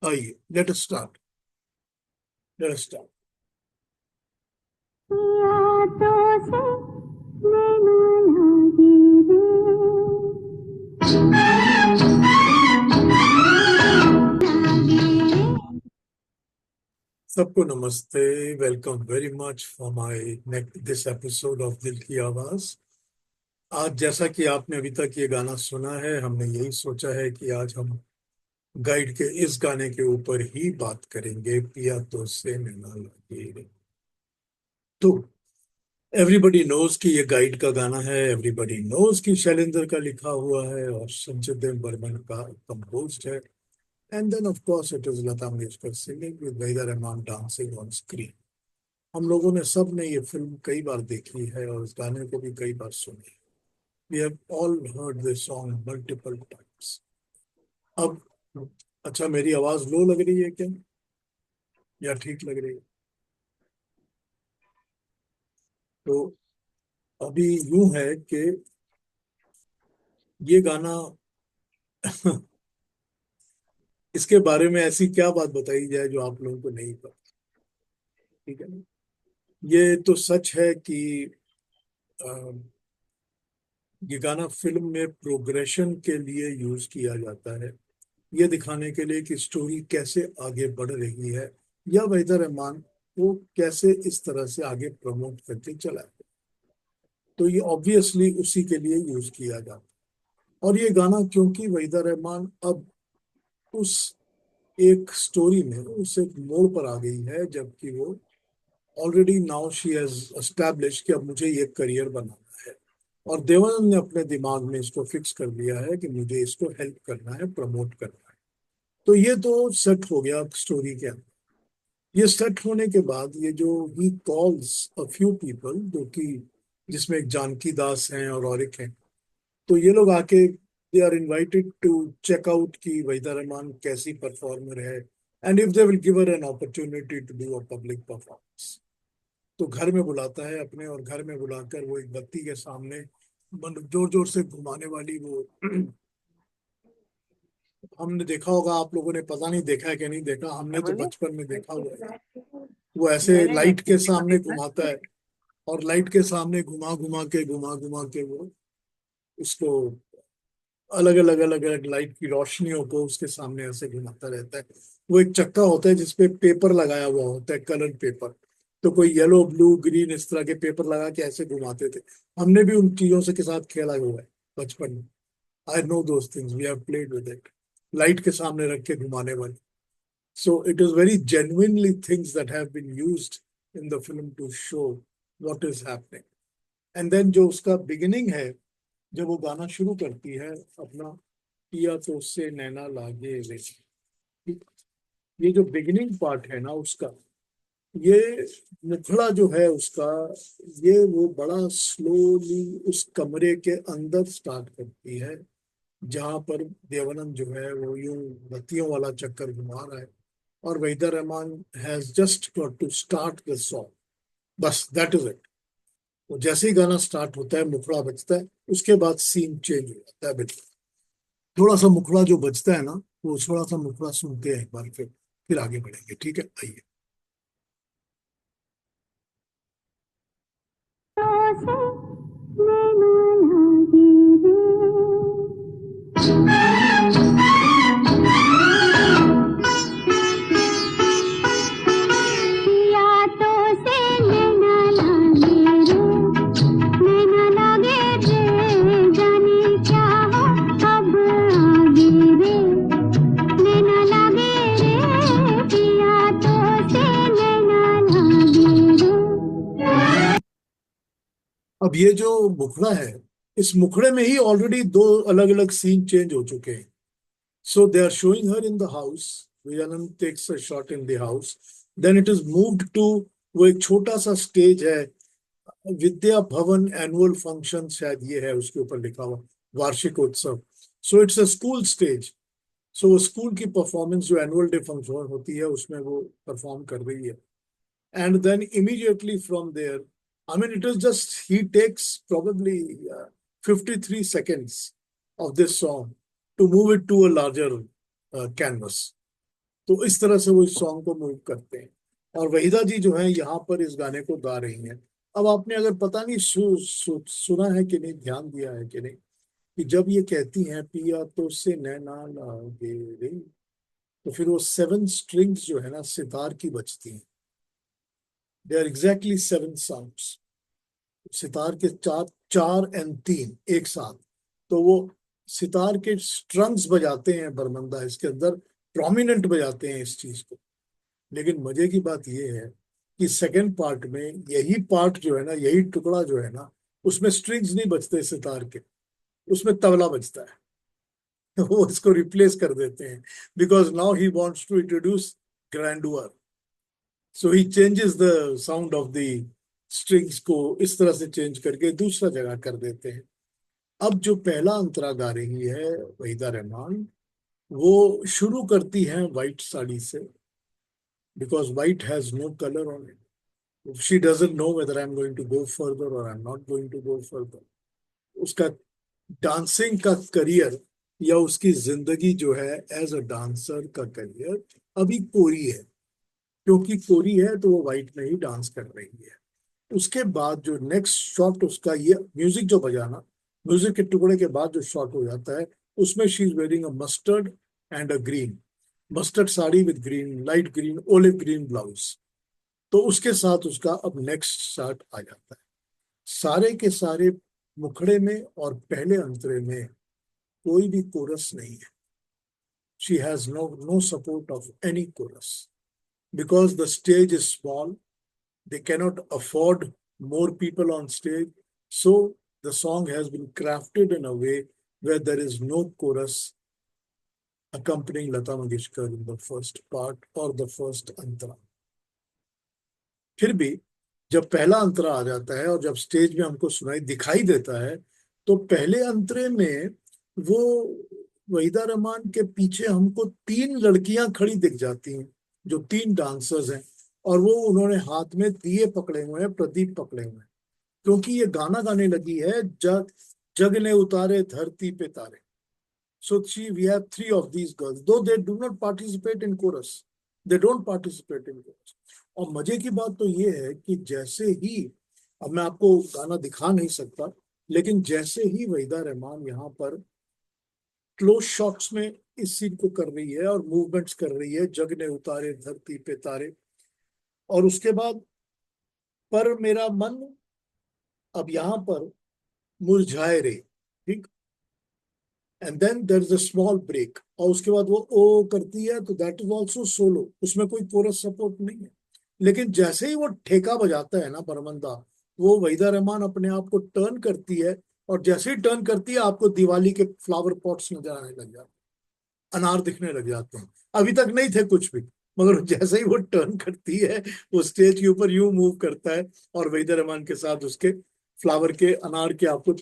आइए, let us start. Let us start. यादों से नैना लागे रे। सबको नमस्ते। Welcome very much for my this episode of दिल की आवाज। आज जैसा कि आपने अभी तक ये गाना सुना है, हमने यही सोचा है कि आज हम गाइड के इस गाने के ऊपर ही बात करेंगे, पिया तो से नैना लागे रे। तो एवरीबडी नोज कि ये गाइड का गाना है, एवरीबडी नोज कि शैलेंद्र का लिखा हुआ है और संजय देव बर्मन का कंपोज्ड है। And then of course it is Lata Mangeshkar singing with Waheeda Rehman dancing on screen. हम लोगों ने सब ने ये फिल्म कई बार देखी है और इस गाने को भी कई बार सुनी है। We have all heard this song multiple times. अब अच्छा, मेरी आवाज लो लग रही है क्या, या ठीक लग रही है? तो अभी यूं है कि ये गाना इसके बारे में ऐसी क्या बात बताई जाए जो आप लोगों को नहीं पता। ठीक है ना? ये तो सच है कि अ, ये गाना फिल्म में प्रोग्रेशन के लिए यूज किया जाता है, ये दिखाने के लिए कि स्टोरी कैसे आगे बढ़ रही है या वहीदा रहमान वो कैसे इस तरह से आगे प्रमोट करके चला है। तो ये ऑब्वियसली उसी के लिए यूज किया जाता है। और ये गाना क्योंकि वहीदा रहमान अब उस एक स्टोरी में उस एक मोड़ पर आ गई है, जबकि वो already now she has establish कि अब मुझे ये करियर बनाना है। और देवानंद ने अपने दिमाग में इसको फिक्स कर लिया है कि मुझे इसको हेल्प करना है, प्रमोट करना है। तो ये तो सेट हो गया स्टोरी के अंदर। ये सेट होने के बाद ये जो he calls a few people, जो कि जिसमें एक जानकी दास हैं और एक हैं, तो ये लोग आके they are invited to check out कि वहीदा रहमान कैसी परफॉर्मर है, and if they will give her an opportunity to do a public performance. तो घर में बुलाता है अपने, और घर में बुलाकर वो एक बत्ती के सामने जोर जोर से घुमाने वाली वो हमने देखा होगा, आप लोगों ने पता नहीं देखा है कि नहीं देखा, हमने तो बचपन में देखा हुआ है। वो ऐसे लाइट के सामने घुमाता है, और लाइट के सामने घुमा घुमा के वो उसको अलग अलग लाइट की रोशनियों को उसके सामने ऐसे घुमाता रहता है। वो एक चक्का होता है जिसपे पेपर लगाया हुआ होता है, कलर पेपर। तो कोई येलो ब्लू ग्रीन इस तरह के पेपर लगा के ऐसे घुमाते थे। हमने भी उन चीजों से के साथ खेला हुआ है बचपन में। I know those things, we have played with it. Light के सामने रख के घुमाने वाली। So it is very genuinely things that have been used in the film to show what is happening. And then जो उसका बिगिनिंग है, जब वो गाना शुरू करती है अपना, पिया तो उससे नैना लागे रे, ये जो बिगिनिंग पार्ट है ना उसका, ये मुखड़ा जो है उसका, ये वो बड़ा स्लोली उस कमरे के अंदर स्टार्ट करती है, जहां पर देवानंद जो है वो यूं बत्तियों वाला चक्कर घुमा रहा है, और Waheeda Rehman has just got to start the song. बस दैट इज इट। वो जैसे ही गाना स्टार्ट होता है, मुखड़ा बजता है, उसके बाद सीन चेंज हो जाता है बिल्कुल। थोड़ा सा मुखड़ा जो बजता है ना, वो थोड़ा सा मुखड़ा सुनते हैं एक बार, फिर आगे बढ़ेंगे। ठीक है, आइए। यादों से नैना लागे रे। यादों से नैना लागे रे। नैना लागे रे। जाने क्या हो अब आगे रे। नैना लागे रे। यादों से नैना लागे रे। अब ये जो मुखड़ा है, इस मुखड़े में ही ऑलरेडी दो अलग अलग सीन चेंज हो चुके हैं। So they are showing her in the house. Vijayanand takes a shot in the house. Then it is moved to वो एक छोटा सा स्टेज है, विद्या भवन एनुअल फंक्शन शायद ये है उसके ऊपर लिखा हुआ, वार्षिक उत्सव। So it's a school stage. So वो स्कूल की परफॉर्मेंस जो एनुअल डे फंक्शन होती है उसमें वो परफॉर्म कर रही है। And then immediately from there, I mean it is just he takes probably 53 seconds of this song to move it to a larger canvas. तो इस तरह से वो इस सॉन्ग को मूव करते हैं। और वहीदा जी जो है यहाँ पर इस गाने को गा रही हैं। अब आपने अगर पता नहीं सुना है कि नहीं, ध्यान दिया है कि नहीं, कि जब ये कहती हैं पिया तो से नैना लागे रे, तो फिर वो 7 स्ट्रिंग्स जो है ना सितार की बजती हैं। They are exactly 7 sounds. Sitar के चार, 4 और 3 एक साथ। तो वो सितार के स्ट्रंग्स बजाते हैं बरमंदा, इसके अंदर प्रोमिनेंट बजाते हैं इस चीज को। लेकिन मजे की बात यह है कि सेकंड पार्ट में यही पार्ट जो है ना, यही टुकड़ा जो है ना, उसमें स्ट्रिंग्स नहीं बजते सितार के, उसमें तबला बजता है। तो वो इसको रिप्लेस कर देते हैं, because now he wants to introduce grandeur, so he changes the sound of the strings को इस तरह से चेंज करके दूसरा जगह कर देते हैं। अब जो पहला अंतरा गा रही है वहीदा रहमान, वो शुरू करती है व्हाइट साड़ी से, because white has no colour on it. She doesn't know whether I am going to go further और I am not going to go further. उसका डांसिंग का करियर या उसकी जिंदगी जो है एज अ डांसर का करियर अभी कोरी है। क्योंकि कोरी है तो वो व्हाइट में ही डांस कर रही है। उसके बाद जो नेक्स्ट शॉट उसका, ये म्यूजिक जो बजाना, म्यूजिक के टुकड़े के बाद जो शॉट हो जाता है, उसमें she is wearing a mustard and a green, mustard sari with green, light green, olive green blouse. तो उसके साथ उसका अब नेक्स्ट शॉट आ जाता है। सारे के सारे मुखड़े में और पहले अंतरे में कोई भी कोरस नहीं है। She has no support of any chorus, because the stage is small, they cannot afford more people on stage. So the song has been crafted in a way where there is no chorus accompanying Lata Mangeshkar in the first part or the first antara. फिर भी जब पहला अंतरा आ जाता है और जब stage में हमको सुनाई दिखाई देता है, तो पहले अंतरे में वो वहीदा रहमान के पीछे हमको 3 लड़कियां खड़ी दिख जाती हैं, जो 3 डांसर्स हैं। और वो उन्होंने हाथ में दिए पकड़े हुए हैं, प्रदीप पकड़े हुए हैं, क्योंकि ये गाना गाने लगी है जग जग ने उतारे धरती पे तारे। So we have 3 of these girls, though they do not participate in chorus, they don't participate in chorus. और मजे की बात तो ये है कि जैसे ही, अब मैं आपको गाना दिखा नहीं सकता, लेकिन जैसे ही वहीदा रहमान यहाँ पर क्लोज शॉट्स में इस सीन को कर रही है और मूवमेंट्स कर रही है, जग ने उतारे धरती पे तारे, और उसके बाद पर मेरा मन अब यहाँ पर मुरझाए रे, ठीक, and then there is a small break, और उसके बाद वो ओ करती है, तो दैट इज आल्सो सोलो, उसमें कोई कोरस सपोर्ट नहीं है। लेकिन जैसे ही वो ठेका बजाता है ना बरमंदा, वो वहीदा रहमान अपने आप को टर्न करती है, और जैसे ही टर्न करती है आपको दिवाली के फ्लावर पॉट्स नजर आने लग जाते हैं, अनार दिखने लग जाते हैं। अभी तक नहीं थे कुछ भी, मगर जैसे ही वो टर्न करती है, वो स्टेज के ऊपर यूं मूव करता है, और वहीदा रहमान के साथ उसके फ्लावर के, अनार के आपको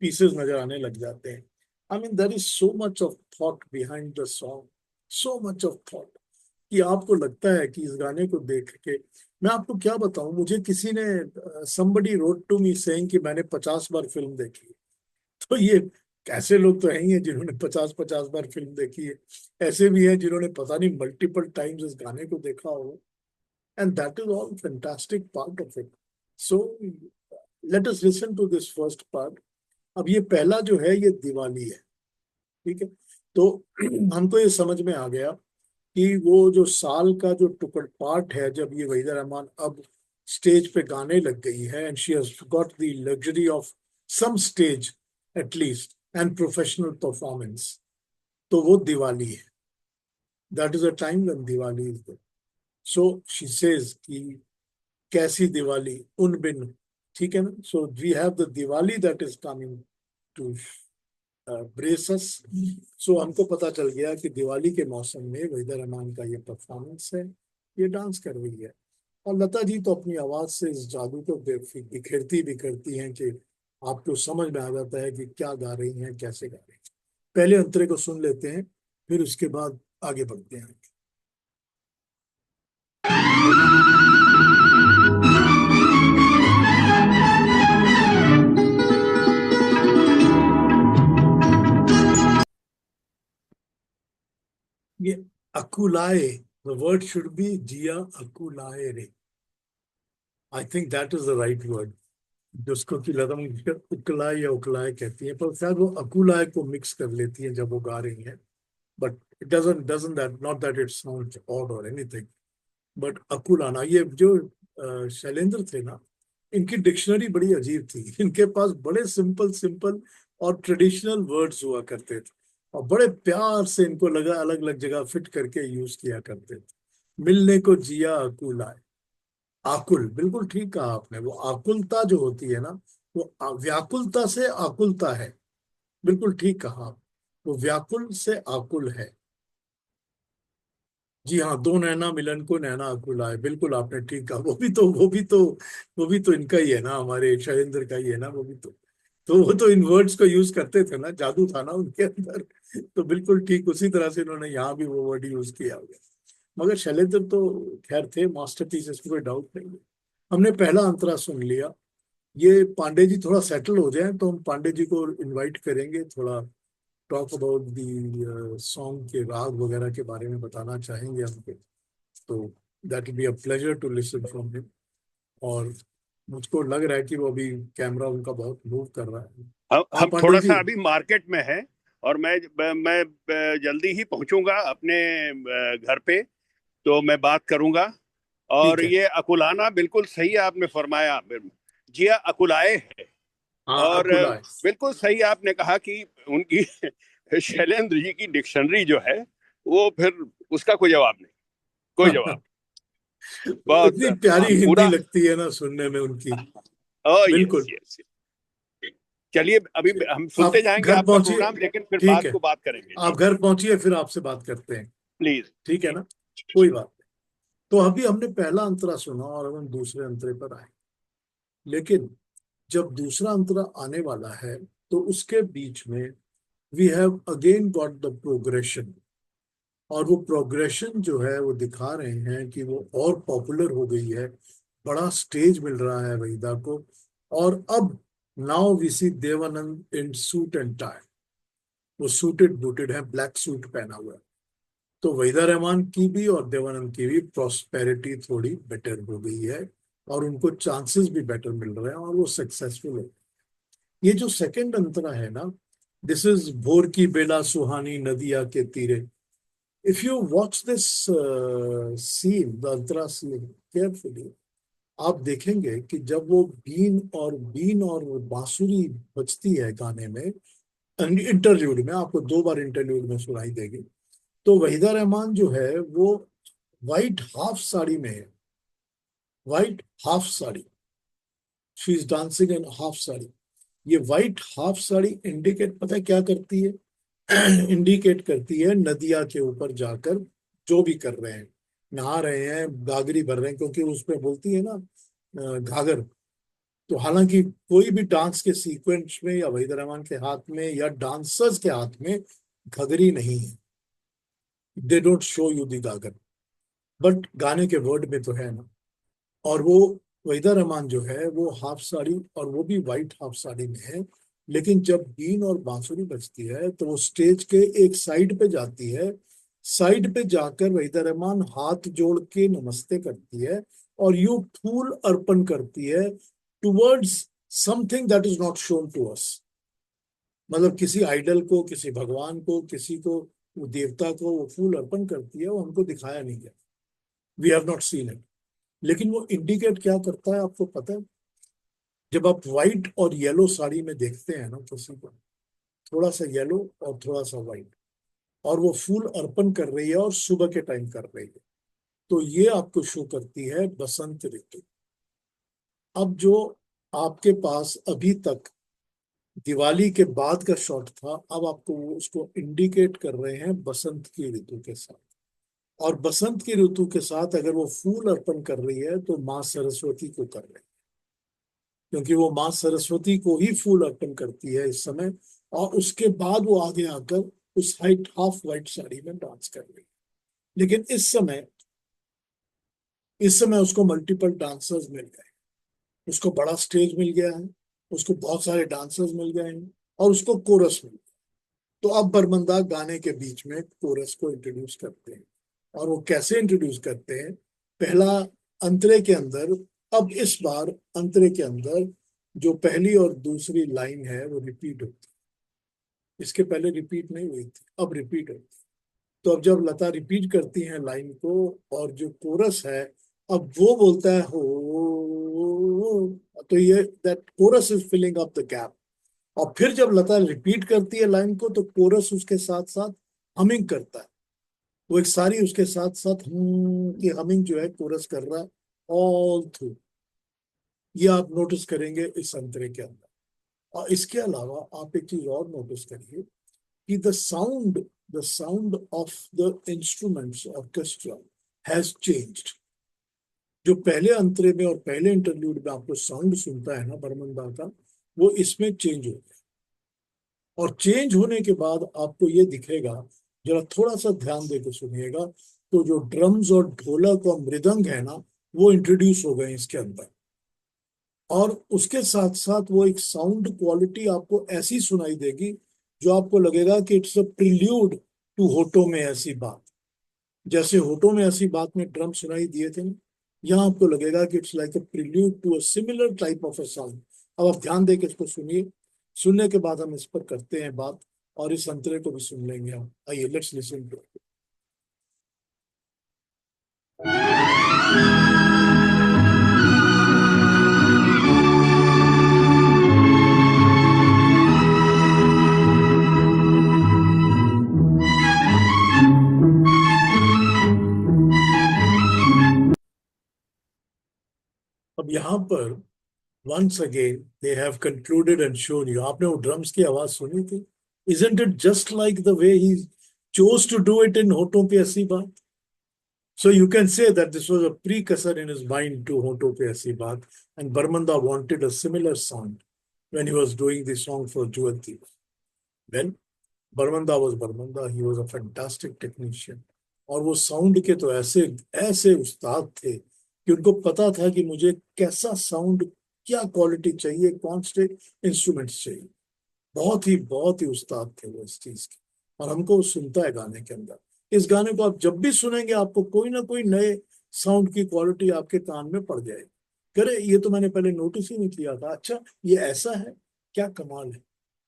पीसेस नजर आने लग जाते हैं। I mean there is so much of thought behind the song, so much of thought, कि आपको लगता है कि इस गाने को देख के, मैं आपको क्या बताऊं, मुझे किसी ने, somebody wrote to me saying कि मैंने 50 बार फिल्म देखी है। तो ये ऐसे लोग तो है ही हैं जिन्होंने 50-50 बार फिल्म देखी है, ऐसे भी हैं जिन्होंने पता नहीं मल्टीपल टाइम्स इस गाने को देखा हो, and that is all fantastic part of it. So let us listen to this first part. अब ये पहला जो है ये दिवाली है, ठीक है। तो हमको ये समझ में आ गया कि वो जो साल का जो टुकड़ पार्ट है, जब ये वहीदा रहमान अब स्टेज पे गाने लग गई है, and she has got the luxury of some stage at least and professional performance, तो वो दिवाली है। That is a time when Diwali is there. So she says कि कैसी दिवाली उन बिन, ठीक है ना। So we have the Diwali that is coming to braces. So हमको पता चल गया कि दिवाली के मौसम में वहीदा रहमान का ये परफॉर्मेंस है, ये डांस कर रही है। और लता जी तो अपनी आवाज से इस जादू को बिखेरती बिखेरती हैं कि आपको समझ में आ जाता है कि क्या गा रही हैं, कैसे गा रही हैं। पहले अंतरे को सुन लेते हैं, फिर उसके बाद आगे बढ़ते हैं। ये अकुलाए, द वर्ड शुड बी जिया अकुलाए रे। I think that is the right word, जिसको कि लता मंगेशकर उकलाए या उकलाए कहती है, पर शायद वो अकुलाए को मिक्स कर लेती है जब वो गा रही है। But it doesn't that, not that it sounds odd और एनीथिंग, बट अकुलाना, ये जो शैलेंद्र थे ना, इनकी डिक्शनरी बड़ी अजीब थी। इनके पास बड़े सिंपल सिंपल और ट्रेडिशनल वर्ड्स हुआ करते थे, और बड़े प्यार से इनको लगा अलग अलग जगह फिट करके यूज किया करते थे। मिलने को जिया अकुल आए, आकुल, बिल्कुल ठीक कहा आपने। वो आकुलता जो होती है ना, वो व्याकुलता से आकुलता है। बिल्कुल ठीक कहा आप। वो व्याकुल से आकुल है। जी हाँ, दो नैना मिलन को नैना अकुल आए, बिल्कुल आपने ठीक कहा। वो भी तो इनका ही है ना, हमारे शैलेंद्र का ही है ना, वो भी तो वो तो इन वर्ड्स को यूज करते थे ना, जादू था ना उनके अंदर। तो बिल्कुल ठीक उसी तरह से इन्होंने यहाँ भी वो वर्ड यूज किया हुआ। मगर शैलेंद्र तो खैर थे मास्टरपीस, इसमें कोई डाउट नहीं है। हमने पहला अंतरा सुन लिया। ये पांडे जी थोड़ा सेटल हो जाएं तो हम पांडे जी को इनवाइट करेंगे, थोड़ा टॉक अबाउट दी सॉन्ग के राग वगैरह के बारे में बताना चाहेंगे हमको। तो that will be a pleasure to listen from him. और मुझको लग रहा है कि वो अभी कैमरा उनका बहुत मूव कर रहा है। हाँ हम पांडे थोड़ा जी। सा अभी मार्केट में है, और मैं जल्दी ही पहुंचूंगा अपने घर पे, तो मैं बात करूंगा। और ठीक है। ये अकुलाना बिल्कुल सही आपने फरमाया, जिया अकुलाए है। हाँ और अकुला है। बिल्कुल सही आपने कहा कि उनकी शैलेंद्र जी की डिक्शनरी जो है, वो फिर उसका कोई जवाब नहीं, कोई जवाब। बहुत इतनी प्यारी हिंदी पूरा। लगती है ना सुनने में उनकी। ओ यस बिल्कुल। यस। चलिए अभी हम सुनते आप जाएंगे घर आपका पहुंचिए। प्रोग्राम, लेकिन फिर ठीक बात है, को बात करेंगे जी। आप घर पहुंचिए फिर आपसे बात करते हैं। प्लीज। ठीक है ना, कोई बात नहीं। तो अभी हमने पहला अंतरा सुना और अब हम दूसरे अंतरे पर आए। लेकिन जब दूसरा अंतरा आने वाला है तो उसके बीच में we have again got the progression. और वो प्रोग्रेशन जो है वो दिखा रहे हैं कि वो और पॉपुलर हो गई है, बड़ा स्टेज मिल रहा है वहीदा को। और अब now we see Dev Anand in suit and tie. वो सूटेड बूटेड है, ब्लैक सूट पहना हुआ है। तो वहीदा रहमान की भी और देवानंद की भी प्रॉस्पेरिटी थोड़ी बेटर हो गई है, और उनको चांसेस भी बेटर मिल रहे हैं और वो सक्सेसफुल है। ये जो सेकंड अंतरा है ना, दिस इज भोर की बेला सुहानी नदिया के तीरे। If you watch this scene, the Antara scene carefully, आप देखेंगे कि जब वो बीन और बांसुरी बजती है गाने में, इंटरल्यूड में, आपको दो बार इंटरल्यूड में सुनाई देगी। तो वहीदा रहमान जो है वो वाइट हाफ साड़ी में है। White half sari, she is dancing in half sari. ये वाइट हाफ साड़ी इंडिकेट पता है क्या करती है? इंडिकेट करती है नदिया के ऊपर जाकर जो भी कर रहे हैं, नहा रहे हैं, गागरी भर रहे हैं, क्योंकि उसमें बोलती है ना घाघर। तो हालांकि कोई भी डांस के सीक्वेंस में या वहीदा रहमान के हाथ में या डांसर्स के हाथ में घघरी नहीं है, दे डोंट शो यू दी गागर, बट गाने के वर्ड में तो है ना। और वो वहीदा रहमान जो है वो हाफ साड़ी, और वो भी वाइट हाफ साड़ी में है। लेकिन जब बीन और बांसुरी बजती है तो वो स्टेज के एक साइड पे जाती है। साइड पे जाकर वहीदा रहमान हाथ जोड़ के नमस्ते करती है और यूं फूल अर्पण करती है towards something that is not shown to us. मतलब किसी आइडल को, किसी भगवान को, किसी को, वो देवता को वो फूल अर्पण करती है, वो हमको दिखाया नहीं गया। We have not seen it. लेकिन वो इंडिकेट क्या करता है आपको पता है? जब आप व्हाइट और येलो साड़ी में देखते हैं ना किसी को, थोड़ा सा येलो और थोड़ा सा व्हाइट, और वो फूल अर्पण कर रही है और सुबह के टाइम कर रही है, तो ये आपको शो करती है बसंत ऋतु। अब जो आपके पास अभी तक दिवाली के बाद का शॉट था, अब आपको वो उसको इंडिकेट कर रहे हैं बसंत की ऋतु के साथ। और बसंत की ऋतु के साथ अगर वो फूल अर्पण कर रही है तो माँ सरस्वती को कर रही है, क्योंकि वो माँ सरस्वती को ही फूल अर्पण करती है इस समय। और उसके बाद वो आगे आकर उस हाइट हाफ व्हाइट साड़ी में डांस कर रही है। लेकिन इस समय उसको मल्टीपल डांसर्स मिल गए, उसको बड़ा स्टेज मिल गया है, उसको बहुत सारे डांसर्स मिल गए हैं, और उसको कोरस मिल गया। तो अब बरमंदा गाने के बीच में कोरस को इंट्रोड्यूस करते हैं। और वो कैसे इंट्रोड्यूस करते हैं, पहला अंतरे के अंदर, अब इस बार अंतरे के अंदर जो पहली और दूसरी लाइन है वो रिपीट होती है। इसके पहले रिपीट नहीं हुई थी, अब रिपीट होती है। तो अब जब लता रिपीट करती है लाइन को, और जो कोरस है अब वो बोलता है हो, तो ये that chorus is filling up the gap. और फिर जब लता रिपीट करती है लाइन को, तो कोरस उसके साथ साथ हमिंग करता है। वो एक सारी उसके साथ साथ की हमिंग जो है कोरस कर रहा है ऑल थ्रू। ये आप नोटिस करेंगे इस अंतरे के अंदर। और इसके अलावा आप एक चीज और नोटिस करिए कि the sound of the instruments orchestra has changed. जो पहले अंतरे में और पहले इंटरल्यूड में आपको साउंड सुनता है ना बरमंदा का, वो इसमें चेंज हो गया। और चेंज होने के बाद आपको ये दिखेगा, जरा थोड़ा सा ध्यान देकर सुनिएगा, तो जो ड्रम्स और ढोलक और मृदंग है ना, वो इंट्रोड्यूस हो गए इसके अंदर। और उसके साथ साथ वो एक साउंड क्वालिटी आपको ऐसी सुनाई देगी जो आपको लगेगा कि इट्स अ प्रिल्यूड टू होठों में ऐसी बात। जैसे होठों में ऐसी बात में ड्रम सुनाई दिए थे, यहाँ आपको लगेगा कि it's like a prelude to a similar type of a sound. अब आप ध्यान दे के इसको सुनिए। सुनने के बाद हम इस पर करते हैं बात, और इस अंतरे को भी सुन लेंगे हम। आइए, लेट्स लिसन टू। अब यहाँ पर once again they have concluded and shown you, आपने वो ड्रम्स की आवाज सुनी थी? Isn't it just like the way he chose to do it in होठों पे ऐसी बात? So you can say that this was a precursor in his mind to होठों पे ऐसी बात, and Barmanda wanted a similar sound when he was doing the song for Juwanti. Well, Barmanda was Barmanda, he was a fantastic technician, और वो sound के तो ऐसे ऐसे उस्ताद थे कि उनको पता था कि मुझे कैसा साउंड, क्या क्वालिटी चाहिए, कौन से इंस्ट्रूमेंट्स चाहिए। बहुत ही उस्ताद थे वो इस चीज के। और हमको वो सुनता है गाने के अंदर। इस गाने को आप जब भी सुनेंगे, आपको कोई ना कोई नए साउंड की क्वालिटी आपके कान में पड़ जाएगी। करे ये तो मैंने पहले नोटिस ही नहीं किया था, अच्छा ये ऐसा है, क्या कमाल है,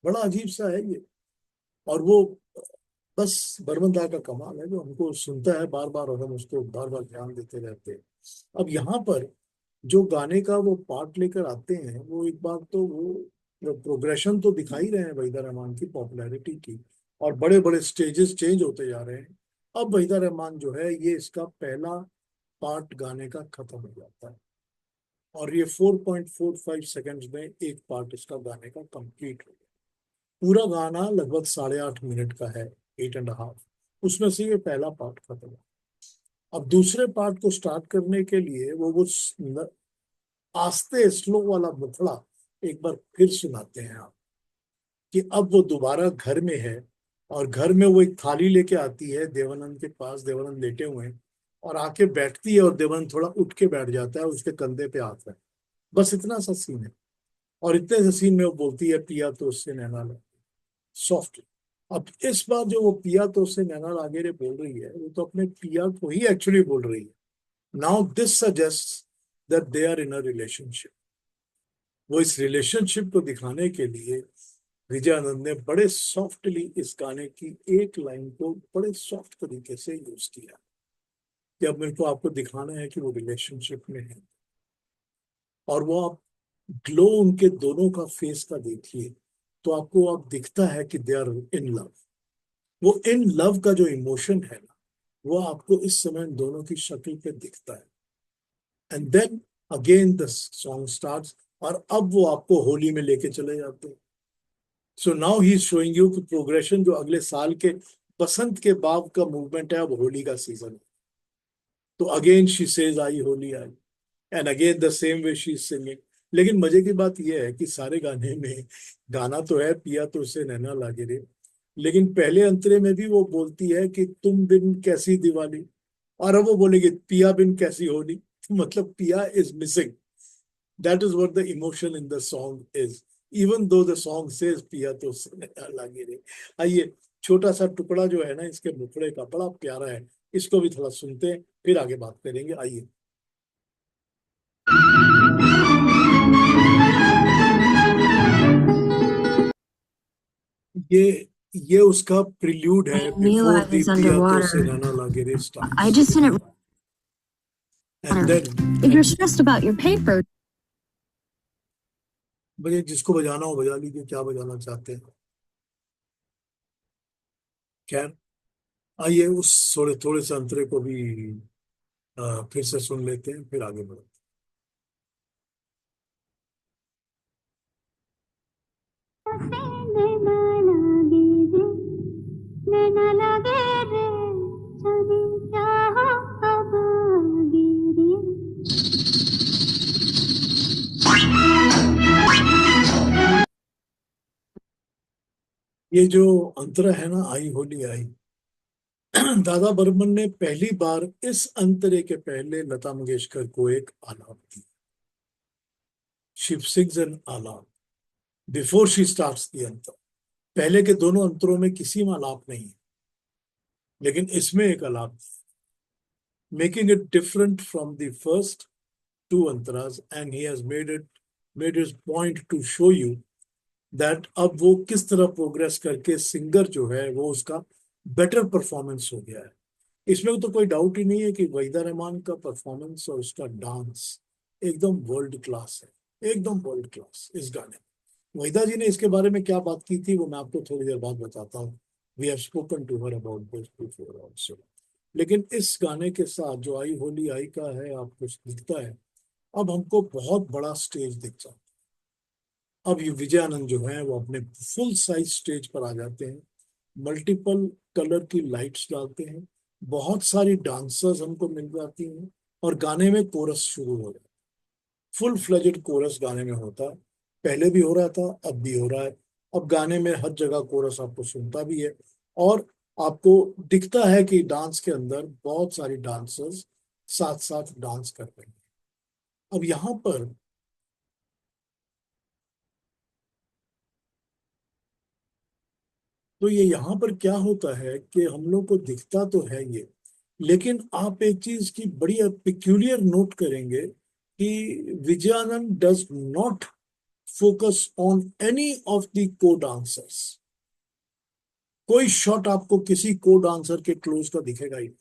बड़ा अजीब सा है ये। और वो बस बरमंदा का कमाल है जो हमको सुनता है बार बार, और हम उसको बार बार ध्यान देते रहते हैं। अब यहाँ पर जो गाने का वो पार्ट लेकर आते हैं, वो एक बार तो वो प्रोग्रेशन तो दिखा ही रहे हैं वहीदा रहमान की पॉपुलैरिटी की, और बड़े बड़े स्टेजेस चेंज होते जा रहे हैं। अब वहीदा रहमान जो है, ये इसका पहला पार्ट गाने का खत्म हो जाता है, और ये 4.45 सेकंड्स में एक पार्ट इसका गाने का कंप्लीट हो गया। पूरा गाना लगभग 8.5 मिनट का है, 8.5। उसमें से ये पहला पार्ट खत्म है। अब दूसरे पार्ट को स्टार्ट करने के लिए वो आस्ते स्लो वाला मुखड़ा एक बार फिर सुनाते हैं आप, कि अब वो दोबारा घर में है, और घर में वो एक थाली लेके आती है देवानंद के पास, देवानंद लेटे हुए हैं, और आके बैठती है, और देवानंद थोड़ा उठ के बैठ जाता है, उसके कंधे पे हाथ है। बस इतना सा सीन है, और इतने से सीन में वो बोलती है पिया तो उससे नैना लगे, सॉफ्ट। अब इस बार जो वो पिया तो उससे नैना लागे रे बोल रही है, वो तो अपने पिया को ही एक्चुअली बोल रही है। Now this suggest that they are in a relationship. वो इस रिलेशनशिप को दिखाने के लिए विजयानंद ने बड़े सॉफ्टली इस गाने की एक लाइन को बड़े सॉफ्ट तरीके से यूज किया, कि अब मेरे को आपको दिखाना है कि वो रिलेशनशिप में है। और वो आप ग्लो उनके दोनों का फेस का देखिए, तो आपको अब दिखता है कि दे आर इन लव। वो इन लव का जो इमोशन है ना, वो आपको इस समय इन दोनों की शक्ल पे दिखता है। And then again the song starts, और अब वो आपको होली में लेके चले जाते हैं। So now he is showing you कि प्रोग्रेशन जो अगले साल के बसंत के बाद का मूवमेंट है, अब होली का सीजन है। तो again she says I Holi I, and again the same way she is singing. लेकिन मजे की बात यह है कि सारे गाने में गाना तो है पिया तो उसे नैना लागे रे, लेकिन पहले अंतरे में भी वो बोलती है कि तुम बिन कैसी दिवाली, और अब वो बोलेगी पिया बिन कैसी होली। तो मतलब पिया is missing. That is what the emotion in the song is, even though the song says पिया तो उसे नैना लागे रे। आइए, छोटा सा टुकड़ा जो है ना इसके मुखड़े का, बड़ा प्यारा है, इसको भी थोड़ा सुनते हैं, फिर आगे बात करेंगे। आइए। ये उसका प्रिल्यूड है, I knew before I the was पिया तो underwater. से नाना लागे रे I starts, just didn't. And then If you're stressed about your paper, बजे जिसको बजाना हो बजा लीजिए, क्या बजाना चाहते हैं। खैर, आइए उस थोड़े थोड़े से अंतरे को भी फिर से सुन लेते हैं, फिर आगे बढ़ते नैना लागे रे, नैना लागे रे, जाने क्या हो अब आगे रे। हैं। ये जो अंतरा है ना, आई होली आई, दादा बर्मन ने पहली बार इस अंतरे के पहले लता मंगेशकर को एक आलाप दी। शिव सिंग्स एन आलाप बिफोर शी स्टार्ट्स दी अंतर। पहले के दोनों अंतरों में किसी में आलाप नहीं है, लेकिन इसमें एक आलाप, making it different from the first two अंतरास, and he has made his point to show you that अब वो किस तरह प्रोग्रेस करके सिंगर जो है वो उसका बेटर परफॉर्मेंस हो गया है। इसमें तो कोई डाउट ही नहीं है कि वहीदा रहमान का परफॉर्मेंस और उसका डांस एकदम वर्ल्ड क्लास है, एकदम वर्ल्ड क्लास इस गाने में। वहीदा जी ने इसके बारे में क्या बात की थी वो मैं आपको थोड़ी देर बाद बताता हूँ। We have spoken to her about this before also. लेकिन इस गाने के साथ जो आई होली आई का है, आपको दिखता है अब हमको बहुत बड़ा स्टेज दिख जाता है। अब ये विजय आनंद जो है वो अपने फुल साइज स्टेज पर आ जाते हैं, मल्टीपल कलर की लाइट्स डालते हैं, बहुत सारी डांसर्स हमको मिल जाती हैं, और गाने में कोरस शुरू हो जाता है। फुल फ्लेजेड कोरस गाने में होता है, पहले भी हो रहा था, अब भी हो रहा है। अब गाने में हर जगह कोरस आपको सुनता भी है, और आपको दिखता है कि डांस के अंदर बहुत सारी डांसर्स साथ साथ डांस कर रहे हैं। अब यहाँ पर तो ये यहाँ पर क्या होता है कि हम लोग को दिखता तो है ये, लेकिन आप एक चीज की बड़ी पिक्यूलियर नोट करेंगे कि Vijayanand does not focus on any of the को डांसर्स। कोई शॉट आपको किसी को डांसर के क्लोज का दिखेगा ही नहीं।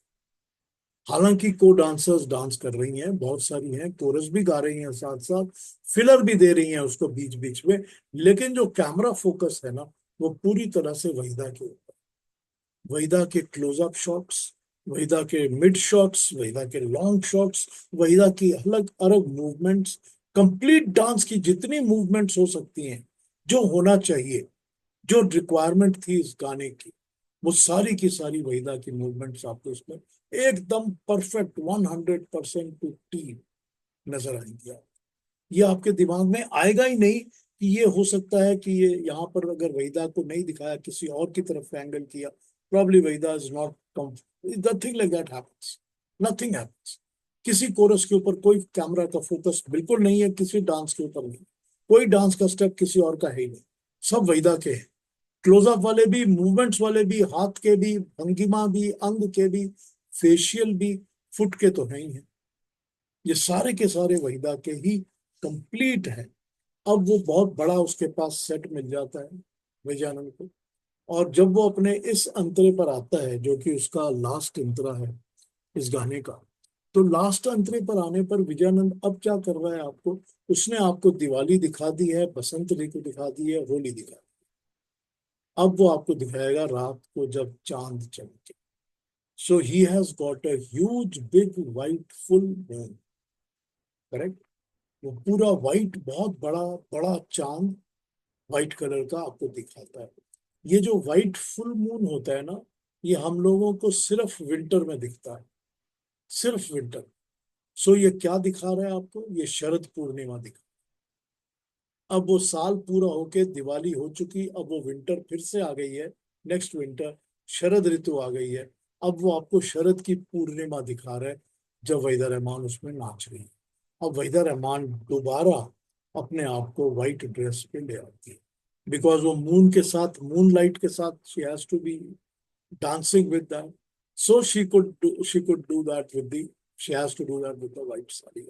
हालांकि को डांसर्स डांस कर रही हैं, बहुत सारी हैं, कोरस भी गा रही हैं, साथ साथ फिलर भी दे रही हैं उसको बीच बीच में, लेकिन जो कैमरा फोकस है ना वो पूरी तरह से वहीदा के ऊपर। वहीदा के क्लोजअप शॉट्स, वहीदा के मिड शॉट्स, वहीदा के लॉन्ग शॉट्स, वहीदा की अलग अलग मूवमेंट्स, कंप्लीट डांस की जितनी मूवमेंट्स हो सकती हैं, जो होना चाहिए, जो रिक्वायरमेंट थी इस गाने की, वो सारी की सारी वहीदा की मूवमेंट्स आपको इसमें एकदम परफेक्ट 100% टू टी नजर आएंगी। ये आपके दिमाग में आएगा ही नहीं कि ये हो सकता है कि ये यहाँ पर अगर वहीदा को नहीं दिखाया, किसी और की तरफ एंगल किया, probably Waheeda is not come, nothing like that happens, nothing happens. किसी कोरस के ऊपर कोई कैमरा का फोकस बिल्कुल नहीं है, किसी डांस के ऊपर नहीं, कोई डांस का स्टेप किसी और का है ही नहीं, सब वहीदा के हैं। क्लोजअप वाले भी, मूवमेंट्स वाले भी, हाथ के भी, भंगिमा भी, अंग के भी, फेशियल भी, फुट के तो है ही है, ये सारे के सारे वहीदा के ही कंप्लीट है। अब वो बहुत बड़ा उसके पास सेट मिल जाता है विजयानंद को, और जब वो अपने इस अंतरे पर आता है जो कि उसका लास्ट अंतरा है इस गाने का, तो लास्ट अंतरे पर आने पर विजयानंद अब क्या कर रहा है, आपको उसने आपको दिवाली दिखा दी है, बसंत ऋतु दिखा दी है, होली दिखा दी, अब वो आपको दिखाएगा रात को जब चांद चमके। So he has got a huge big white full moon, correct. वो पूरा वाइट, बहुत बड़ा बड़ा चांद व्हाइट कलर का आपको दिखाता है। ये जो व्हाइट फुल मून होता है ना, ये हम लोगों को सिर्फ विंटर में दिखता है, सिर्फ विंटर। सो ये क्या दिखा रहा है आपको, ये शरद पूर्णिमा दिखा। अब वो साल पूरा होके दिवाली हो चुकी, अब वो विंटर फिर से आ गई है, नेक्स्ट विंटर शरद ऋतु आ गई है। अब वो आपको शरद की पूर्णिमा दिखा रहा है जब वहीदा रहमान उसमें नाच रही है। अब वहीदा रहमान दोबारा अपने आप को व्हाइट ड्रेस पे ले आती है, बिकॉज वो मून के साथ, मून लाइट के साथ she has to be dancing with that. So she could do that with the she has to do that with the white sari.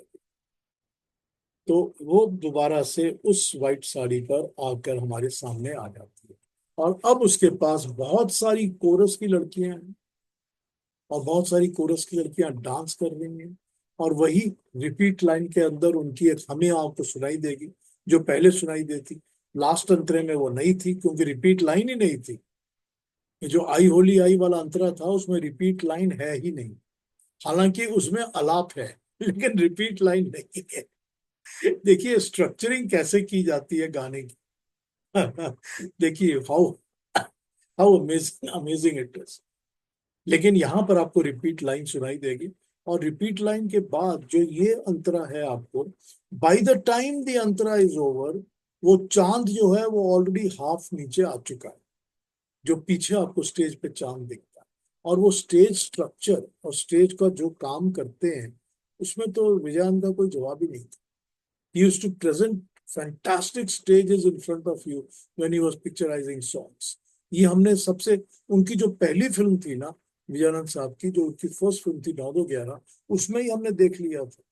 तो वो दोबारा से उस वाइट साड़ी पर आकर हमारे सामने आ जाती है, और अब उसके पास बहुत सारी कोरस की लड़कियां हैं, और बहुत सारी कोरस की लड़कियां डांस कर रही हैं, और वही रिपीट लाइन के अंदर उनकी एक हमें आपको सुनाई देगी जो पहले सुनाई देती. लास्ट अंतरे में वो नहीं थी, क्योंकि रिपीट लाइन ही नहीं थी. ये जो आई होली आई वाला अंतरा था उसमें रिपीट लाइन है ही नहीं. हालांकि उसमें आलाप है, लेकिन रिपीट लाइन नहीं है. देखिए स्ट्रक्चरिंग कैसे की जाती है गाने की. देखिए how how amazing amazing it is. लेकिन यहाँ पर आपको रिपीट लाइन सुनाई देगी, और रिपीट लाइन के बाद जो ये अंतरा है आपको, by the time the Antara is over, वो चांद जो है वो ऑलरेडी हाफ नीचे आ चुका है. जो पीछे आपको स्टेज पे चांद दिखता है, और वो स्टेज स्ट्रक्चर और स्टेज का जो काम करते हैं उसमें तो विजयन का कोई जवाब ही नहीं था. He used to present fantastic stages in front of you when he was picturizing songs. ये हमने सबसे, उनकी जो पहली फिल्म थी ना विजयानंद साहब की, जो उनकी फर्स्ट फिल्म थी 9-2-11, उसमें ही हमने देख लिया था.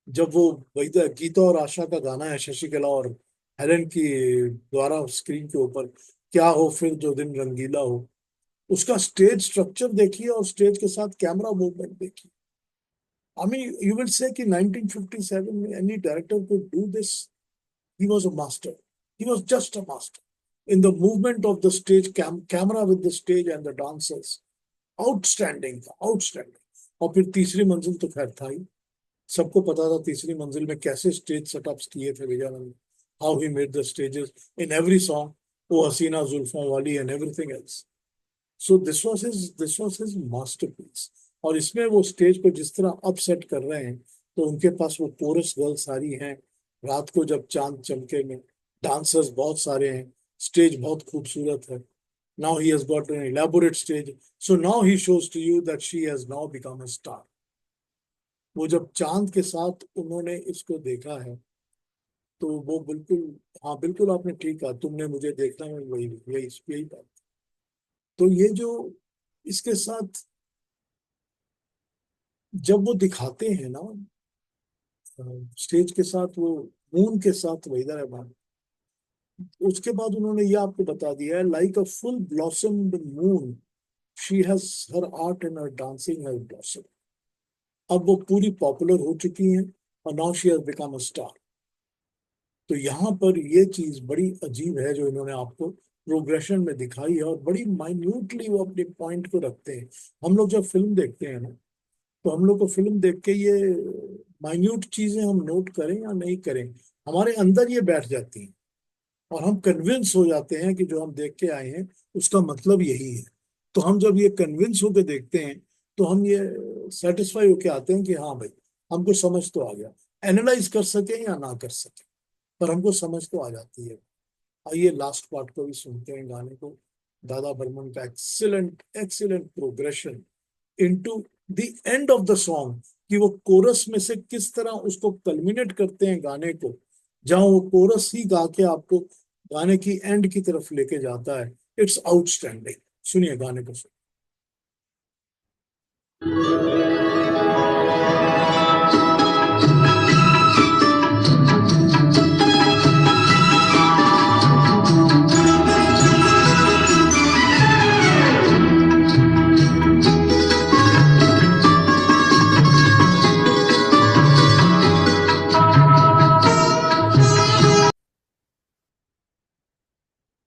जब वो वही गीता और आशा का गाना है, शशिकला और हेलेन की द्वारा स्क्रीन के ऊपर, क्या हो फिर जो दिन रंगीला हो, उसका स्टेज स्ट्रक्चर देखिए और स्टेज के साथ कैमरा मूवमेंट देखिए. I mean, you will say कि 1957 में any director could do this. He was a master. He was just a master in the movement of the stage, camera with the stage and the dancers. Outstanding था, outstanding. और फिर तीसरी मंजिल तो खैर था ही. सबको पता था तीसरी मंजिल में कैसे स्टेज सेटअप्स किए थे Vijayanand. How he made the stages in every song. वो हसीना जुल्फों वाली and everything else. So this was his masterpiece. और इसमें वो स्टेज को जिस तरह अपसेट कर रहे हैं, तो उनके पास वो कोरस गर्ल सारी हैं, रात को जब चांद चमके में डांसर्स बहुत सारे हैं, स्टेज बहुत खूबसूरत है. Now he has got an elaborate stage. So now he shows to you that she has now become a star. वो जब चांद के साथ उन्होंने इसको देखा है, तो वो बिल्कुल, हाँ बिल्कुल आपने ठीक कहा, तुमने मुझे देखा है, वही यही यही बात. तो ये जो इसके साथ जब वो दिखाते हैं ना स्टेज के साथ, वो मून के साथ वहीदा रहमान, उसके बाद उन्होंने ये आपको बता दिया है, like a full blossomed moon she has her art and her dancing has blossom. अब वो पूरी पॉपुलर हो चुकी हैं, और now she has become a star. तो यहाँ पर ये चीज बड़ी अजीब है जो इन्होंने आपको प्रोग्रेशन में दिखाई है, और बड़ी माइन्यूटली वो अपने पॉइंट को रखते हैं. हम लोग जब फिल्म देखते हैं ना, तो हम लोग को फिल्म देख के ये माइन्यूट चीजें हम नोट करें या नहीं करें, हमारे अंदर ये बैठ जाती हैं, और हम कन्विंस हो जाते हैं कि जो हम देख के आए हैं उसका मतलब यही है. तो हम जब ये कन्विंस होके देखते हैं, तो हम ये सेटिस्फाई होके आते हैं कि हाँ भाई हमको समझ तो आ गया. एनालाइज कर सके या ना कर सके, पर हमको समझ तो आ जाती है. आइए लास्ट पार्ट को भी सुनते हैं गाने को. दादा बर्मन का excellent excellent progression into the end of the song, कि वो कोरस में से किस तरह उसको कल्मिनेट करते हैं गाने को, जहां वो कोरस ही गा के आपको गाने की एंड की तरफ लेके जाता है. It's outstanding. सुनिए गाने को.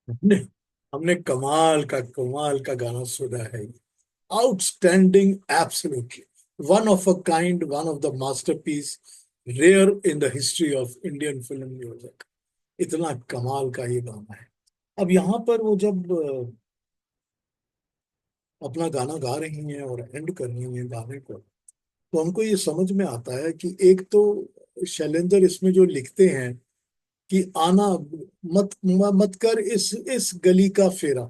हमने हमने कमाल का गाना सुना है. Outstanding, absolutely one of a kind, one of the masterpiece, rare in the history of Indian film music. इतना कमाल का ये गाना है. अब यहाँ पर वो जब अपना गाना गा रही हैं और एंड कर रही हैं गाने को, तो हमको ये समझ में आता है कि एक तो शैलेंद्र इसमें जो लिखते हैं कि आना मत मत कर इस गली का फेरा.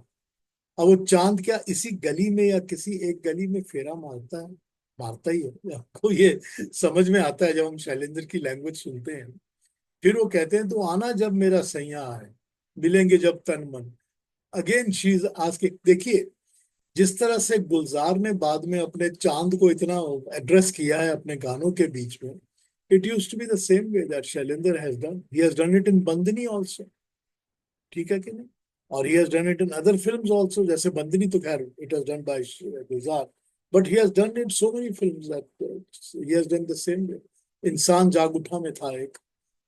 अब वो चांद क्या इसी गली में या किसी एक गली में फेरा मारता है, मारता ही है. आपको ये समझ में आता है जब हम शैलेंद्र की लैंग्वेज सुनते हैं. फिर वो कहते हैं, तो आना जब मेरा सैया है, मिलेंगे जब तन मन. Again she is asking. देखिए जिस तरह से गुलजार ने बाद में अपने चांद को इतना एड्रेस किया है अपने गानों के बीच में, it used to be the same way that Shailendra has done, he has done it in Bandini also, ठीक है कि नहीं? और he has done it in other films also, जैसे बंदनी तो खैर it was done by Gulzar, but he has done in so many films that he has done the same way. इंसान जाग उठा में था एक,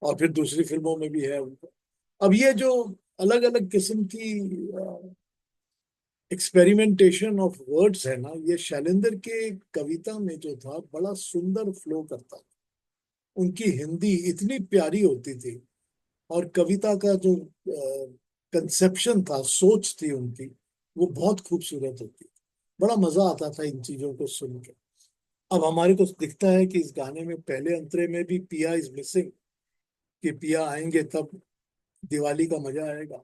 और फिर दूसरी फिल्मों में भी है उनका। अब ये जो अलग अलग किस्म की एक्सपेरिमेंटेशन ऑफ वर्ड्स है ना, ये शैलेंद्र के कविता में जो था बड़ा सुंदर फ्लो करता था। उनकी हिंदी इतनी प्यारी होती थी, और कविता का जो कंसेप्शन था, सोच थी उनकी, वो बहुत खूबसूरत होती थी। बड़ा मजा आता था इन चीजों को सुन के। अब हमारे को दिखता है कि इस गाने में पहले अंतरे में भी पिया इज मिसिंग, कि पिया आएंगे तब दिवाली का मजा आएगा।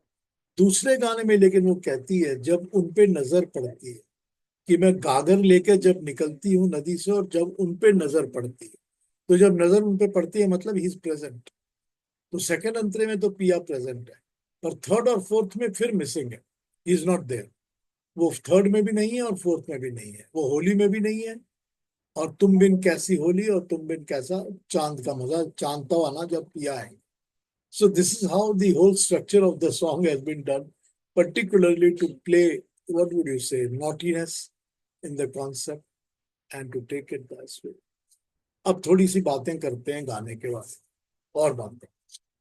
दूसरे गाने में लेकिन वो कहती है जब उन पे नजर पड़ती है, कि मैं गागर लेके जब निकलती हूँ नदी से और जब उन पे नजर पड़ती है, तो जब नजर उन पे पड़ती है मतलब ही इज प्रेजेंट। तो सेकंड अंतरे में तो पिया प्रेजेंट है, पर थर्ड और फोर्थ में फिर मिसिंग है, ही इज नॉट देयर। वो थर्ड में भी नहीं है और फोर्थ में भी नहीं है, वो होली में भी नहीं है, और तुम बिन कैसी होली और तुम बिन कैसा चांद का मजा, चांद तो आना जब पिया है। So this is how the whole structure of the song has been done, particularly to play, what would you say, naughtiness in the concept and to take it that way. अब थोड़ी सी बातें करते हैं गाने के बारे में, और बातें।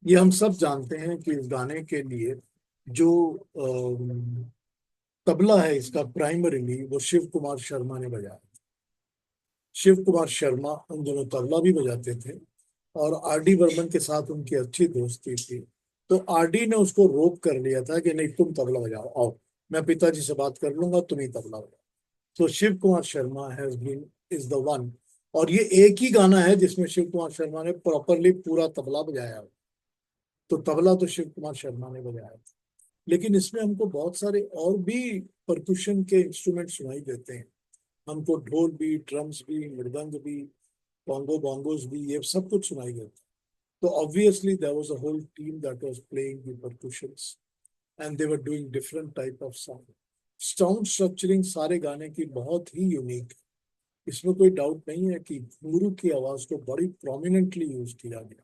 ये हम सब जानते हैं कि इस गाने के लिए जो तबला है इसका प्राइमरीली वो शिव कुमार शर्मा ने बजाया। शिव कुमार शर्मा उन दोनों तबला भी बजाते थे, और आर डी बर्मन के साथ उनकी अच्छी दोस्ती थी। तो आर डी ने उसको रोक कर लिया था कि नहीं तुम तबला बजाओ, आओ मैं पिताजी से बात कर लूंगा, तुम ही तबला बजाओ। तो Shiv Kumar Sharma has been is the one. और ये एक ही गाना है जिसमें शिव कुमार शर्मा ने प्रॉपरली पूरा तबला बजाया हो। तो तबला तो शिव कुमार शर्मा ने बजाया था, लेकिन इसमें हमको बहुत सारे और भी परकुशन के इंस्ट्रूमेंट सुनाई देते हैं। हमको ढोल भी, ड्रम्स भी, मृदंग भी, बॉन्गो बॉन्गोस भी, ये सब कुछ सुनाई देता है। तो obviously there was a whole team that was playing the percussions, and they were doing different type of sound. Sound structuring सारे गाने की बहुत ही यूनिक है। इसमें कोई डाउट नहीं है कि घुंघरू की आवाज को बड़ी प्रोमिनेंटली यूज किया गया।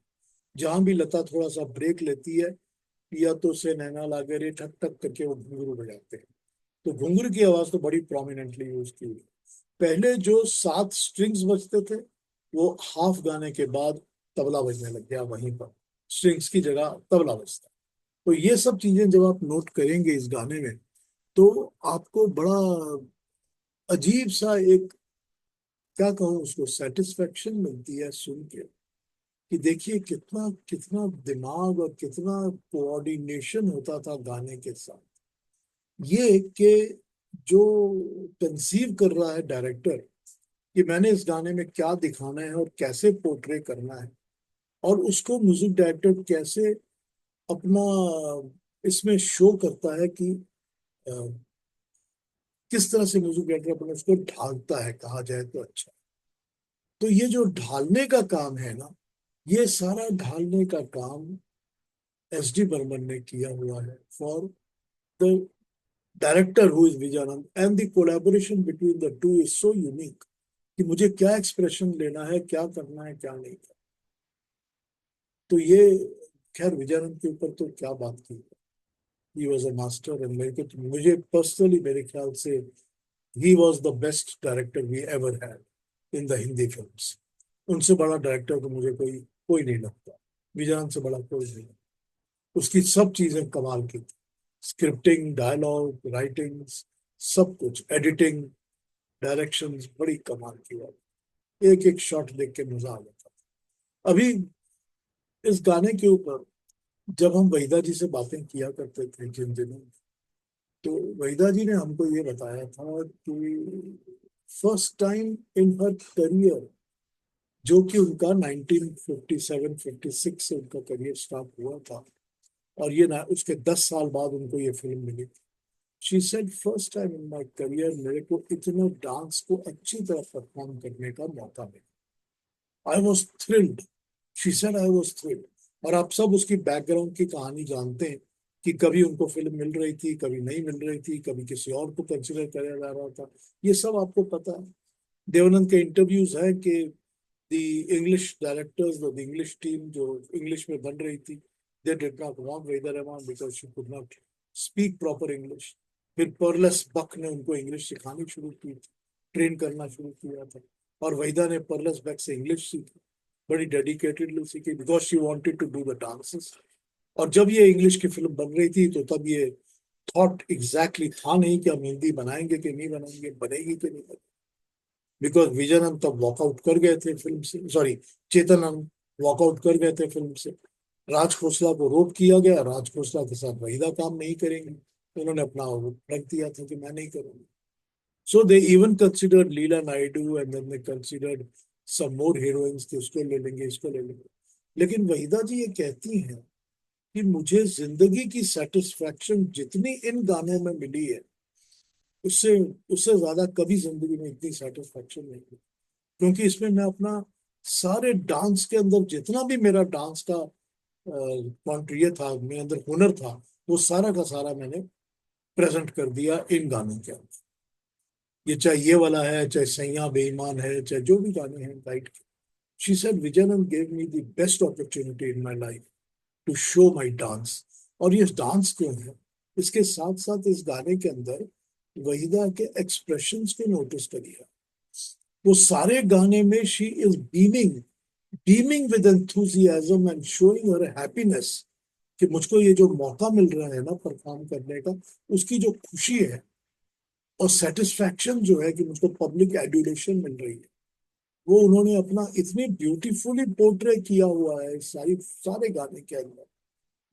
जहां भी लता थोड़ा सा ब्रेक लेती है, पिया तो से नैना लागे रे ठक ठक करके वो घुंघरू बजाते हैं। तो घुंघरू की आवाज तो बड़ी प्रोमिनेंटली यूज की हुई। पहले जो 7 स्ट्रिंग्स बजते थे, वो हाफ गाने के बाद तबला बजने लग गया, वहीं पर स्ट्रिंग्स की जगह तबला बजता। तो ये सब चीजें जब आप नोट करेंगे इस गाने में, तो आपको बड़ा अजीब सा एक, क्या कहूँ उसको, सेटिस्फेक्शन मिलती है सुन के, कि देखिए कितना कितना दिमाग और कितना कोऑर्डिनेशन होता था गाने के साथ। ये कि जो कंसीव कर रहा है डायरेक्टर, कि मैंने इस गाने में क्या दिखाना है और कैसे पोर्ट्रे करना है, और उसको म्यूजिक डायरेक्टर कैसे अपना इसमें शो करता है कि अ, किस तरह से म्यूजिक डायरेक्टर अपने उसको ढालता है, कहा जाए तो अच्छा। तो ये जो ढालने का काम है ना, ये सारा ढालने का काम एस डी बर्मन ने किया हुआ है for the director who is Vijayanand, and the collaboration between the two is so unique, कि मुझे क्या एक्सप्रेशन लेना है, क्या करना है, क्या नहीं करना। तो ये, खैर विजयानंद के ऊपर तो क्या बात की, he was a master. And मेरे को, मुझे पर्सनली मेरे ख्याल से he was the best director we ever had in the Hindi films. उनसे बड़ा डायरेक्टर तो मुझे कोई कोई नहीं लगता, विजयानंद से बड़ा कोई नहीं। उसकी सब चीजें कमाल की थी, स्क्रिप्टिंग, डायलॉग, राइटिंग, सब कुछ, एडिटिंग, डायरेक्शन, बड़ी कमाल की बात। एक एक शॉट देख के मजा आ जाता था। अभी इस गाने के ऊपर जब हम वहीदा जी से बातें किया करते थे जिन दिनों, तो वहीदा जी ने हमको ये बताया था कि फर्स्ट टाइम इन हर करियर, जो कि उनका 1957-56 से उनका करियर स्टार्ट हुआ था, और ये ना उसके 10 साल बाद उनको ये फिल्म मिली। She said first time in my career मेरे को इतना डांस को अच्छी तरह परफॉर्म करने का मौका मिला। I was thrilled, she said I was thrilled. और आप सब उसकी बैकग्राउंड की कहानी जानते हैं, कि कभी उनको फिल्म मिल रही थी, कभी नहीं मिल रही थी, कभी किसी और को कंसिडर किया जा रहा था, ये सब आपको पता है। देवानंद के इंटरव्यूज हैं कि द इंग्लिश डायरेक्टर्स और द इंग्लिश टीम जो इंग्लिश में बन रही थी, they did not want Waheeda Rehman because she could not speak proper English. फिर परलेस बक ने उनको इंग्लिश सिखानी शुरू की थी, ट्रेन करना शुरू किया था, और वहीदा ने परलेस बक से इंग्लिश सीखी, बड़ी डेडिकेटेडली सीखी, because she wanted to do the dances. और जब ये इंग्लिश की फिल्म बन रही थी तो तब ये थॉट एग्जैक्टली था नहीं कि हम हिंदी बनाएंगे कि नहीं बनाएंगे, बनेगी कि नहीं बनेगी, बिकॉज विजयनंद तब वॉकआउट कर गए थे फिल्म से, सॉरी, चेतन वॉकआउट कर गए थे फिल्म से। राज खोसला को रोक किया गया, राज खोसला के साथ वहीदा काम नहीं करेंगे, तो उन्होंने अपना रख दिया था कि मैं नहीं करूंगा। So they even considered Leela Naidu and then they considered some more heroines कि उसको ले लेंगे, इसको ले लेंगे। लेकिन वहीदा जी ये कहती हैं कि मुझे जिंदगी की सेटिस्फैक्शन जितनी इन गानों में मिली है, उससे उससे ज्यादा कभी जिंदगी में इतनी सेटिस्फैक्शन नहीं मिली, क्योंकि इसमें मैं अपना सारे डांस के अंदर जितना भी मेरा डांस का ये था, मेरे अंदर हुनर था, वो सारा का सारा मैंने प्रेजेंट कर दिया इन गानों के अंदर। ये चाहे ये वाला है, चाहे सैया बेईमान है, चाहे जो भी गाने हैं लाइट के। She said Vijay Anand gave me the best opportunity in my life to show my dance. और ये डांस क्यों है, इसके साथ साथ इस गाने के अंदर वहीदा के एक्सप्रेशंस को नोटिस करिए। वो सारे गाने में she is beaming, beaming with enthusiasm and showing her happiness कि मुझको ये जो मौका मिल रहा है ना परफॉर्म करने का, उसकी जो खुशी है और सेटिस्फैक्शन जो है कि मुझको पब्लिक एडुलेशन मिल रही है, वो उन्होंने अपना इतनी ब्यूटीफुली पोर्ट्रे किया हुआ है सारी सारे गाने के अंदर।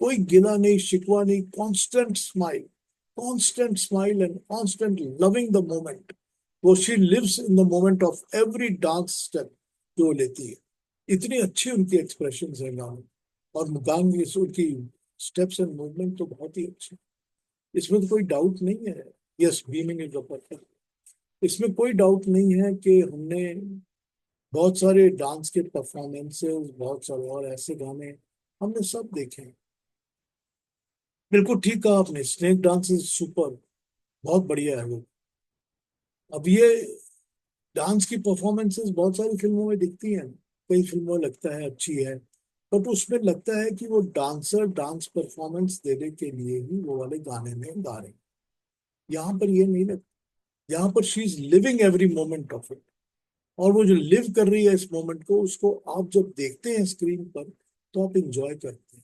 कोई गिला नहीं, शिकवा नहीं, constant smile and constant loving the moment. वो she lives in the moment of every dance step जो लेती है। इतनी अच्छी उनकी एक्सप्रेशन है गानों, और गान उनकी स्टेप्स एंड मूवमेंट तो बहुत ही अच्छी, इसमें तो कोई डाउट नहीं है। यस, बीमिंग इज परफेक्ट, इसमें कोई डाउट नहीं है कि हमने बहुत सारे डांस के परफॉर्मेंसेस, बहुत सारे और ऐसे गाने हमने सब देखे हैं। बिल्कुल ठीक कहा आपने, स्नेक डांस इज सुपर, बहुत बढ़िया है वो। अब ये डांस की परफॉर्मेंसेस बहुत सारी फिल्मों में दिखती हैं, कई फिल्मों में लगता है अच्छी है, बट उसमें लगता है कि वो डांसर डांस परफॉर्मेंस देने के लिए ही वो वाले गाने में गा रहे हैं। यहाँ पर ये नहीं लगता, यहाँ पर she is living every moment of it. और वो जो लिव कर रही है इस मोमेंट को, उसको आप जब देखते हैं स्क्रीन पर तो आप इंजॉय करते हैं।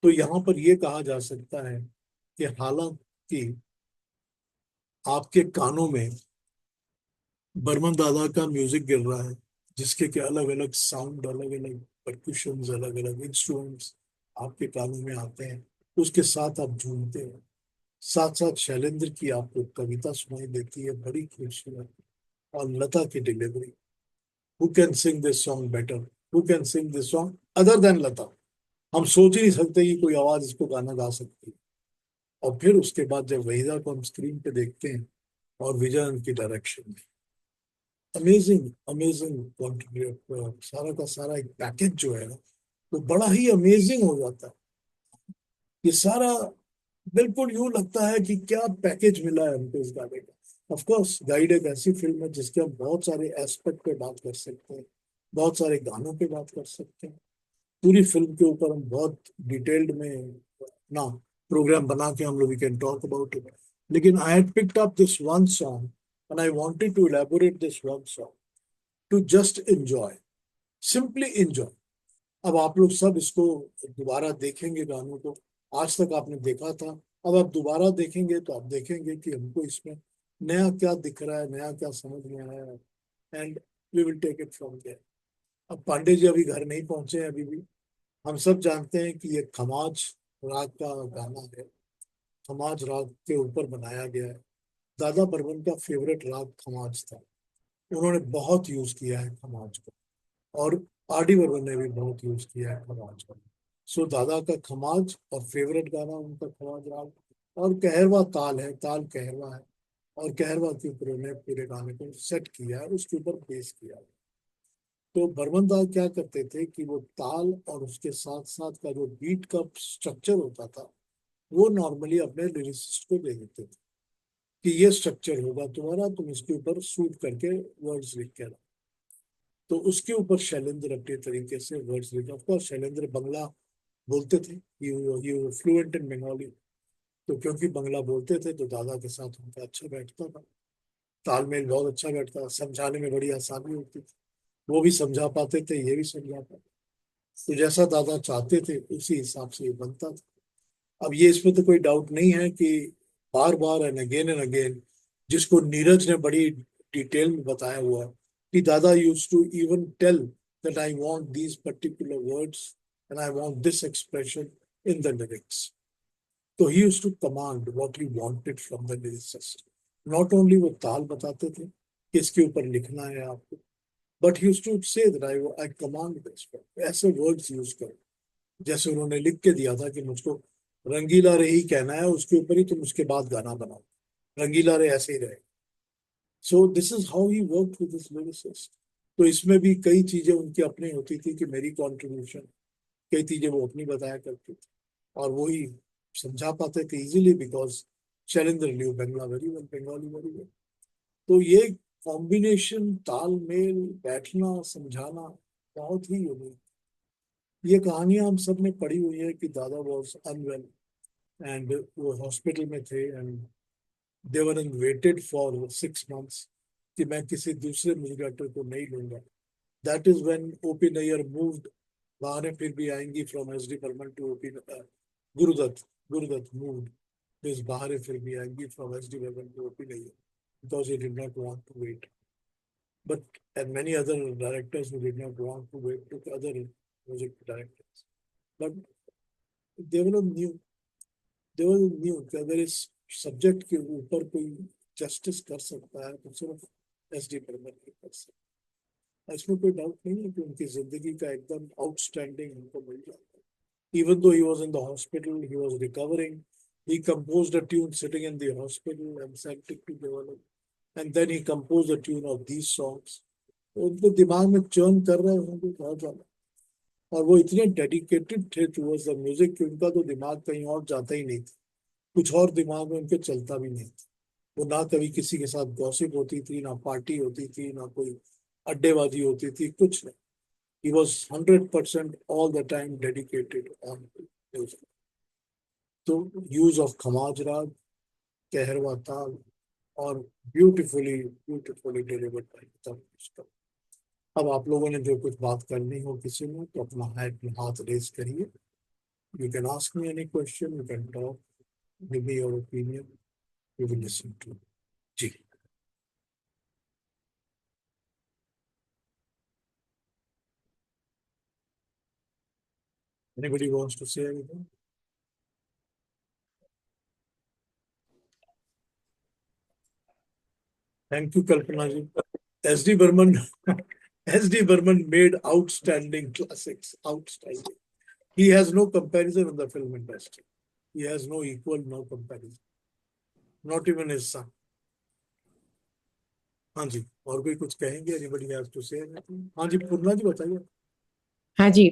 तो यहाँ पर ये कहा जा सकता है कि हालांकि आपके कानों में बर्मन दादा का म्यूजिक गिर रहा है, जिसके के अलग अलग साउंड, अलग अलग परक्यूशंस, अलग अलग इंस्ट्रूमेंट्स आपके कानों में आते हैं, उसके साथ आप झूमते हैं। साथ साथ शैलेंद्र की आपको कविता सुनाई देती है, बड़ी खूबसूरत, और लता की delivery. Who can sing this song better, who can sing this song other than Lata. हम सोच ही नहीं सकते कि कोई आवाज इसको गाना गा सकती है। और फिर उसके बाद जब वहीदा को हम स्क्रीन पे देखते हैं और विजयन की डायरेक्शन में, अमेजिंग अमेजिंग कॉन्ट्रीब्यूट, सारा का सारा एक पैकेज जो है ना, वो बड़ा ही अमेजिंग हो जाता है। ये सारा बिल्कुल यूं लगता है कि क्या पैकेज मिला है हमको इस गाने का। ऑफ कोर्स गाइड एक ऐसी फिल्म है जिसके हम बहुत सारे एस्पेक्ट पे बात कर सकते हैं, बहुत सारे गानों पे बात कर सकते हैं, पूरी फिल्म के ऊपर हम बहुत डिटेल्ड में ना प्रोग्राम बना के हम लोग we can talk about it. लेकिन I had picked up this one song and I wanted to elaborate this one song to just enjoy, simply enjoy. अब आप लोग सब इसको दोबारा देखेंगे गानों को, आज तक आपने देखा था, अब आप दोबारा देखेंगे तो आप देखेंगे कि हमको इसमें नया क्या दिख रहा है, नया क्या समझ में आया है, and we will take it from there. अब पांडे जी अभी घर नहीं पहुंचे हैं अभी भी। हम सब जानते हैं कि ये खमाज राग का गाना है, खमाज राग के ऊपर बनाया गया है। दादा बर्मन का फेवरेट राग खमाज था, उन्होंने बहुत यूज किया है खमाज को, और आर डी बर्मन ने भी बहुत यूज किया है खमाज को। सो दादा का खमाज और फेवरेट गाना उनका खमाज राग, और कहरवा ताल है, ताल कहरवा है, और कहरवा के ऊपर उन्हें पूरे गाने को सेट किया है, उसके ऊपर बेस किया है। तो बर्मन दास क्या करते थे कि वो ताल और उसके साथ साथ का जो बीट का स्ट्रक्चर होता था, वो नॉर्मली अपने लिरिसिस्ट को दे देते थे कि ये स्ट्रक्चर होगा तुम्हारा, तुम इसके ऊपर शूट करके वर्ड्स लिख के लाओ। तो उसके ऊपर शैलेंद्र अपने तरीके से वर्ड्स लिखा। ऑफकोर्स शैलेंद्र बंगला बोलते थे, ये फ्लुएंट इन बंगाली। तो क्योंकि बंगला बोलते थे तो दादा के साथ उनका अच्छा बैठता था, तालमेल बहुत अच्छा बैठता था, समझाने में बड़ी आसानी होती थी। वो भी समझा पाते थे, ये भी समझा पाते। तो जैसा दादा चाहते थे उसी हिसाब से ये बनता था। अब ये इसमें तो कोई डाउट नहीं है कि बार बार एंड अगेन जिसको नीरज ने बड़ी डिटेल में बताया हुआ है कि Dada used to even tell that I want these particular words and I want this expression in the lyrics. तो he use to command what he wanted from the lyricist. Not only वो ताल बताते थे कि इसके ऊपर लिखना है आपको, but he use to say that I command this, ऐसे वर्ड्स यूज करो। जैसे उन्होंने लिख के दिया था कि मुझको रंगीला रे ही कहना है, उसके ऊपर ही तुम उसके बाद गाना बनाओ, रंगीला रे ऐसे ही रहे। So this is how he work with his lyricist. तो इसमें भी कई चीजें उनकी अपनी होती थी कि मेरी कंट्रीब्यूशन, कई चीजें वो अपनी बताया करते थे और वो ही समझा पाते थे easily, because Shailendra new Bangla very well, Bengali very well. तो ये कॉम्बिनेशन, तालमेल, बैठना, समझाना बहुत ही यूनिक। ये कहानियां हम सब ने पढ़ी हुई है कि दादा वॉज अनवेल एंड वो हॉस्पिटल में थे and they were waited for 6 months कि मैं किसी दूसरे म्यूजिक डायरेक्टर को नहीं लूंगा। That is when OP Nayyar moved, Baharen Phir Bhi Aayengi, from S D Burman to OP Guru Dutt. Guru Dutt moved this Baharen Phir Bhi Aayengi from S D Burman to OP Nayyar because he did not want to wait. But and many other directors who did not want to wait took other music directors. But देवलन new, देवलन new कि अगर इस subject के ऊपर कोई justice कर सकता है तो सिर्फ एस डी बर्मन ही कर सकता है। इसमें कोई डाउट नहीं है कि उनकी जिंदगी का एकदम आउटस्टैंडिंग उनको मिल जाता है। Even though he was in the hospital, he was recovering, he composed a tune sitting in the hospital and sent it to Devalan, and then he composed a tune of these songs. तो उनके दिमाग में churn कर रहे होंगे बहुत ज्यादा, और वो इतने डेडिकेटेड थे टुवर्ड्स द म्यूजिक कि उनका तो दिमाग कहीं और जाता ही नहीं था, कुछ और दिमाग में उनके चलता भी नहीं था। वो ना कभी किसी के साथ गॉसिप होती थी, ना पार्टी होती थी, ना कोई अड्डेबाजी होती थी, कुछ नहीं। He was 100% all the time dedicated on music. तो यूज ऑफ खमाज राग, कहरवा ताल, और ब्यूटिफुली ब्यूटिफुली डिलीवर्ड बाय। अब आप लोगों ने जो कुछ बात करनी हो किसी में तो अपना हाथ रेज करिए। You can ask me any question, you can talk, give me your opinion, we will listen to. जी, anybody wants to say anything? Thank you, Kalpana ji. SD Burman, SD Burman made outstanding classics, outstanding. He has no comparison in the film industry. He has no equal, no comparison. Not even his son. हाँ जी, और भी कुछ कहेंगे? Anybody has to say anything? हाँ जी, पूर्णा जी बताइए। हाँ जी,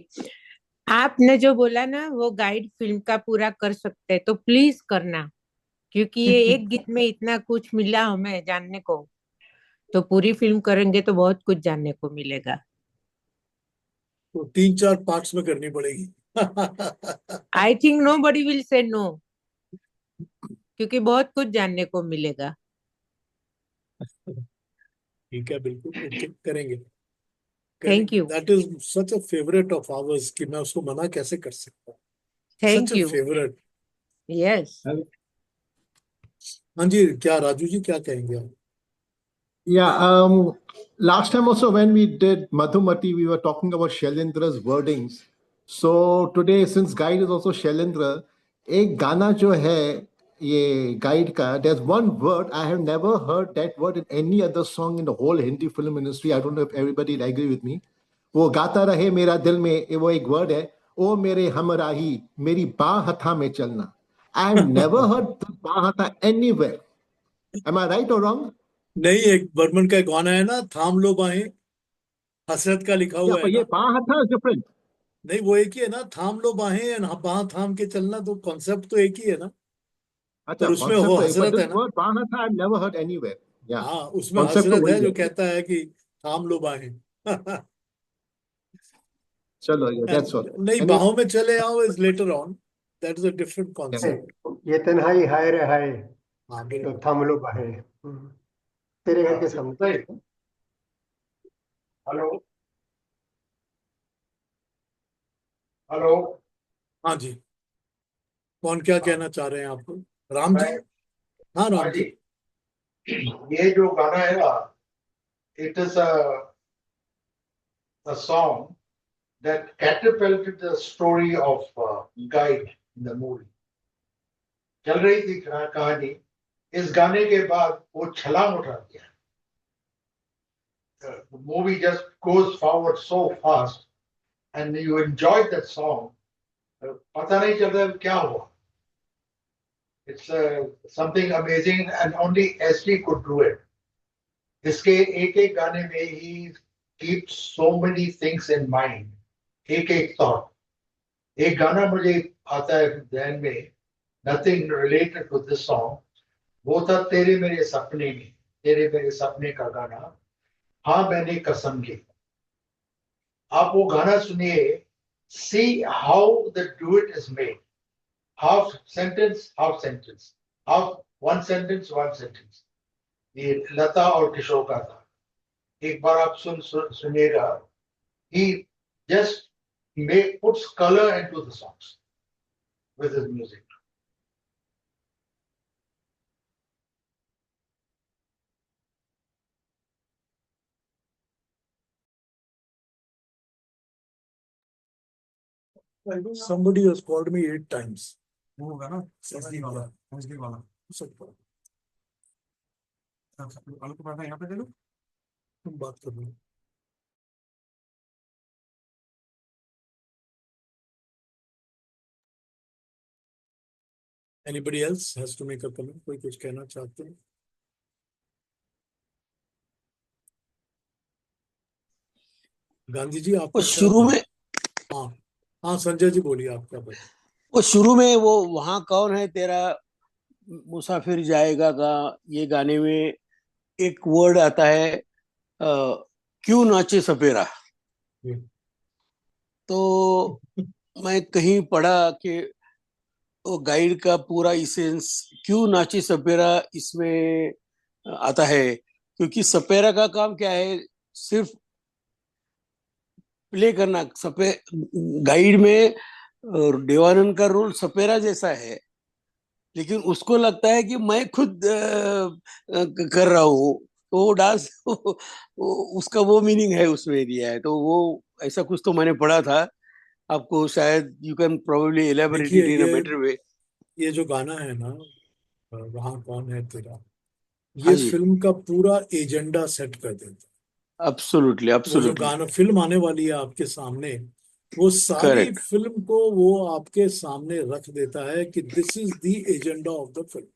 आपने जो बोला ना वो गाइड फिल्म का पूरा कर सकते हैं तो प्लीज करना, क्योंकि ये एक गीत में इतना कुछ मिला हमें जानने को, तो पूरी फिल्म करेंगे तो बहुत कुछ जानने को मिलेगा। तो 3-4 पार्ट्स में करनी पड़ेगी। I think nobody will say no, क्योंकि बहुत कुछ जानने को मिलेगा। ठीक है, बिल्कुल, ओके, करेंगे। Thank you. That is such a favourite of hours कि मैं उसको मना कैसे कर सकता हूँ। Thank such a you. Favourite. Yes. हाँ जी, क्या राजू जी क्या कहेंगे आप? Yeah, last time also when we did Madhumati, we were talking about Shailendra's wordings. So today, since guide is also Shailendra, एक गाना जो है ये guide का, there's one word I have never heard that word in any other song in the whole Hindi film industry. I don't know if everybody will agree with me. वो गाता रहे मेरा दिल में, वो एक word है, ओ मेरे हमराही मेरी बाह हथा में चलना. I have never heard बाह हथा anywhere. Am I right or wrong? नहीं, एक बर्मन का गाना है ना, थाम लो बाहें, हसरत का लिखा Yeah, हुआ है but ये ना। बाह हथा is different. नहीं, वो एक ही है ना, थाम लो बाहें या बाह थाम के चलना, तो कॉन्सेप्ट तो एक ही है ना। अच्छा, पर उसमें वो कॉन्सेप्ट तो एक, बट हजरत दिस है ना। वर्ड बानाथा I never heard anywhere. Yeah, हाँ, उसमें कॉन्सेप्ट तो हजरत है वही जो है। कहता है कि थाम लो बाहें। चलो, दैट्स ऑल। नहीं, एनी, बाहों में चले आओ is later on, that is a different concept. ये तन्हाई हाय रे हाय, हाँ तो बिल्कुल। थम लो बाहें। तेरे घर के सामने। हेलो। हेलो। हाँ जी, कौन क्या हाँ, कहना चाह रहे हैं आपको? राम जी। मैं। हाँ हाँ राम जी। जी। ये जो गाना है ना, it is a song that catapulted the story of Guide in the movie. चल रही थी कहानी, इस गाने के बाद वो छलांग उठा दिया। The movie just goes forward so fast and you enjoyed that song. पता नहीं चलता क्या हुआ. It's something amazing and only SD could do it. इसके एक एक गाने में he keeps so many things in mind. एक एक thought. एक गाना मुझे आता है ध्यान में, nothing related to this song. वो था तेरे मेरे सपने में, तेरे मेरे सपने का गाना, हाँ मैंने कसम की. आप वो गाना सुनिए. See how the duet is made. Half sentence, half sentence. Half one sentence, one sentence. ये लता और किशोर का था. एक बार आप सुनिएगा. He just puts color into the songs with his music. Somebody has called me 8 times. वो होगा ना एसडी वाला, एसडी वाला। सकता है, आलू को पराठा यहाँ पे दे दो। तुम बात कर लो। Anybody else has to make a comment? कोई कुछ कहना चाहते हैं? गांधी जी वो आपका क्या शुरू में हाँ हाँ, संजय जी बोलिए, आपका बात। वो शुरू में वो वहां कौन है तेरा मुसाफिर जाएगा का ये गाने में एक वर्ड आता है, क्यों नाचे सपेरा। तो मैं कहीं पढ़ा कि वो गाइड का पूरा इसेंस क्यों नाचे सपेरा इसमें आता है, क्योंकि सपेरा का काम क्या है, सिर्फ प्ले करना। गाइड में देवानंद का रोल सपेरा जैसा है, लेकिन उसको लगता है कि मैं खुद कर रहा हूँ, तो वो डांस उसका वो मीनिंग है उसमें दिया है। तो वो ऐसा कुछ तो मैंने पढ़ा था, आपको शायद यू कैन प्रोबेबली एलेबोरेट देखिए, it in a better way. ये जो गाना है ना, वहां कौन है तेरा, हाँ ये जी, फिल्म का पूरा एजेंडा सेट कर देता है। एब्सोल्युटली वो जो एब्सोल्युटली गाना फिल्म आने वाली है आपके सामने, वो सारी करेक्ट, फिल्म को वो आपके सामने रख देता है कि this is the agenda of the film.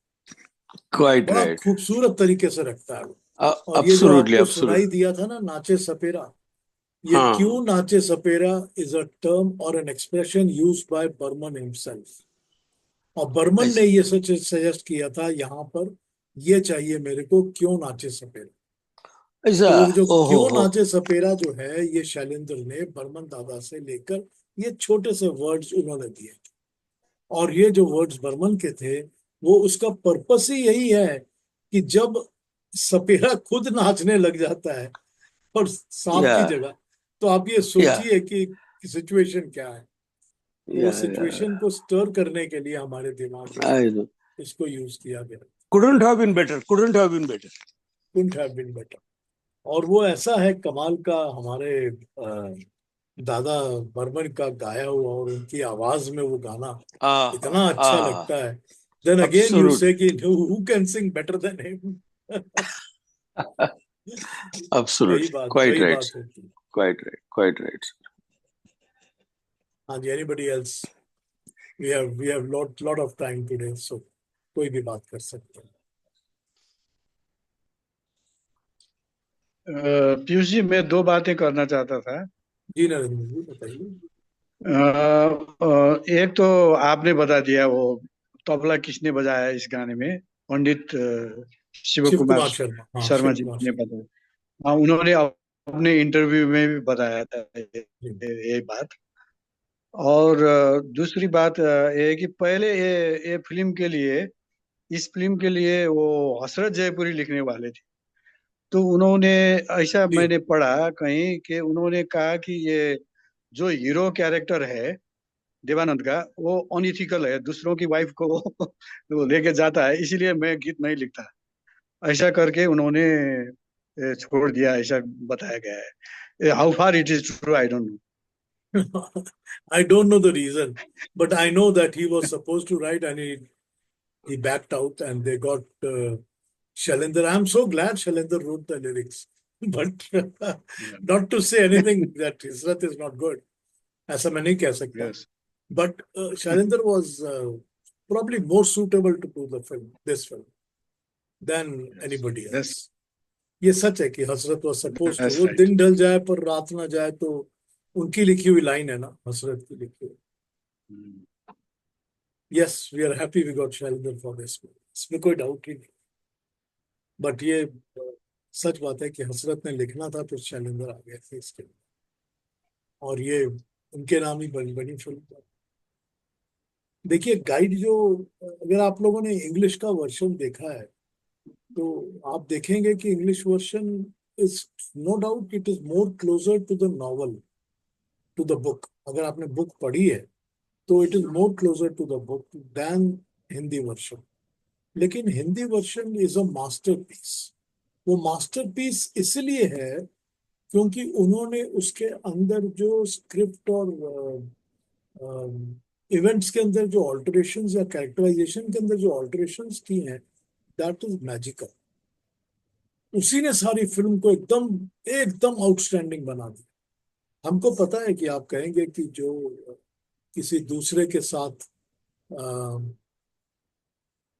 Quite बड़ा राइट, खूबसूरत तरीके से रखता है वो। और ये जो एब्सोल्युटली आपको सुनाई एब्सोल्युटली। दिया था ना, नाचे सपेरा, ये हाँ हाँ, क्यों नाचे सपेरा इज अ टर्म और an expression used by Burman himself. और बर्मन ने ऐस- ये सच सजेस्ट किया था यहाँ पर, ये चाहिए मेरे को, क्यों नाचे सपेरा। ऐसा, तो वो जो ओहो क्यों हो, नाचे सपेरा जो है, ये शैलेंद्र ने बर्मन दादा से लेकर ये छोटे से वर्ड्स उन्होंने दिए। और ये जो वर्ड्स बर्मन के थे, वो उसका पर्पस ही यही है कि जब सपेरा खुद नाचने लग जाता है और सांप या की जगह, तो आप ये या सोचिए कि सिचुएशन क्या है। तो वो या सिचुएशन को स्टर करने के लिए हमारे दिमाग में आई नो, इसको यूज किया गया। couldn't have been better, couldn't have been better। Couldn't have been better. और वो ऐसा है कमाल का, हमारे दादा बर्मन का गाया हुआ, और उनकी आवाज में वो गाना हाँ इतना अच्छा हाँ, लगता है। Then again you say absolutely कि who can sing better than him. Absolutely, quite वही राइट, बात होती है। Quite right, quite right. हाँ जी, anybody else? We have lot of time today, so कोई भी बात कर सकते हैं। पीयूष जी, मैं दो बातें करना चाहता था। जी नरेंद्र जी, बताइए। एक तो आपने बता दिया, वो तबला किसने बजाया इस गाने में, पंडित शिव शिव कुमार कुमार शर्मा, हाँ शर्मा शिव जी कुमार ने शर्मा बताया। हाँ, उन्होंने अपने इंटरव्यू में भी बताया था जी। ये बात। और दूसरी बात ये है कि पहले ये फिल्म के लिए, इस फिल्म के लिए वो हसरत जयपुरी लिखने वाले थे। तो उन्होंने, ऐसा जी। मैंने पढ़ा कहीं कि उन्होंने कहा कि ये जो हीरो कैरेक्टर है देवानंद का, वो अनइथिकल है, दूसरों की वाइफ को वो लेके जाता है, इसीलिए मैं गीत नहीं लिखता। ऐसा करके उन्होंने छोड़ दिया, ऐसा बताया गया है। How far it is true I don't I don't know the reason, but I know that he was supposed to write and he backed out and they got Shailendra. I'm so glad Shailendra wrote the lyrics. But not to say anything that Hisrat is not good. ऐसा मैं नहीं कह no. सकता. Yes, But Shailendra was probably more suitable to do the film, this film, than anybody that's else. ये सच है कि हसरत was supposed to. That's वो right. दिन ढल जाए पर रात ना जाए, तो उनकी लिखी हुई लाइन है ना, हसरत की लिखी हुई. Yes, we are happy we got Shailendra for this movie. इसमें कोई डाउट ही नहीं. बट ये सच बात है कि हसरत ने लिखना था तो शैलेंद्र आ गए थे इसके लिए. और ये उनके नाम ही बनी बनी फिल्म. देखिए गाइड जो, अगर आप लोगों ने इंग्लिश का वर्जन देखा है तो आप देखेंगे कि English version is, no doubt it is more closer to the novel, to the book. अगर आपने बुक पढ़ी है तो it is more closer to the book than Hindi version. लेकिन Hindi version is a masterpiece. वो मास्टरपीस इसलिए है क्योंकि उन्होंने उसके अंदर जो स्क्रिप्ट और इवेंट्स के अंदर जो ऑल्टरेशंस या कैरेक्टराइजेशन के अंदर जो ऑल्टरेशंस की हैं, दैट इज मैजिकल. उसी ने सारी फिल्म को एकदम एकदम आउटस्टैंडिंग बना दी. हमको पता है कि आप कहेंगे कि जो किसी दूसरे के साथ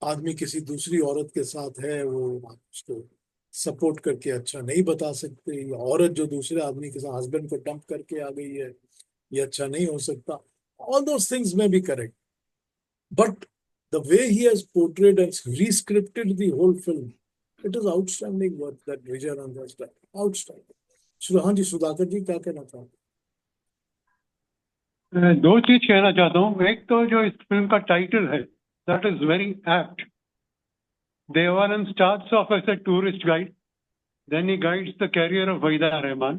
आदमी किसी दूसरी औरत के साथ है, वो आप उसको सपोर्ट करके अच्छा नहीं बता सकते, या औरत जो दूसरे आदमी के साथ हस्बैंड को डंप करके आ गई है, ये अच्छा नहीं हो सकता. ऑल दोस थिंग्स में भी correct. But the way he has portrayed and rescripted the whole film, it is outstanding work that Vijay Anand has done. Outstanding. हाँ जी, सुधाकर जी क्या कहना चाहते दो चीज कहना चाहता हूँ। एक तो जो इस फिल्म का टाइटल है, that is very apt. Dev Anand starts off as a tourist guide, then he guides the career of Vaida Rahman,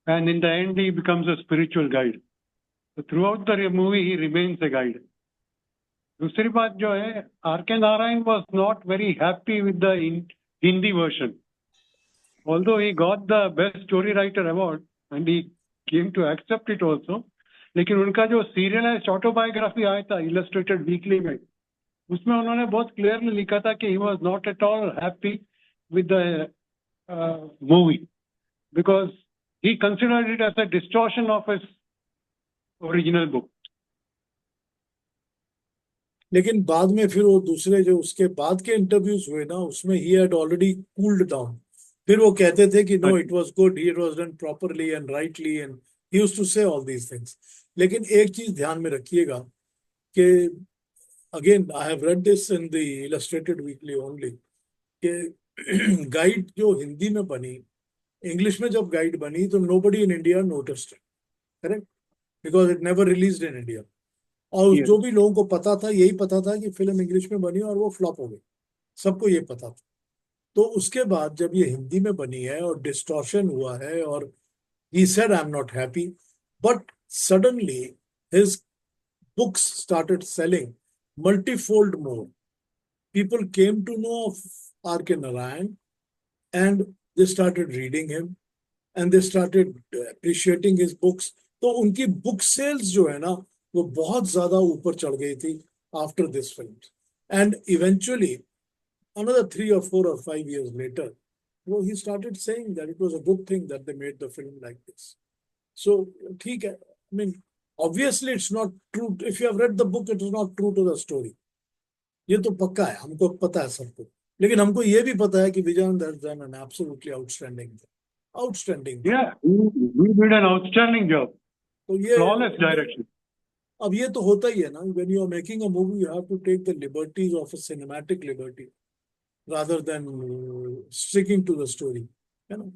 and in the end he becomes a spiritual guide. So throughout the movie he remains a guide. दूसरी बात जो है, R.K. Narayan was not very happy with the Hindi version. Although he got the best story writer award and he came to accept it also, लेकिन उनका जो serialised autobiography आया था illustrated weekly में, उसमें उन्होंने बहुत क्लियरली लिखा था कि he was not at all happy with the movie because he considered it as a distortion of his original book. लेकिन बाद में फिर वो दूसरे जो उसके बाद के इंटरव्यूज हुए ना, उसमें he had already cooled down. फिर वो कहते थे कि no, it was good, it was done properly and rightly, and he used to say all these things. लेकिन एक चीज ध्यान में रखिएगा कि again I have read this in the Illustrated Weekly only, कि गाइड जो हिंदी में बनी, इंग्लिश में जब गाइड बनी तो nobody in India noticed it. Correct, because it never released in India. और Yes. जो भी लोगों को पता था, यही पता था कि फिल्म इंग्लिश में बनी और वो फ्लॉप हो गई. सबको ये पता था. तो उसके बाद जब ये हिंदी में बनी है और डिस्टॉर्शन हुआ है, और he said I'm not happy, but suddenly his books started selling multifold more. People came to know of R.K. Narayan and they started reading him and they started appreciating his books. तो उनकी book sales जो है ना, वो बहुत ज्यादा ऊपर चढ़ गई थी after this film. And eventually another 3 or 4 or 5 years later, well, he started saying that it was a good thing that they made the film like this. So, ठीक है. I mean, obviously it's not true. If you have read the book, it is not true to the story. ये तो पक्का है, हमको पता है सबको. लेकिन हमको ये भी पता है कि Vijayan has done an absolutely outstanding job. Outstanding job. Yeah, he did an outstanding job. तो ये flawless direction. अब ये तो होता ही है ना, when you are making a movie you have to take the liberties of a cinematic liberty rather than sticking to the story, है ना।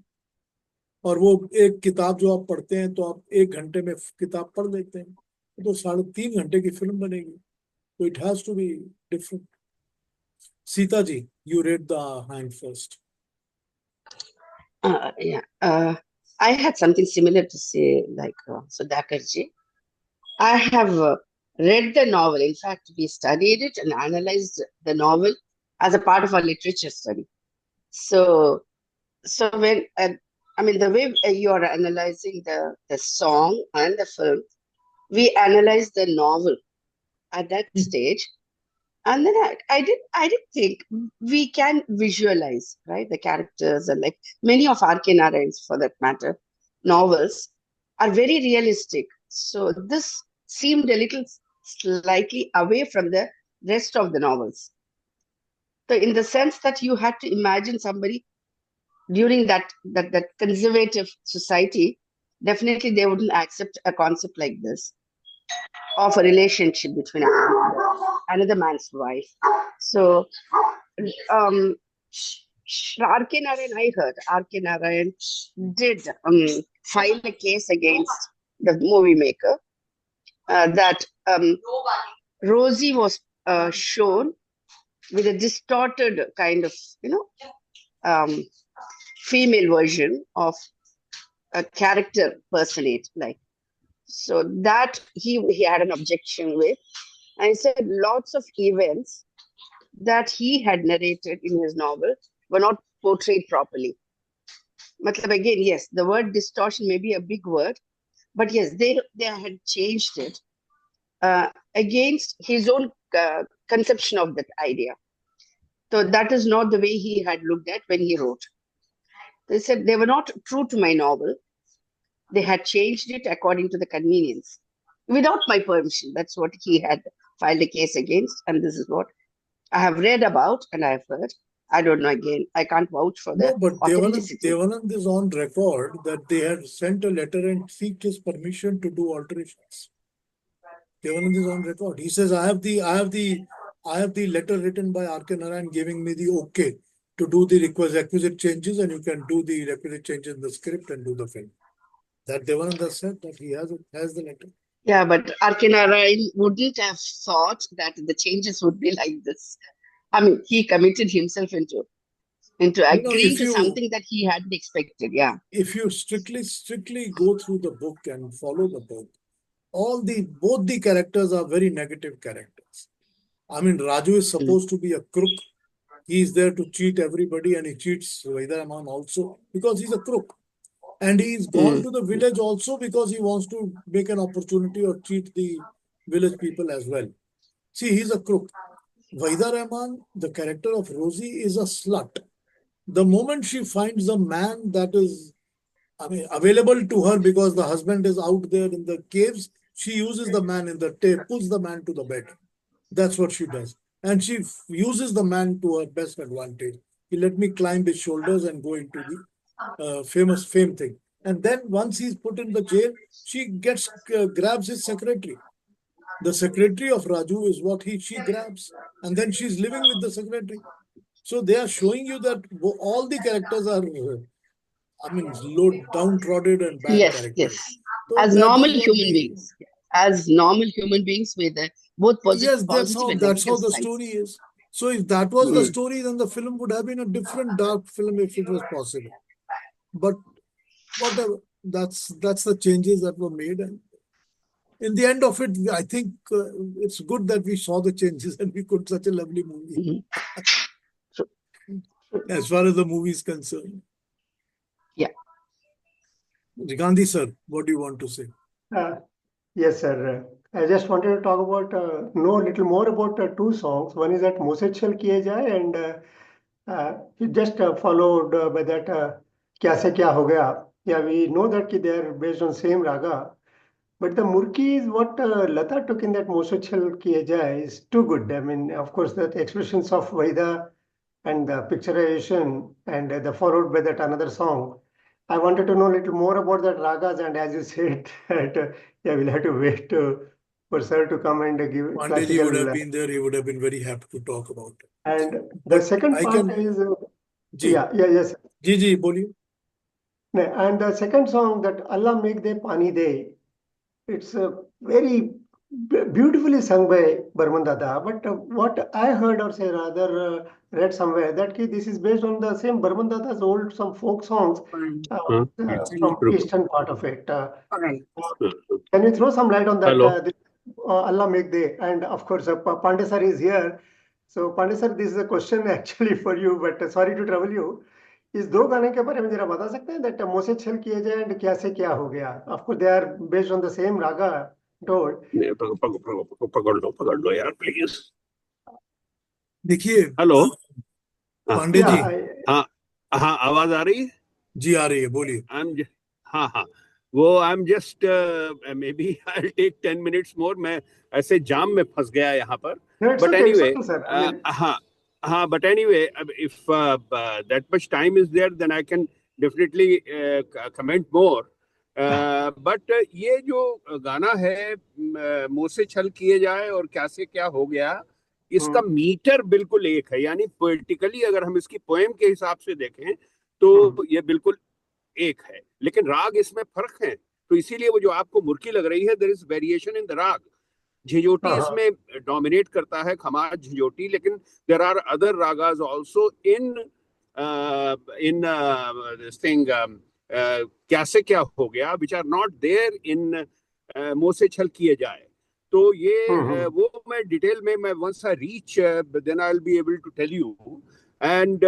और वो एक किताब जो आप पढ़ते हैं तो आप 1 घंटे में किताब पढ़ लेते हैं, तो 3.5 घंटे की फिल्म बनेगी, तो it has to be different. Sita ji, you read the hand first. Yeah. I had something similar to say, like Sudhakarji. I have read the novel. In fact, we studied it and analyzed the novel as a part of our literature study. So when I mean, the way you are analyzing the song and the film, we analyzed the novel at that stage. And then I did think we can visualize, right? The characters and like many of R.K. Narayan's, for that matter, novels are very realistic. So this seemed a little slightly away from the rest of the novels. So in the sense that you had to imagine somebody during that conservative society, definitely they wouldn't accept a concept like this of a relationship between another man's wife. So, R.K. Narayan, I heard R.K. Narayan did file a case against the movie maker that Rosie was shown with a distorted kind of, female version of a character personate, like. So that he had an objection with, and he said lots of events that he had narrated in his novel were not portrayed properly. Matlab, again, yes, the word distortion may be a big word, but yes, they had changed it against his own conception of that idea. So that is not the way he had looked at when he wrote. They said they were not true to my novel. They had changed it according to the convenience, without my permission. That's what he had filed a case against, and this is what I have read about and I have heard. I don't know, again, I can't vouch for the No, but authenticity. Devanand is on record that they had sent a letter and seek his permission to do alterations. Devanand is on record. He says, I have the letter written by R.K. Narayan giving me the okay to do the requisite changes, and you can do the requisite changes in the script and do the film. That Devanand has said that he has the letter. Yeah, but R.K. Narayan wouldn't have thought that the changes would be like this. I mean, he committed himself into agreeing to something that he hadn't expected. Yeah. If you strictly go through the book and follow the book, both the characters are very negative characters. I mean, Raju is supposed to be a crook. He is there to cheat everybody, and he cheats Vaida Rahman also because he's a crook. And he's gone to the village also because he wants to make an opportunity or cheat the village people as well. See, he's a crook. Vaida Rahman, the character of Rosie, is a slut. The moment she finds a man that is, available to her because the husband is out there in the caves, she uses the man pulls the man to the bed. That's what she does. And she uses the man to her best advantage. He let me climb his shoulders and go into the fame thing. And then once he's put in the jail, she grabs his secretary. The secretary of Raju is what she grabs. And then she's living with the secretary. So they are showing you that all the characters are, low, downtrodden and bad characters. Yes. So as normal human beings. As normal human beings with both positive, yes, that's how the sides. story is. So if that was the story, then the film would have been a different dark film if it was possible. But whatever, that's the changes that were made, and in the end of it, I think it's good that we saw the changes and we got such a lovely movie. As far as the movie is concerned. Yeah. Gandhi sir, what do you want to say? Yes, sir. I just wanted to talk about, know a little more about two songs. One is that Mosechal Kiye Jaye, and it just followed by that Kya Se Kya Ho Gaya. Yeah, we know that they are based on same raga. But the Murki is what Lata took in that Mosechal Kiye Jaye is too good. I mean, of course, the expressions of Vaida and the picturization and the followed by that another song I wanted to know a little more about that ragas, and as you said, that yeah, we'll have to wait for sir to come and give Pandey would have classical. been there. He would have been very happy to talk about it. And the But second I part can, is, जी yes. जी बोलिए. And the second song, that Allah Make De Pani De, it's very beautifully sung by Barman Dada. But what I heard, or say rather read somewhere, that this is based on the same Barman Dada's old some folk songs from eastern part of it. Can you throw some light on that? Hello. Allah Make De, and of course Pandey sir is here. So Pandey sir, this is a question actually for you, but sorry to trouble you. इस दो गाने के बारे में जरा बता सकते हैं, that मोसे छल किए जाए एंड क्या से क्या हो गया? Of course they are based on the same raga told. पकड़ लो यार प्लीज. देखिए हेलो. पांडे जी. हाँ हाँ, आवाज आ रही है? जी आ रही है, बोलिए. हाँ वो I am just may I take 10 minutes more. मैं ऐसे जाम में फंस गया यहाँ पर. बट एनीवे, हाँ, but anyway, if that much time is there, then I can definitely comment more. But ये जो गाना है, मुंह से छल किए जाए और क्या से क्या हो गया, इसका मीटर बिल्कुल एक है. यानी पोएटिकली अगर हम इसकी पोएम के हिसाब से देखें तो ये बिल्कुल एक है, लेकिन राग इसमें फर्क है. तो इसीलिए वो जो आपको मुर्की लग रही है, there is variation in the raga. Jhinjhoti इसमें डोमिनेट करता है, खमाज झिंझोटी, लेकिन there are other ragas also in this thing क्या से क्या हो गया, which are not there in मुंह से छल किए जाए. तो ये वो मैं डिटेल में मैं once I reach then I will be able to tell you. And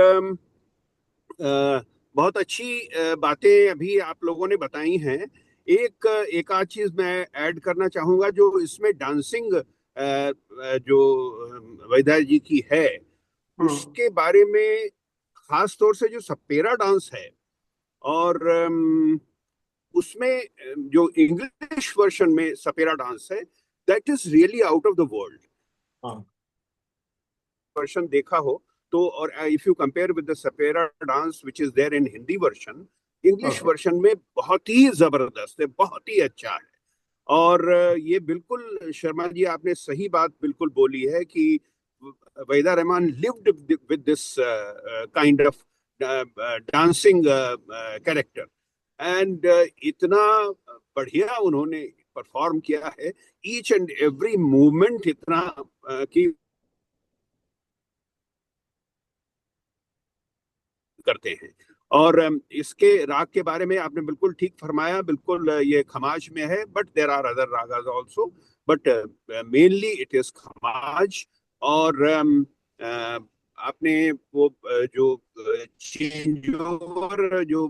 बहुत अच्छी बातें अभी आप लोगों ने बताई हैं. एक आध चीज मैं ऐड करना चाहूंगा, जो इसमें डांसिंग जो वैद्य जी की है, उसके बारे में खास तौर से जो सपेरा डांस है, और उसमें जो इंग्लिश वर्जन में सपेरा डांस है, that is really out of the world. Version देखा हो तो, और if you compare with the sapera dance which is there in Hindi version, English version में बहुत ही जबरदस्त है, बहुत ही अच्छा है. और ये बिल्कुल शर्मा जी आपने सही बात बिल्कुल बोली है कि Waheeda Rahman lived with this kind of dancing character, and इतना बढ़िया उन्होंने परफॉर्म किया है. ईच एंड एवरी मूवमेंट इतना कि करते हैं. और इसके राग के बारे में आपने बिल्कुल ठीक फरमाया, बिल्कुल ये खमाज में है, but there are other ragas also, but mainly it is Khamaj. और आपने वो जो चेंजोवर जो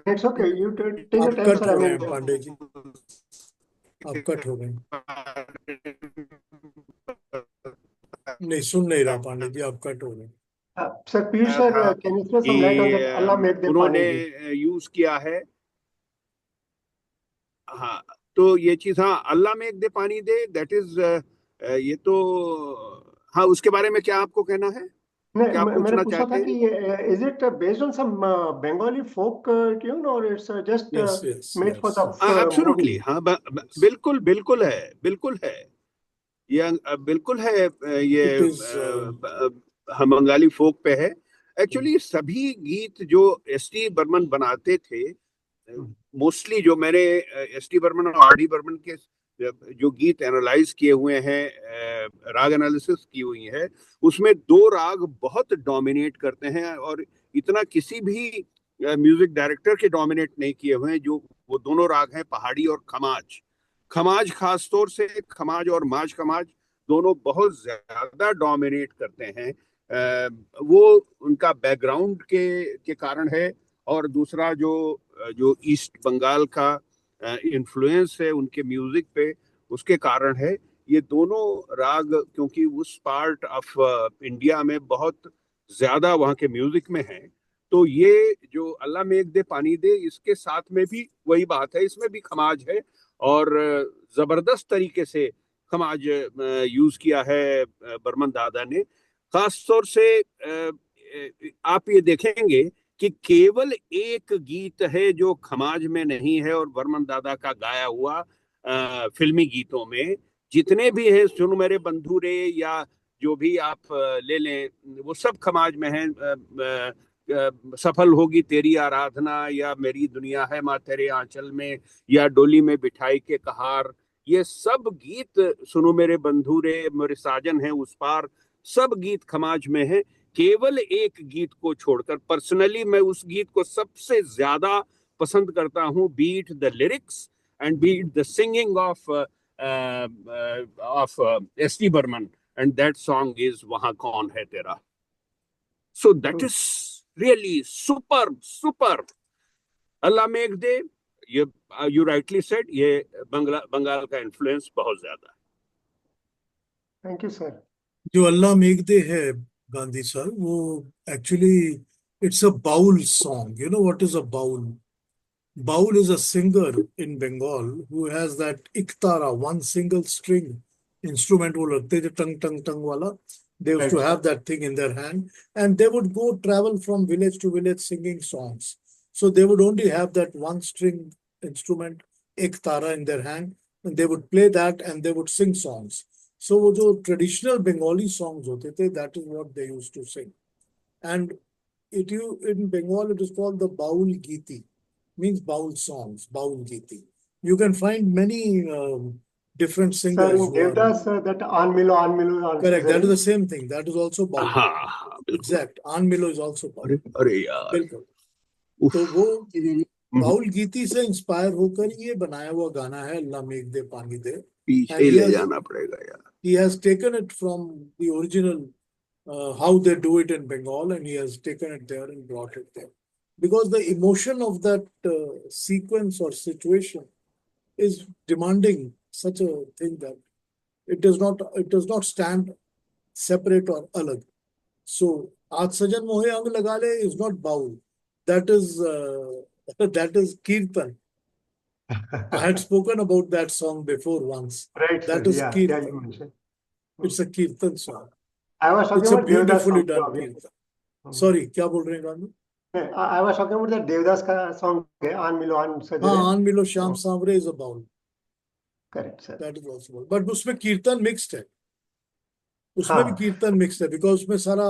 It's okay. You take your time, cut sir. हो रहे हैं पांडे जी, आप कट हो गए. नहीं सुन नहीं रहा पांडे जी, आप कट हो गए. Sir, Piyush sir, can you throw some light on that? Allah Make De उन्होंने Pani De. यूज किया है. हाँ, तो ये चीज, हाँ, अल्लाह मेक दे पानी दे, दैट इज ये तो, हाँ, उसके बारे में क्या आपको कहना है? नहीं, क्या मैंने पूछना पूछा चाहते था हैं? कि is it based on some Bengali folk tune, or it's just Yes, made for the absolutely. movie? हाँ, बिल्कुल बिल्कुल है. ये बिल्कुल है. ये It is हम बंगाली फोक पे है. एक्चुअली सभी गीत जो एस.टी. बर्मन बनाते थे, मोस्टली जो मैंने एस.टी. बर्मन और आर.डी. बर्मन के जो गीत एनालाइज किए हुए हैं, राग एनालिसिस की हुई है, उसमें दो राग बहुत डोमिनेट करते हैं, और इतना किसी भी म्यूजिक डायरेक्टर के डोमिनेट नहीं किए हुए हैं. जो वो दोनों राग हैं, पहाड़ी और खमाज. खमाज खास तौर से, खमाज और माज खमाज दोनों बहुत ज्यादा डोमिनेट करते हैं. वो उनका बैकग्राउंड के कारण है, और दूसरा जो ईस्ट बंगाल का इन्फ्लुएंस है उनके म्यूजिक पे, उसके कारण है. ये दोनों राग क्योंकि उस पार्ट ऑफ इंडिया में बहुत ज्यादा वहाँ के म्यूजिक में है, तो ये जो अल्लाह मेक दे पानी दे, इसके साथ में भी वही बात है, इसमें भी खमाज है, और जबरदस्त तरीके से खमाज यूज किया है बर्मन दादा ने। खास तौर से आप ये देखेंगे कि केवल एक गीत है जो खमाज में नहीं है, और बर्मन दादा का गाया हुआ फिल्मी गीतों में जितने भी हैं, सुन मेरे बंधु रे या जो भी आप ले लें, वो सब खमाज में हैं। सफल होगी तेरी आराधना, या मेरी दुनिया है माँ तेरे आंचल में, या डोली में बिठाई के कहार, ये सब गीत, सुनो मेरे बंधु रे, मेरे साजन है उस पार, सब गीत खमाज में है। केवल एक गीत को छोड़कर, पर्सनली मैं उस गीत को सबसे ज्यादा पसंद करता हूँ, beat the lyrics and beat the singing of S T. Burman, and that song is वहां कौन है तेरा। So that is really super. अल्लाह मेघ दे, ये यू राइटली सेड, ये बंगाल का इन्फ्लुएंस बहुत ज्यादा है। Thank you sir. जो अल्लाह मेघदे है गांधी सर, वो actually it's a Baul song. You know what is a Baul? Baul is a singer in Bengal who has that iktara, one single string instrument वो लगते जो टंग टंग टंग वाला. They used to have that thing in their hand, and they would go travel from village to village singing songs. So they would only have that one string instrument, iktara, in their hand, and they would play that and they would sing songs. So वो जो traditional Bengali songs होते थे, that is what they used to sing. And in Bengal it is called the Baul Giti. Means baul songs, baul giti. You can find many different Sir, singers in who are Devdas, that An Milo, correct. That is the same thing. That is also baul. हाँ बिल्कुल। Exact. An Milo is also baul. अरे यार, बिल्कुल। तो वो bowl गीति से inspire होकर ये बनाया हुआ गाना है अल्लाह मेघ दे पानी दे। पीछे ही ले जाना पड़ेगा यार। He has taken it from the original how they do it in Bengal, and he has taken it there and brought it there. Because the emotion of that sequence or situation is demanding such a thing that it does not stand separate or alag. So Aaj Sajan Mohe Ang Laga Le is not baul. That is kirtan. I had spoken about that song before once. Right, That sir. is Yeah, kirtan. you mentioned. It's a kirtan song. I was talking It's a about Devdas beautifully song. done kirtan. Sorry, क्या बोल रहे हैं Gandhi? I was talking about the Devdas का song है, An Milo, An Sajare. हाँ, आन मिलो Shyam Sanwer is a baul. Correct, sir. That is also baul. But उसमें कीर्तन mixed है. उसमें भी हाँ, कीर्तन mixed है because उसमें सारा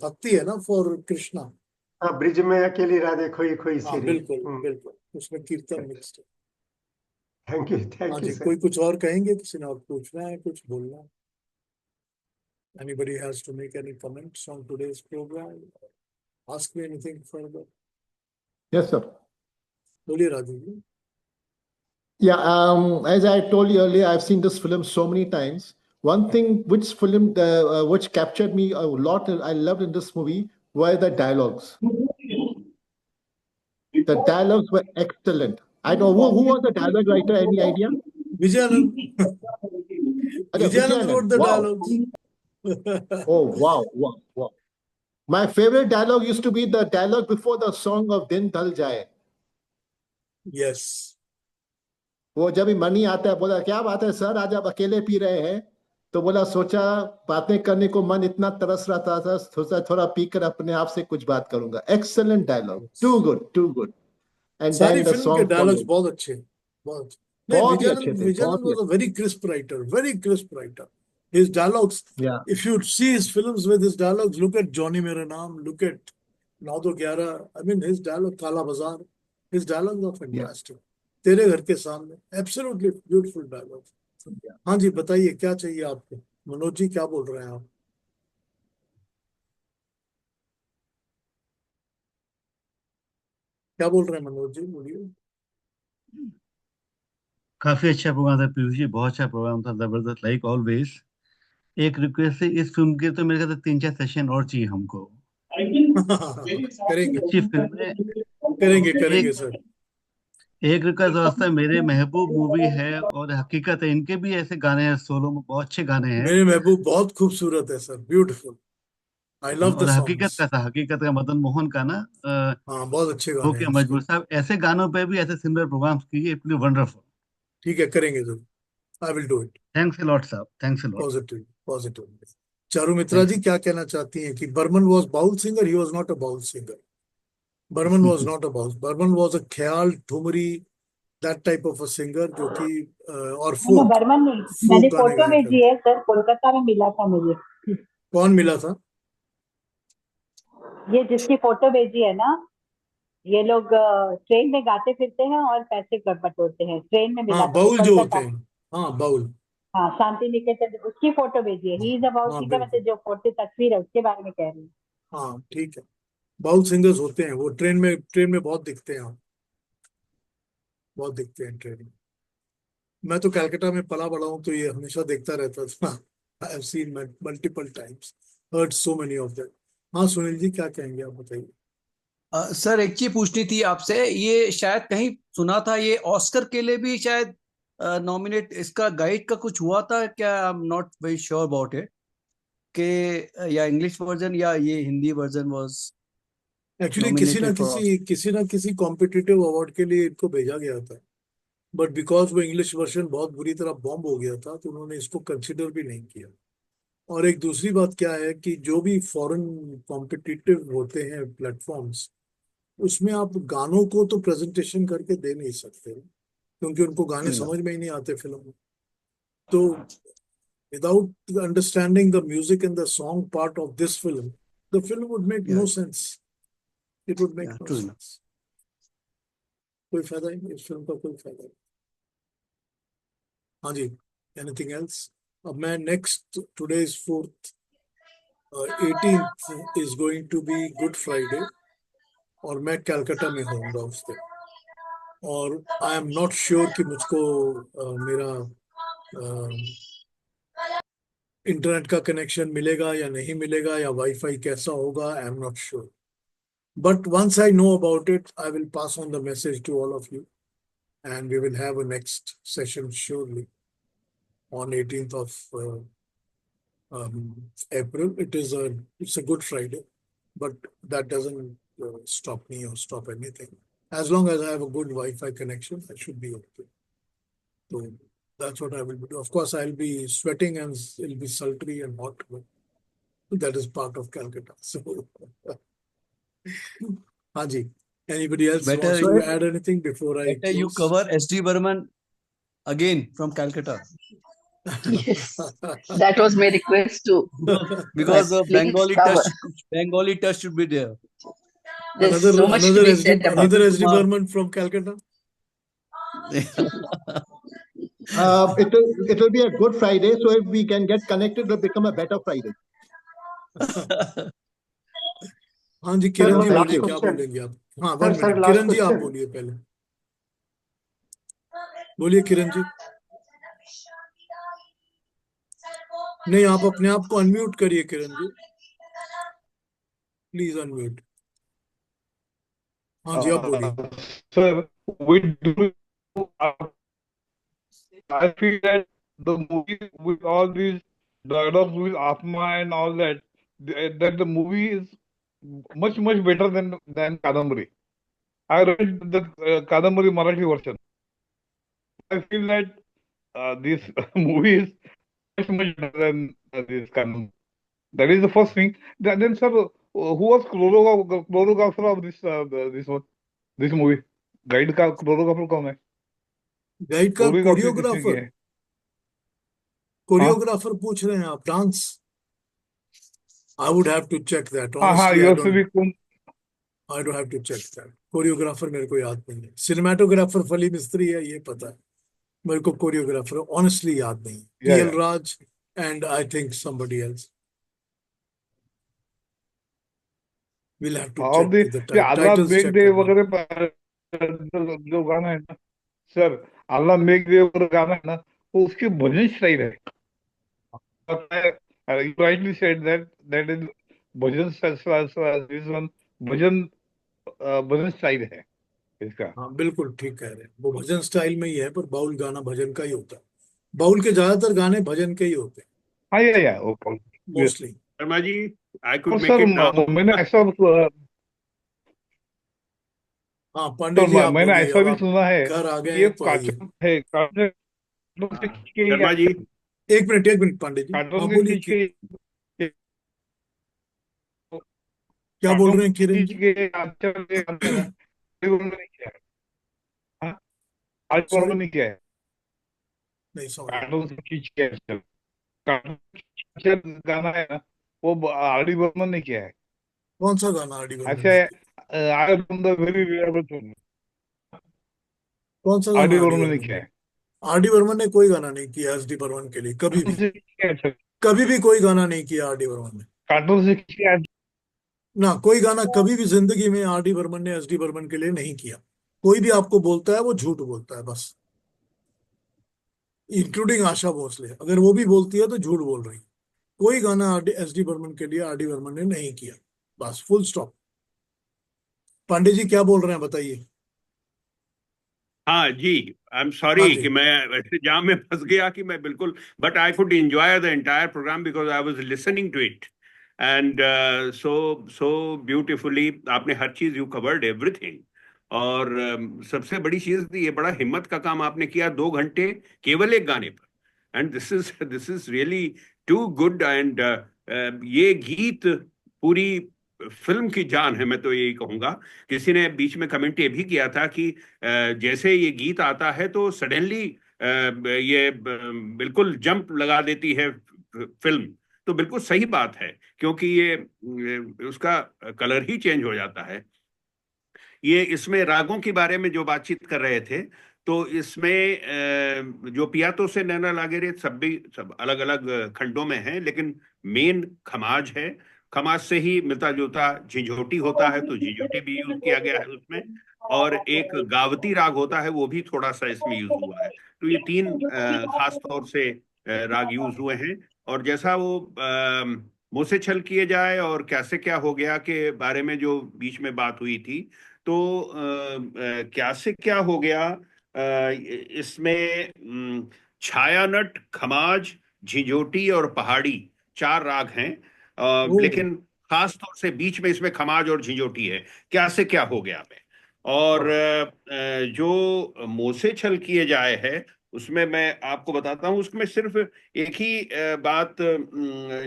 भक्ति है ना for कृष्णा. हाँ, ब्रिज में अकेली राधे खोई खोई हाँ सिरी. बिल्कुल बिल्कुल, उसमें कीर्तन mixed है. Thank you, हाँ thank you, जी, sir. कोई कुछ और कहेंगे? किसी ने और पूछना है, कुछ बोलना है? Anybody has to make any comments on today's program? Ask me anything further. Yes, sir. बोलिए Raju ji. Yeah, as I told you earlier, I've seen this film so many times. One thing which captured me a lot, I loved in this movie, were the dialogues. The dialogues were excellent. I don't know who was the dialogue writer. Any idea? Vijayanand. Okay, Vijayanand wrote the Wow. dialogues. Oh, wow. My favorite dialogue used to be the dialogue before the song of Din Dal Jaye. Yes. वो जब भी money आता है, बोला क्या बात है sir, आज आप अकेले पी रहे हैं? तो बोला सोचा बातें करने को मन इतना तरस रहा था, सोचा थोड़ा पीकर अपने आप से कुछ बात करूंगा. Excellent dialogue. Too good. And सारी then the फिल्म के song डायलॉग्स followed. बहुत अच्छे, बहुत. नहीं, बहुत ही अच्छे थे, Vijayanand बहुत ही was a very crisp writer. His dialogues, Yeah. if you see his films with his dialogues, look at Johnny Mera Naam, look at Naado 11. I mean, his dialogue, Kala Bazaar, his dialogues are fantastic. तेरे घर के सामने, absolutely beautiful dialogue. हाँ जी, बताइए क्या चाहिए आपको? मनोज जी क्या बोल रहे हैं आप? क्या बोल रहे हैं मनोज जी, बोलिए. काफी अच्छा प्रोग्राम था पीयूष जी, बहुत अच्छा प्रोग्राम था, जबरदस्त, लाइक ऑलवेज. एक रिक्वेस्ट है, इस फिल्म के तो मेरे ख्याल से 3-4 सेशन और चाहिए हमको. करेंगे अच्छी फिल्म है. करेंगे सर. एक रिक्वेस्ट वास्ता, मेरे महबूब मूवी है और हकीकत है, इनके भी ऐसे गाने हैं सोलो में, बहुत अच्छे गाने हैं. मेरे महबूब बहुत खूबसूरत है sir, beautiful. I love the और सॉन्ग्स. हकीकत का मदन मोहन का ना, हाँ बहुत अच्छे हो गाने के हैं मजबूर उसके. साहब, ऐसे गानों पे भी ऐसे सिमिलर प्रोग्राम्स कीजिए, इतनी वंडरफुल. ठीक है, करेंगे जरूर. I will do it thanks a lot साहब, thanks a lot. Positive positive. Charu Mitra ji क्या कहना चाहती हैं कि Burman was baul singer? He was not a baul singer. Burman was not a baul, Burman was a khayal thumri, that type of a singer जो कि और नहीं फोक बर्मन नहीं, मैंने फोक गाने फोटो गाया भेजी करते। है सर, कोलकाता में मिला था मुझे। कौन मिला था? ये जिसकी फोटो भेजी है ना, ये लोग ट्रेन में गाते फिरते हैं और पैसे बटोरते हैं। ट्रेन में मिला हाँ, था, वो बाउल जो होते कोलकाता। हैं। हाँ, बाउल। हाँ, शांति निकेतन, उसकी फोटो भेजी है। ही इज अ बाउल हाँ सिंगर, बिल्कुल। मतलब जो फोटो तस्वीर है उसके बारे में कह रही हूँ। हाँ ठीक है, बाउल सिंगर्स होते हैं वो, ट्रेन में बहुत दिखते हैं, बहुत दिखते हैं ट्रेन में। मैं तो कलकत्ता में पला बड़ा हूँ तो ये हमेशा देखता रहता था। I have seen multiple times, heard so many of them. हाँ सुनील जी क्या कहेंगे आप बताइए। सर एक चीज पूछनी थी आपसे, ये शायद कहीं सुना था ये ऑस्कर के लिए भी शायद नॉमिनेट, इसका गाइड का कुछ हुआ था क्या? आई am not very sure about it के या इंग्लिश वर्जन या ये Hindi version was actually nominated for Oscar. किसी ना किसी कॉम्पिटिटिव अवार्ड के लिए इनको भेजा गया था, बट बिकॉज वो इंग्लिश वर्जन बहुत बुरी तरह बॉम्ब हो गया था तो उन्होंने इसको कंसिडर भी नहीं किया। और एक दूसरी बात क्या है कि जो भी फॉरेन कॉम्पिटिटिव होते हैं प्लेटफॉर्म्स, उसमें आप गानों को तो प्रेजेंटेशन करके दे नहीं सकते क्योंकि उनको गाने समझ में ही नहीं आते फिल्म में। तो without understanding the music and the song part of this film, the film would make no sense. It would make no sense. कोई फायदा ही नहीं इस फिल्म का, कोई फायदा नहीं। हाँ जी, एनीथिंग एल्स? अब मैं next, today is 4th, 18th is going to be Good Friday, और मैं कलकत्ता में होऊंगा उस दिन। और आई एम नॉट श्योर कि मुझको मेरा इंटरनेट का कनेक्शन मिलेगा या नहीं मिलेगा, या वाईफाई कैसा होगा, I am not sure. But once I know about it I will pass on the message to all of you, and we will have a next session surely on 18th of April. It's a Good Friday, but that doesn't stop me or stop anything. As long as I have a good Wi-Fi connection, I should be okay. So that's what I will do. Of course, I'll be sweating and it'll be sultry and hot, but that is part of Calcutta. So, Haji, anybody else better wants to add anything before I better you close? cover SD Burman again from Calcutta. Yes, that was my request too. Because the Please cover. Bengali touch should be there. There's so much to be said about another it. SD Burman from Calcutta. It will be a good Friday, so if we can get connected, it will become a better Friday. हाँ जी, Kiran ji last बोलिए, क्या question. बोलेंगे आप? हाँ, Sir, 1 minute, last Kiran ji आप question. बोलिए पहले। बोलिए किरण जी। नहीं, आप अपने आप को अनम्यूट करिए किरण जी, प्लीज अनम्यूट। हाँ जी, आप बोलिए। Sir, we do. I feel that the movie with all these dialogues with Atma and all that, that the movie is much better than Kadambari. I read the Kadambari Marathi version. I feel that this movie is much better than this Kadambari. That is the first thing. Then sir, who was choreographer of this movie? Guide का choreographer कौन है? Guide का choreography किसने की है? Choreographer पूछ रहे हैं आप? Dance, I would have to check that हाँ ऑनेस्टली। हाँ, I don't have to check that. Choreographer मेरे को याद नहीं है। सिनेमाटोग्राफर फली मिस्त्री है, ये पता है मेरे को। कोरियोग्राफर ऑनेस्टली याद नहीं। PL Raj and I think somebody else. We'll have to और check the Allah titles make check दे करना। वगैरह जो गाना है ना सर, अल्लाह मेक दे वगैरह गाना है ना, वो उसकी भजन स्टाइल है। You rightly said that is bhajan this one bhajan style है इसका। हाँ बिल्कुल ठीक कह रहे हैं, वो भजन स्टाइल में ही है, पर बाउल गाना भजन का ही होता है। बाउल के ज्यादातर गाने भजन के ही होते हैं। हाँ या mostly. Sharma ji, I could make sir it now. मैंने ऐसा हाँ, पांडे जी आप मैंने बोलिए, ऐसा अब भी आप सुना है घर आ गए कि ये हैं तो आइए। कार्टून है, कार्टून से खींच के शर्मा जी, एक मिनट पांडे जी, कार्टून हाँ से बोलिए खींच के क्या बोल कार्टून रहे हैं किरण खींच जी? के आजकल के गाने ना बॉलीवुड में नहीं किया है। हाँ, आज सॉरी, बॉलीवुड नहीं किया है, नहीं समझ रहा। कार्टून से खींच के आजकल कार्टून से गाना है ना, वो आर डी बर्मन ने किया है। कौन सा गाना आर डी बर्मन अच्छा, ने किया? आई फ्रॉम द वेरी रिलायबल, कौन सा आर डी गाना आर डी बर्मन ने बर्मन किया ने? है। आर डी बर्मन ने कोई गाना नहीं किया एस डी बर्मन के लिए, कभी कार्टून भी। से खींच के अच्छा, कभी भी कोई गाना नहीं किया आर डी बर्मन ने। कार्टून से खींच के ना, कोई गाना कभी भी जिंदगी में आर डी बर्मन ने एस डी बर्मन के लिए नहीं किया। कोई भी आपको बोलता है वो झूठ बोलता है बस, इंक्लूडिंग आशा भोसले। अगर वो भी बोलती है तो झूठ बोल रही है। कोई गाना एस डी बर्मन के लिए आर डी बर्मन ने नहीं किया, बस फुल स्टॉप। पांडे जी क्या बोल रहे हैं बताइए। हाँ जी, आई एम हाँ सॉरी जी, कि मैं ऐसे जाम में फंस गया कि मैं बिल्कुल, but I could enjoy the entire programme because I was listening to it and so so beautifully. आपने हर चीज, यू कवर्ड एवरीथिंग। और सबसे बड़ी चीज, ये बड़ा हिम्मत का काम आपने किया, 2 घंटे केवल एक गाने पर। And this is really too good. एंड ये गीत पूरी फिल्म की जान है, मैं तो यही कहूंगा। किसी ने बीच में कमेंट ये भी किया था कि जैसे ये गीत आता है तो सडनली ये बिल्कुल जंप लगा देती है फिल्म। तो बिल्कुल सही बात है, क्योंकि ये उसका कलर ही चेंज हो जाता है। ये इसमें रागों के बारे में जो बातचीत कर रहे थे, तो इसमें जो पियातो से नैना लागे रे सब अलग अलग खंडों में हैं, लेकिन मेन खमाज है। खमाज से ही मिलता जुलता झिझोटी होता है, तो झिझोटी भी यूज किया गया है उसमें। और एक गावती राग होता है, वो भी थोड़ा सा इसमें यूज हुआ है। तो ये तीन खास तौर से राग यूज हुए हैं। और जैसा वो मुंह से छल किए जाए और कैसे क्या हो गया के बारे में जो बीच में बात हुई थी, तो क्या से क्या हो गया, इसमें छायानट, खमाज, झिझोटी और पहाड़ी 4 राग हैं। ओ लेकिन खास तौर से बीच में इसमें खमाज और झिझोटी है, क्या से क्या हो गया में। और जो मुंह से छल किए जाए है, उसमें मैं आपको बताता हूँ, उसमें सिर्फ एक ही बात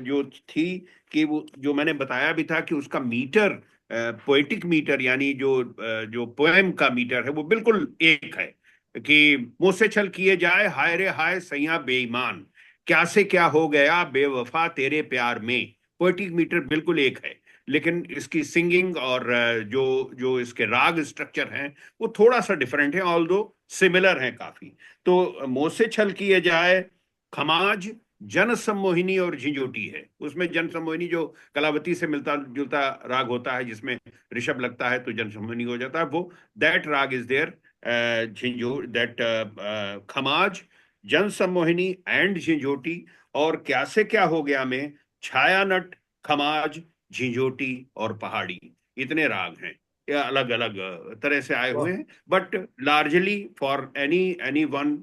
जो थी कि वो जो मैंने बताया भी था कि उसका मीटर, पोएटिक मीटर, यानी जो पोएम का मीटर है, वो बिल्कुल एक है। कि मुंह से छल किए जाए, हाय रे हाय सैया बेईमान, क्या से क्या हो गया बेवफा तेरे प्यार में। पोएटिक मीटर बिल्कुल एक है, लेकिन इसकी सिंगिंग और जो जो इसके राग स्ट्रक्चर हैं, वो थोड़ा सा डिफरेंट है, ऑल्दो सिमिलर हैं काफी। तो मुंह से छल किए जाए, खमाज, जन सम्मोहिनी और झिंझोटी है। उसमें जन सम्मोहिनी जो कलावती से मिलता जुलता राग होता है, जिसमें ऋषभ लगता है तो जन सम्मोहिनी हो जाता है, वो दैट राग इज देयर, झिंझो दैट खमाज, जन सम्मोहिनी एंड झिंझोटी। और क्या से क्या हो गया में छायानट, खमाज, झिंझोटी और पहाड़ी, इतने राग हैं। ये अलग अलग तरह से आए हुए वाह, हैं, but largely for any one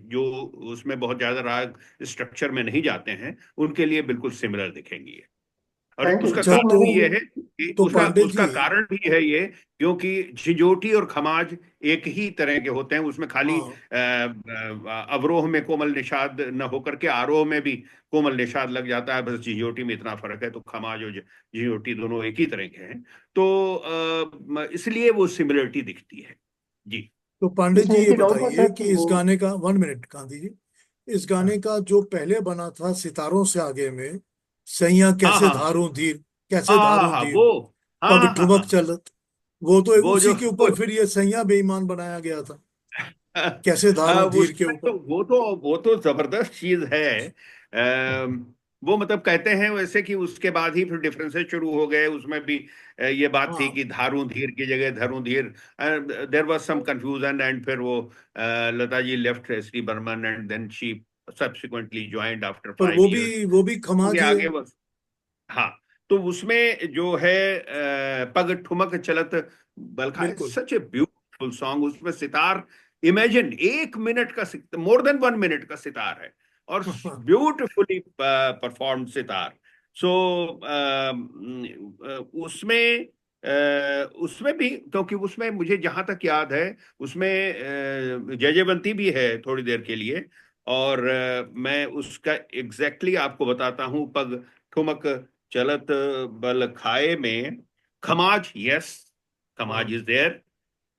जो उसमें बहुत ज्यादा राग स्ट्रक्चर में नहीं जाते हैं, उनके लिए बिल्कुल सिमिलर दिखेंगी। और थैंक यू उसका अच्छा सो कारण मच। भी ये है कि तो उसका पांडे उसका जी, कारण भी है ये, क्योंकि झिंझोटी और खमाज एक ही तरह के होते हैं। उसमें खाली हाँ, अवरोह में कोमल निषाद न होकर के आरोह में भी कोमल निषाद लग जाता है, बस झिंझोटी में इतना फर्क है। तो खमाज और झिंझोटी दोनों एक ही तरह के हैं, तो इसलिए वो सिमिलरिटी दिखती है। जी। तो पांडे जी इसमें एक ये ही डाउट था बताइए सर कि कि इस वो गाने का, 1 मिनट गांधी जी, इस गाने का जो पहले बना था सितारों से आगे में, सैया हाँ कैसे हाँ हाँ धारूं धीर, कैसे हाँ धारूं हाँ, धीर, वो, पग हाँ हाँ ठुमक हाँ, चलत, वो तो वो जो उसी के ऊपर फिर ये सैया बेईमान बनाया गया था, कैसे धारूं धीर के उसमें तो ऊपर। वो तो जबरदस्त चीज है। वो मतलब कहते हैं वैसे कि उसके बाद ही फिर डिफरेंसेस शुरू हो गए उसमें भी। ये बात थी हाँ, कि धारूं धीर की जगह धरूं धीर, there was some confusion. And फिर वो Lata ji left S D Burman and then she subsequently joined after पर 5 years। वो भी आगे खमाज ही है। आगे बस। हाँ, तो उसमें जो है पग ठुमक चलत बलखा, बिल्कुल। सच ए ब्यूटीफुल सॉन्ग। उसमें सितार, इमेजिन 1 मिनट का, मोर देन 1 मिनट का सितार है, और ब्यूटीफुली परफॉर्म्ड सितार। सो उसमें उसमें भी, क्योंकि उसमें मुझे जहां तक याद है उसमें जयजयवंती भी है थोड़ी देर के लिए। और मैं उसका एग्जैक्टली आपको बताता हूँ। पग ठुमक चलत बल खाए में Khamaj, yes, Khamaj is there,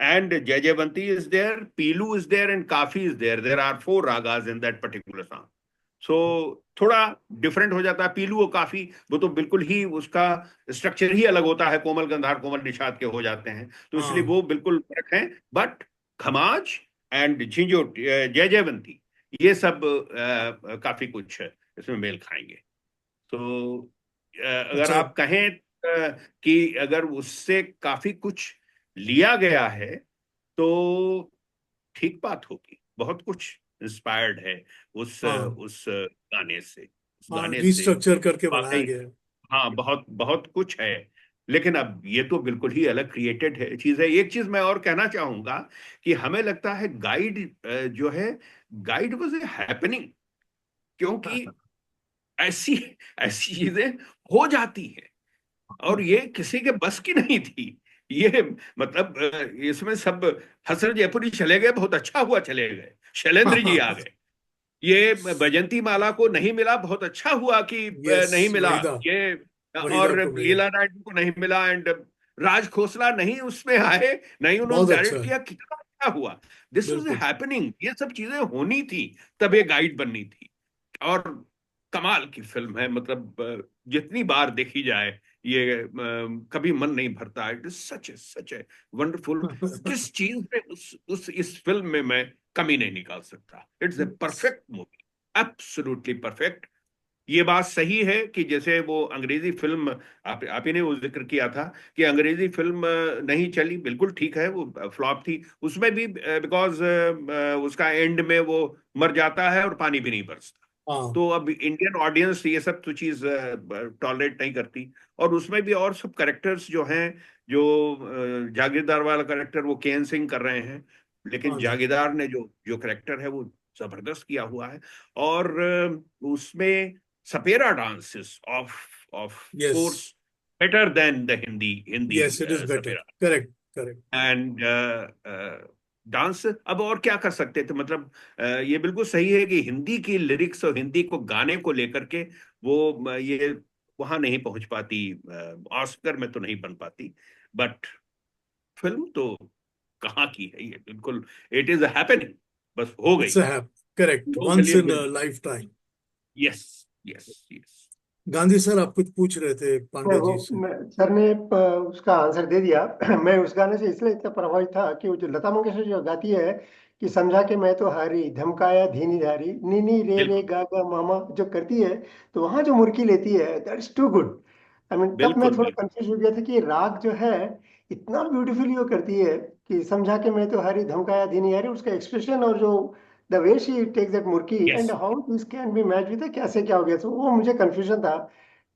and Jaijavanti is there, Pilu is there, and Kafi is there. There are 4 ragas in that particular song. So थोड़ा डिफरेंट हो जाता है। पीलू और काफी वो तो बिल्कुल ही उसका स्ट्रक्चर ही अलग होता है, कोमल गंधार कोमल निषाद के हो जाते हैं, तो इसलिए हाँ वो बिल्कुल फर्क है। बट खमाज एंड झिंझोट जय जयवंती ये सब काफी कुछ इसमें मेल खाएंगे। तो अगर अच्छा। आप कहें कि अगर उससे काफी कुछ लिया गया है तो ठीक बात होगी। बहुत कुछ इंस्पायर्ड है हाँ उस गाने से, उस हाँ, गाने से रीस्ट्रक्चर करके बनाया वाकई। गया है। हाँ, बहुत बहुत कुछ है। लेकिन अब ये तो बिल्कुल ही अलग क्रिएटेड है चीज है। एक चीज मैं और कहना चाहूंगा कि हमें लगता है गाइड जो है, गाइड वाज ए हैपनिंग, क्योंकि ऐसी ऐसी चीजें हो जाती है और ये किसी के बस की नहीं थी। ये मतलब इसमें सब हसन जयपुरी चले गए, बहुत अच्छा हुआ चले गए, शैलेंद्र जी आ गए। ये बैजंती माला को नहीं मिला, बहुत अच्छा हुआ कि यस, नहीं मिला वहीदा, ये। वहीदा और को मिला। लीला नायडू को नहीं मिला, एंड राज खोसला नहीं उसमें आए, नहीं उन्होंने बहुत अच्छा डायरेक्ट है, किया, कितना अच्छा हुआ। दिस वाज बिल्कुल। हैपनिंग, ये सब चीजें होनी थी, तब ये गाइड बननी थी। और कमाल की फिल्म है, मतलब जितनी बार देखी जाए ये कभी मन नहीं भरता। It is such a wonderful. किस चीज में उस इस फिल्म में मैं कमी नहीं निकाल सकता। It's a perfect movie, absolutely perfect. ये बात सही है कि जैसे वो अंग्रेजी फिल्म, आप ही ने वो जिक्र किया था कि अंग्रेजी फिल्म नहीं चली, बिल्कुल ठीक है, वो फ्लॉप थी। उसमें भी बिकॉज उसका एंड में वो मर जाता है और पानी भी नहीं बरसता। हाँ तो अब इंडियन ऑडियंस ये सब तो चीज टॉलरेट नहीं करती। और उसमें भी और सब करेक्टर्स जो हैं, जो जागीरदार वाला करेक्टर वो केएन सिंह कर रहे हैं, लेकिन हाँ जी, जागीरदार ने जो जो करेक्टर है वो जबरदस्त किया हुआ है। और उसमें सपेरा dances of of yes course better than the Hindi Hindi yes, it is better, सपेरा। Correct correct. एंड डांस अब और क्या कर सकते थे, मतलब ये बिल्कुल सही है कि हिंदी की लिरिक्स और हिंदी को गाने को लेकर के वो ये वहां नहीं पहुंच पाती, ऑस्कर में तो नहीं बन पाती। बट फिल्म तो कहाँ की है ये, बिल्कुल इट इज हैपनिंग, बस हो गई। इट्स करेक्ट, तो वंस चलिए इन बिल्कुल, life time. Yes yes yes. Gandhi sir, आप कुछ पूछ रहे थे पांडे जी से। सर ने उसका आंसर दे दिया। मैं उस गाने से इसलिए इतना प्रभावित था कि वो जो लता मंगेशकर जो गाती है कि समझा के मैं तो हारी धमकाया धीनी धारी नीनी रे रे बिल्कुल गा गा मामा जो करती है, तो वहां जो मुर्की लेती है that is too good. I mean तब मैं बिल्कुल थोड़ा बिल्कुल। कंफ्यूज हो गया था कि ये राग जो है इतना ब्यूटीफुली वो करती है कि समझा के मैं तो हारी धमकाया धीनी हारी, उसका एक्सप्रेशन और जो the way she takes that murki and yes, how this can be match with, कैसे क्या हो गया, तो वो मुझे कंफ्यूजन था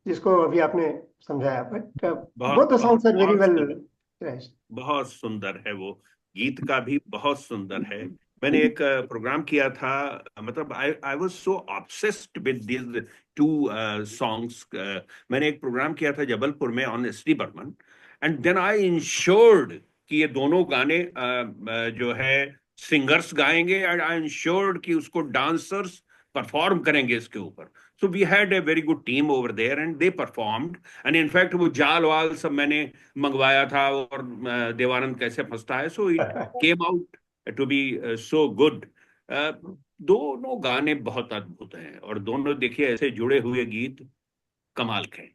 जिसको अभी आपने समझाया। बट बहुत बोथ द बहुत सॉन्ग्स आर वेरी बहुत वेल। सुंदर, बहुत सुंदर है वो, गीत का भी बहुत सुंदर है। मैंने एक प्रोग्राम किया था, मतलब I I was so obsessed with this two songs. मैंने एक प्रोग्राम किया था जबलपुर में on S D Burman, and then I insured कि ये दोनों गाने जो है सिंगर्स गाएंगे, एंड आई इंश्योर्ड कि उसको डांसर्स परफॉर्म करेंगे इसके ऊपर। So we had a very good team over there and they performed. And in fact वो जाल वाल सब मैंने मंगवाया था, और देवानंद कैसे फंसता है, so it came out to be so good. दोनों गाने बहुत अद्भुत हैं, और दोनों देखिए ऐसे जुड़े हुए गीत कमाल के हैं।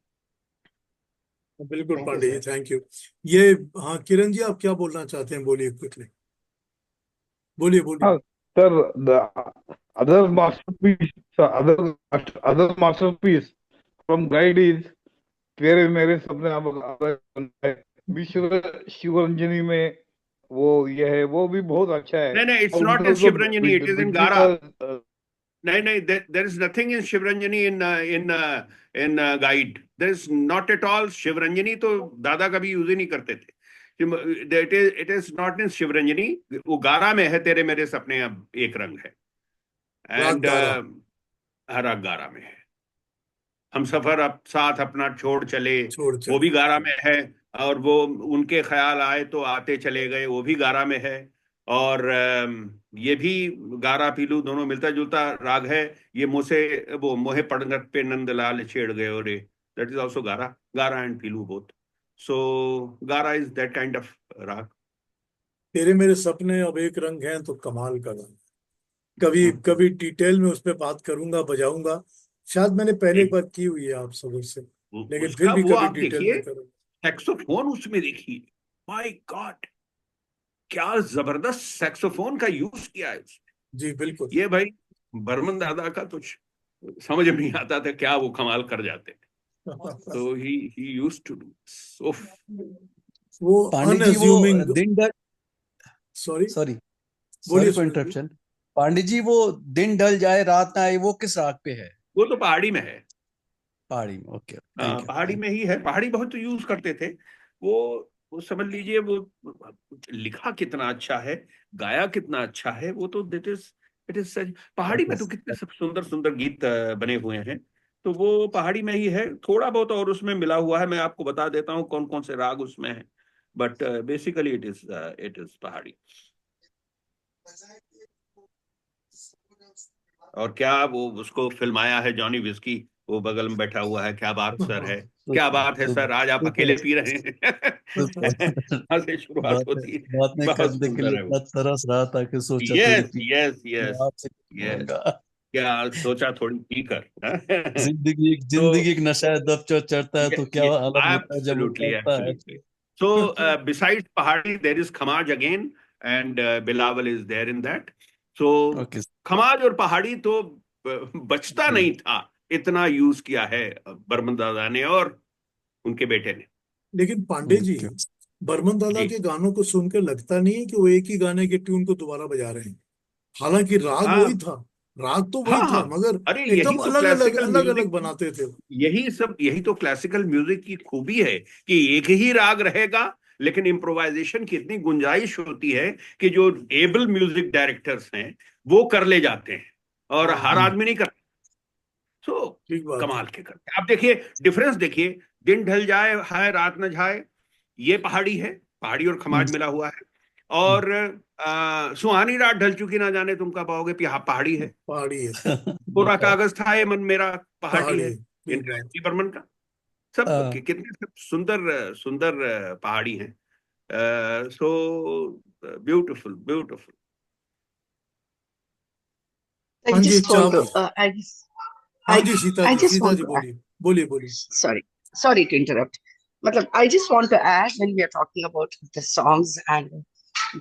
बिल्कुल thank you Pandey ji, sir. Thank you. Yeah, हाँ किरण जी, आप क्या बोलना चाहते हैं, बोलिए क्विकली, बोलिए बोलिए। हाँ sir, the other masterpiece, other masterpiece from Guide is तेरे मेरे सपने अब विश्व शिवरंजनी में वो ये है, वो भी बहुत अच्छा है। नहीं नहीं, इट्स और नॉट इन उधर जो शिवरंजनी, इट इज इन बिजली गारा। का नहीं नहीं, there is nothing in Shivranjani in Guide, there is not at all. Shivranjani तो दादा कभी यूज ही नहीं करते थे। It is not in Shivranjani, वो गारा में है, तेरे मेरे सपने अब एक रंग है। राग एंड गारा। हरा गारा में है, हम सफर अब साथ अपना छोड़ चले, छोड़ वो भी चले। गारा में है। और वो उनके ख्याल आए तो आते चले गए, वो भी गारा में है। और ये भी गारा पीलू दोनों मिलता जुलता राग है। ये वो मोहे पड़ंगट पे नंदलाल छेड़ गए रे, दैट इज ऑल्सो गारा, गारा एंड पीलू बोथ। सो गारा इज दैट काइंड ऑफ राग। तेरे मेरे सपने अब एक रंग हैं तो कमाल का गाना। कभी कभी डिटेल में उस पर बात करूंगा, बजाऊंगा। शायद मैंने पहले एक बार की हुई है आप सबों से, लेकिन फिर उसका भी वो कभी आप डिटेल देखिए, में करूंगा। सैक्सोफोन उसमें देखिए, माय गॉड, क्या जबरदस्त सैक्सोफोन का यूज किया है उसमें। जी बिल्कुल। ये भाई बर्मन दादा का तो समझ में नहीं आता था, क्या वो कमाल कर जाते थे। तो he used to do so. वो पांडे जी वो अनअज्यूमिंग। दिन ढल सॉरी सॉरी बोलिए sorry for Sunil ji. Interruption. Pandey ji वो दिन ढल जाए रात ना आए वो किस राग पे है? वो तो पहाड़ी में है। पहाड़ी में, ओके, थैंक यू। पहाड़ी में ही है। पहाड़ी बहुत यूज करते थे वो समझ लीजिए। वो लिखा कितना अच्छा है, गाया कितना अच्छा है, वो तो इट इज सच। पहाड़ी में तो कितने सब सुंदर सुंदर गीत बने हुए हैं। तो वो पहाड़ी में ही है। थोड़ा बहुत और उसमें मिला हुआ है, मैं आपको बता देता हूँ कौन कौन से राग उसमें है, बट बेसिकली इट इज पहाड़ी। और क्या वो उसको फिल्माया है जॉनी विस्की, वो बगल में बैठा हुआ है। क्या बात सर है, क्या बात है सर, आज आप अकेले पी रहे हैं। यहाँ से शुरुआत होती है। बात नहीं बहुत करने के लिए सुंदर है इतना वो। तरस रहा था कि सोचा थोड़ी यस पी यस यस आपसे यस। कहूंगा। क्या सोचा थोड़ी पी कर। जिंदगी तो एक नशा है, जब चढ़ता है तो क्या हालत होता है जब एब्सोल्युटली उतरता है। Absolutely. So besides Pahadi there is Khamaj again, and Bilawal is there in that. So okay. Khamaj और पहाड़ी तो बचता नहीं था, इतना यूज किया है बर्मन दादा ने और उनके बेटे ने। लेकिन पांडे जी, बर्मन दादा जी के गानों को सुनकर लगता नहीं है कि वो एक ही गाने के ट्यून को दोबारा बजा रहे हैं। हालांकि राग हाँ वही था, राग तो वही हाँ था, हाँ। मगर अरे एकदम यही तो अलग अलग क्लासिकल अलग म्यूजिक अलग की, बनाते थे। यही तो क्लासिकल म्यूजिक की खूबी है कि एक ही राग रहेगा, लेकिन इम्प्रोवाइजेशन की इतनी गुंजाइश होती है कि जो एबल म्यूजिक डायरेक्टर्स हैं वो कर ले जाते हैं, और हर आदमी नहीं कर। सो ठीक बात है। कमाल के करते हैं। आप देखिए डिफरेंस, देखिए दिन ढल जाए हाय रात न जाए, ये पहाड़ी है, पहाड़ी और खमाज मिला हुआ है। और सुहानी रात ढल चुकी ना जाने तुम कब आओगे, पहाड़ी है। पहाड़ी है। पूरा कागज था ये मन मेरा, पहाड़ी पहाड़ी है। है, ठीक इनका बात। एस डी बर्मन का सब कितने सब सुंदर सुंदर पहाड़ी हैं। So beautiful beautiful. I हाँ जी just want to, चाव हाँ I, ji Sita I ji, just Sita want ji to add, बोलिए बोलिए बोलिए। sorry to interrupt. Matlab, I just want to add when we are talking about the songs and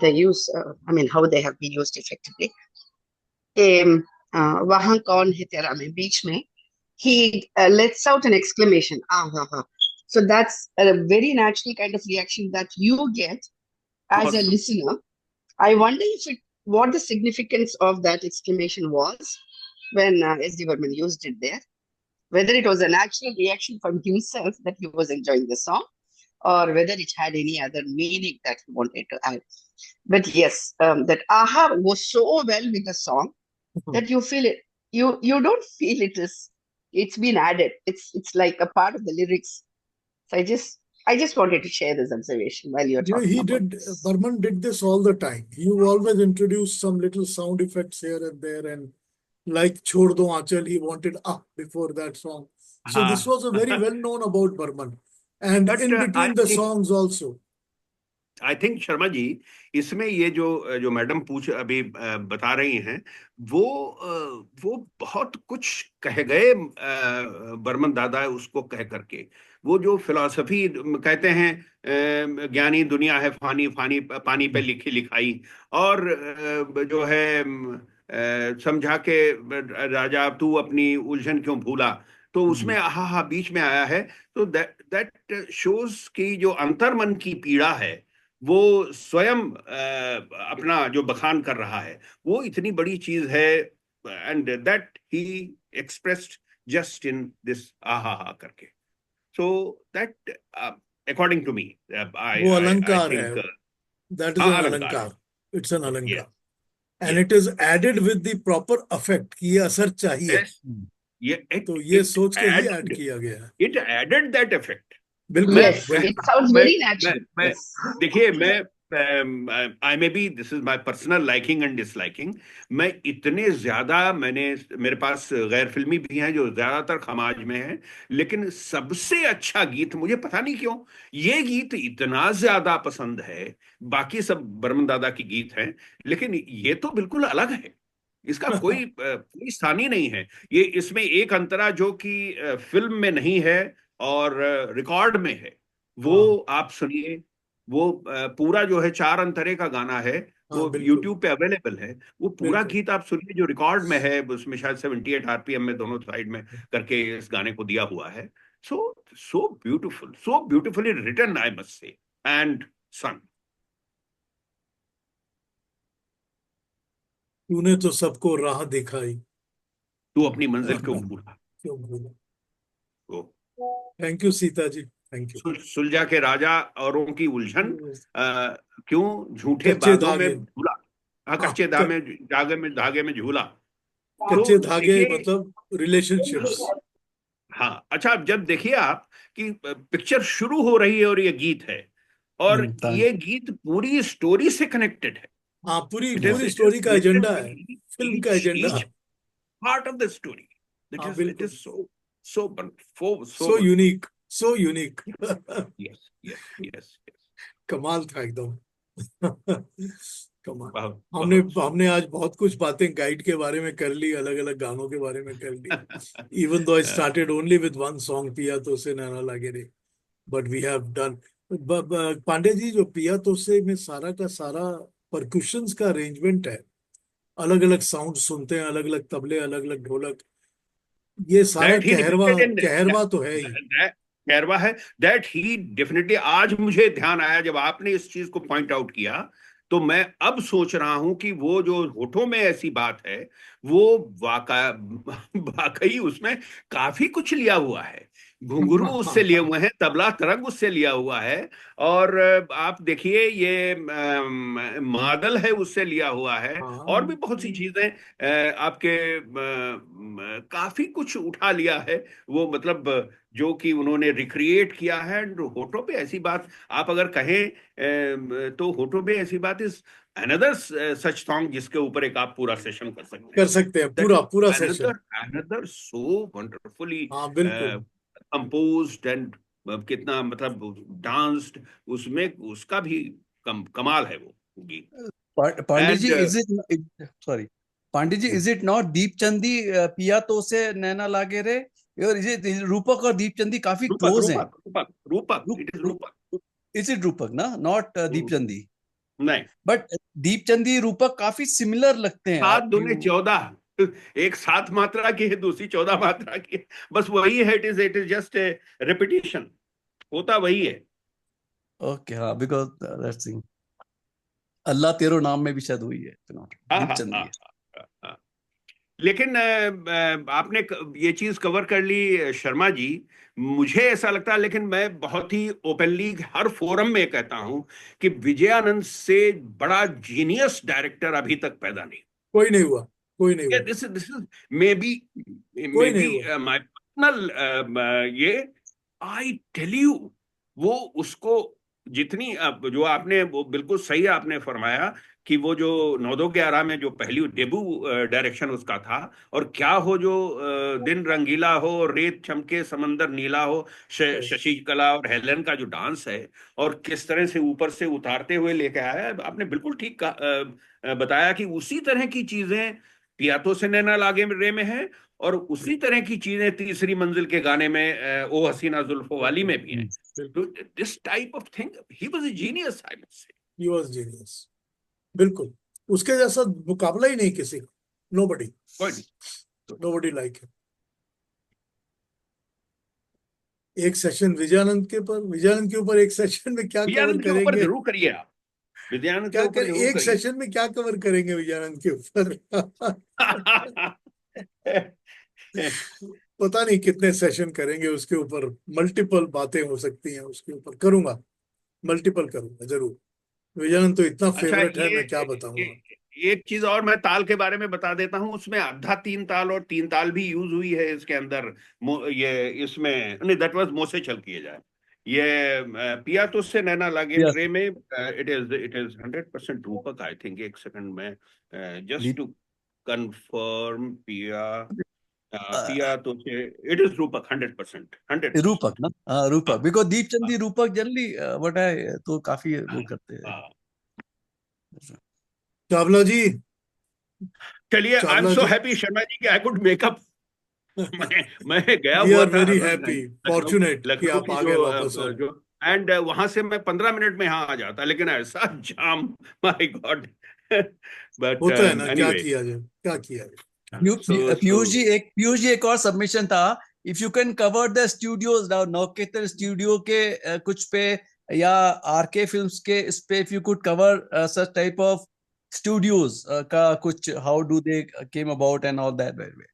the use, I mean, how they have been used effectively. वहाँ कौन है तेरा में बीच में, he lets out an exclamation, ah ha ha. So that's a very natural kind of reaction that you get as a listener. I wonder what the significance of that exclamation was when S.D. Burman used it there. Whether it was a natural reaction from himself that he was enjoying the song, or whether it had any other meaning that he wanted to add. But yes, that aha was so well with the song that you feel it. You don't feel it's been added. It's like a part of the lyrics. So I just wanted to share this observation while you're You know, talking about Burman did this all the time. He always introduced some little sound effects here and there, and like Chhod Do Aanchal, he wanted before that song. So this was a very well known about Burman. And but in between the songs also. I think Sharma ji, इसमें ये जो madam अभी बता रही हैं, वो बहुत कुछ कह गए बर्मन दादा उसको कह करके। वो जो फिलॉसफी कहते हैं, ज्ञानी दुनिया है फानी, फानी पानी पे लिखी लिखाई, और जो है समझा के राजा तू अपनी उलझन क्यों भूला, तो उसमें हा बीच में आया है। तो दैट शोज की जो अंतर्मन की पीड़ा है, वो स्वयं अपना जो बखान कर रहा है, वो इतनी बड़ी चीज है। And that he expressed just in this आहा करके। So that according to me, I वो आई अलंकार है, थिंक that is an अलंकार है। अलंकार. It's an अलंकार. Yes, And yes, it is added with the proper effect कि ये असर चाहिए. yes, तो ये सोच के ही ऐड किया गया है। It added that effect. बिल्कुल मैं Yes, बिल्कुल it sounds मैं very मैं natural. मैं Yes. देखिए, मैं I may be, this is my personal liking and disliking. मैं इतने ज्यादा, मेरे पास गैर फिल्मी भी हैं जो ज्यादातर खमाज में हैं, लेकिन सबसे अच्छा गीत मुझे पता नहीं क्यों ये गीत इतना ज्यादा पसंद है। बाकी सब बर्मन दादा की गीत हैं, लेकिन ये तो बिल्कुल अलग है। इसका कोई स्थान ही नहीं है। ये इसमें एक अंतरा जो कि फिल्म में नहीं है और रिकॉर्ड में है, वो हाँ आप सुनिए। वो पूरा जो है 4 अंतरे का गाना है, हाँ वो बिल्कुल यूट्यूब पे अवेलेबल है। वो पूरा बिल्कुल। गीत आप सुनिए जो रिकॉर्ड में है, उसमें शायद 78 आरपीएम में दोनों साइड में करके इस गाने को दिया हुआ है। So so beautiful, so beautifully written, I must say, and son. तूने तो सबको राह दिखाई, तू अपनी मंजिल क्यों भूला। क्यों भूला। तो thank you Sita ji, thank you. सुलझा के राजा औरों की उलझन, क्यों झूठे कच्चे बादों में धागे, झूला। हाँ, हाँ कच्चे धागे में झूला। कच्चे तो धागे देखिए, मतलब रिलेशनशिप्स। हाँ अच्छा, अब जब देखिए आप कि पिक्चर शुरू हो रही है और ये गीत है, और ये गीत पूरी स्टोरी से कनेक्टेड है। हाँ पूरी इट पूरी इज स्टोरी का रिलेटेड एजेंडा विद है, फिल्म का agenda. Each part of the story. हाँ इट बिल्कुल। Is so so so wonderful. Unique, so unique. Yes yes yes. कमाल था एकदम। कमाल। बहुत हमने बहुत हमने आज बहुत कुछ बातें गाइड के बारे में कर ली, अलग अलग गानों के बारे में कर ली। Even though I started only with one song, पिया तो से नैना लागे रे, but we have done. Pandey ji, जो पिया तो से में सारा का सारा परक्यूशंस का अरेंजमेंट है, अलग अलग साउंड सुनते हैं, अलग अलग तबले, अलग अलग ढोलक, ये सारा that he Kaharwa, depicted in Kaharwa तो है ही। कहरवा है। दैट ही डेफिनेटली, आज मुझे ध्यान आया जब आपने इस चीज को पॉइंट आउट किया, तो मैं अब सोच रहा हूं कि वो जो होठों में ऐसी बात है, वो वाकई उसमें काफी कुछ लिया हुआ है। घुंघरू उससे लिए हुए हैं, तबला तरंग उससे लिया हुआ है, और आप देखिए ये मादल है उससे लिया हुआ है, और भी बहुत सी चीजें आपके काफी कुछ उठा लिया है वो, मतलब जो कि उन्होंने रिक्रिएट किया है। एंड होठों पे ऐसी बात आप अगर कहें तो होठों पे ऐसी बात इज अनदर सच सॉन्ग जिसके ऊपर एक आप पूरा सेशन कर सकते हैं। कर सकते हैं, पूरा पूरा सेशन। अनदर सो वंडरफुली हाँ बिल्कुल। कंपोज्ड एंड कितना मतलब डांस्ड उसमें, उसका भी कमाल है वो गीत। Pandey ji, and is it sorry Pandey ji, is it not Deepchandi पिया तो से नैना लागे रे, और इज इट रूपक और दीपचंदी काफी रूपक क्लोज हैं? रूपक रूपक रूपक, इट इज रूपक। इज इट रूपक ना, नॉट दीपचंदी? नहीं, बट दीपचंदी रूपक काफी सिमिलर लगते हैं। 7 आप दूने 14, एक 7 मात्रा की है, दूसरी 14 मात्रा की है, बस वही है। It is just a repetition, होता वही है। ओके, हाँ, बिकॉज दैट्स थिंग अल्लाह तेरो नाम में भी शायद हुई है, हाँ हाँ दीपचंदी हाँ है। हाँ। लेकिन आपने ये चीज कवर कर ली शर्मा जी, मुझे ऐसा लगता है, लेकिन मैं बहुत ही ओपनली हर फोरम में कहता हूं कि विजयानंद से बड़ा जीनियस डायरेक्टर अभी तक पैदा नहीं। कोई नहीं हुआ, कोई नहीं हुआ, दिस इज मे कोई नहीं हुआ। माय पर्सनल ये, आई टेल यू, वो उसको जितनी जो आपने, वो बिल्कुल सही आपने फरमाया कि वो जो 9-2-11 में जो पहली डेब्यू डायरेक्शन उसका था, और क्या हो जो दिन रंगीला हो, रेत चमके समंदर नीला हो, शशि कला और हेलन का जो डांस है, और किस तरह से ऊपर से उतारते हुए लेके आया, आपने बिल्कुल ठीक बताया कि उसी तरह की चीजें पिया तो से नैना लागे रे में है, और उसी तरह की चीजें तीसरी मंजिल के गाने में ओ हसीना जुल्फों वाली में भी है। तो this type of thing, he was a genius, I must से। ही वाज जीनियस, बिल्कुल। उसके जैसा मुकाबला ही नहीं किसी का, नोबडी, नोबडी लाइक हिम। एक सेशन विजयानंद के ऊपर एक सेशन में क्या कवर विजयानंद के ऊपर करेंगे, जरूर करिए आप, विजयानंद के क्या ऊपर कर, जरूर एक करिए। सेशन में क्या कवर करेंगे विजयानंद के ऊपर। पता नहीं कितने सेशन करेंगे उसके ऊपर, मल्टीपल बातें हो सकती हैं उसके ऊपर। करूंगा, मल्टीपल करूंगा जरूर। विजयानंद तो इतना अच्छा, फेवरेट है, ये मैं क्या बताऊंगा। एक चीज और मैं ताल के बारे में बता देता हूँ, उसमें आधा तीन ताल और तीन ताल भी यूज हुई है इसके अंदर। ये इसमें नहीं, दैट वाज मोसे चल किए जाए। ये पिया तो उससे नैना लागे Yes. ट्रे में इट इज 100% रूपक, आई थिंक। एक सेकंड में जस्ट टू कंफर्म पिया तो से इट इज रूपक 100%। रूपक ना, हाँ रूपक, बिकॉज दीपचंदी रूपक जनरली व्हाट है तो काफी वो करते हैं। चावला जी, चलिए, I am Chawla so ji, happy Sharma ji कि आई कुड मेकअप। मैं गया वी हुआ आर था वेरी हैप्पी, फॉर्चुनेट कि लखनऊ आप की आ गए वापस। जो एंड वहां से मैं 15 मिनट में यहाँ आ जाता, लेकिन ऐसा जाम, माय गॉड। बट होता है ना, क्या एनीवे, किया जाए, क्या किया जाए। पीयूष जी एक और सबमिशन था, if you can cover the studios now, Navketan studio के कुछ पे या आरके फिल्म्स के इस पे, if you could cover such type of studios का कुछ, how do they came about and all that way.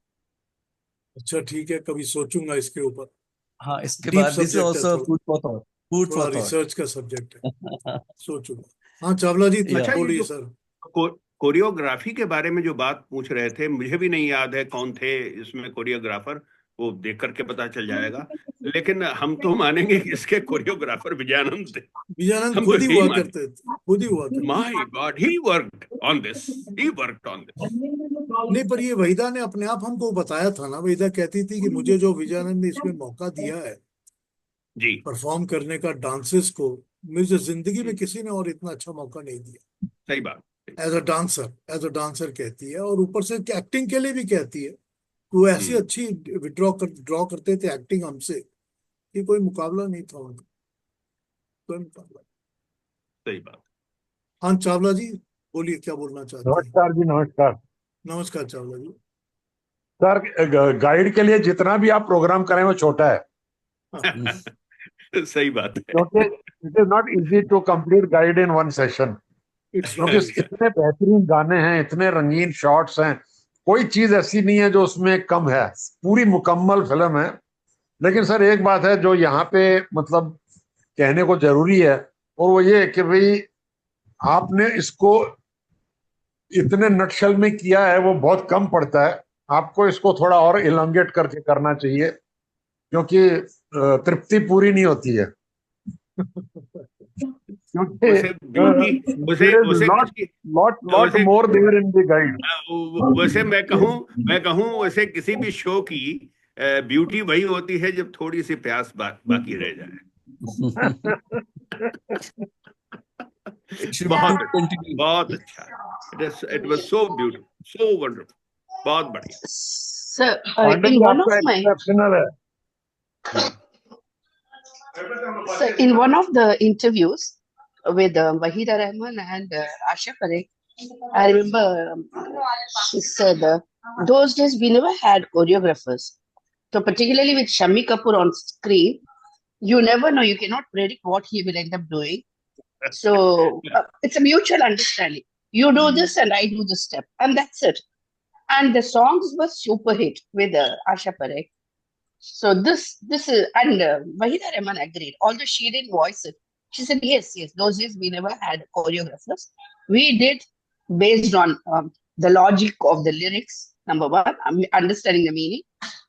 अच्छा ठीक है, कभी सोचूंगा इसके ऊपर। हाँ, इसके डीप बाद दिस इज सब्जेक्ट है, आल्सो थोड़ा फूड फॉर थॉट, फूड थोड़ा फॉर थॉट। रिसर्च का सब्जेक्ट है, सोचूंगा। हाँ चावला जी, अच्छा, ये बोलिए जो सर। कोरियोग्राफी के बारे में जो बात पूछ रहे थे, मुझे भी नहीं याद है कौन थे इसमें कोरियोग्राफर, वो देख करके पता चल जाएगा। लेकिन हम तो मानेंगे कि इसके कोरियोग्राफर विजयानंद थे। विजयानंद हम खुद तो ही यही हुआ माने। करते थे, खुद ही हुआ करते my God, he worked on this, he worked on this. नहीं, पर ये वहीदा ने अपने आप हमको बताया था ना, वहीदा कहती थी कि मुझे जो विजयानंद ने इसमें मौका दिया है जी, परफॉर्म करने का डांसेस को, मुझे जिंदगी में किसी ने और इतना अच्छा मौका नहीं दिया सही बात। एज अ डांसर कहती है, और ऊपर से एक्टिंग के लिए भी कहती है। वो ऐसी अच्छी ड्रॉ करते थे एक्टिंग हमसे कि कोई मुकाबला नहीं था उनका, कोई मुकाबला। सही बात। हाँ चावला जी, बोलिए, क्या बोलना चाहते हैं। नमस्कार जी, नमस्कार नमस्कार चावला जी। सर। गाइड के लिए जितना भी आप प्रोग्राम करें वो छोटा है, सही बात है, क्योंकि it is not easy to complete Guide in one session, क्योंकि इतने बेहतरीन गाने हैं, इतने रंगीन शॉट्स हैं, कोई चीज ऐसी नहीं है जो उसमें कम है, पूरी मुकम्मल फिल्म है। लेकिन सर एक बात है जो यहाँ पे मतलब कहने को जरूरी है, और वो ये है कि भाई आपने इसको इतने नटशल में किया है, वो बहुत कम पड़ता है। आपको इसको थोड़ा और इलोंगेट करके करना चाहिए, क्योंकि तृप्ति पूरी नहीं होती है। क्योंकि lot more there in the Guide. वैसे मैं कहूँ वैसे किसी भी शो की ब्यूटी वही होती है जब थोड़ी सी प्यास बाकी रह जाए। बहुत अच्छा, it was so beautiful, so wonderful, बहुत बढ़िया। Sir, in one of my So in one of the interviews with Wahida Rahman and Asha Parekh, I remember she said, those days we never had choreographers. So particularly with Shammi Kapoor on screen, you never know, you cannot predict what he will end up doing. So it's a mutual understanding. You do this and I do this step, and that's it. And the songs were super hit with Asha Parekh. So this is, and Wahida Rahman agreed, although she didn't voice it. She said, yes, those days we never had choreographers. We did based on the logic of the lyrics, number one, understanding the meaning.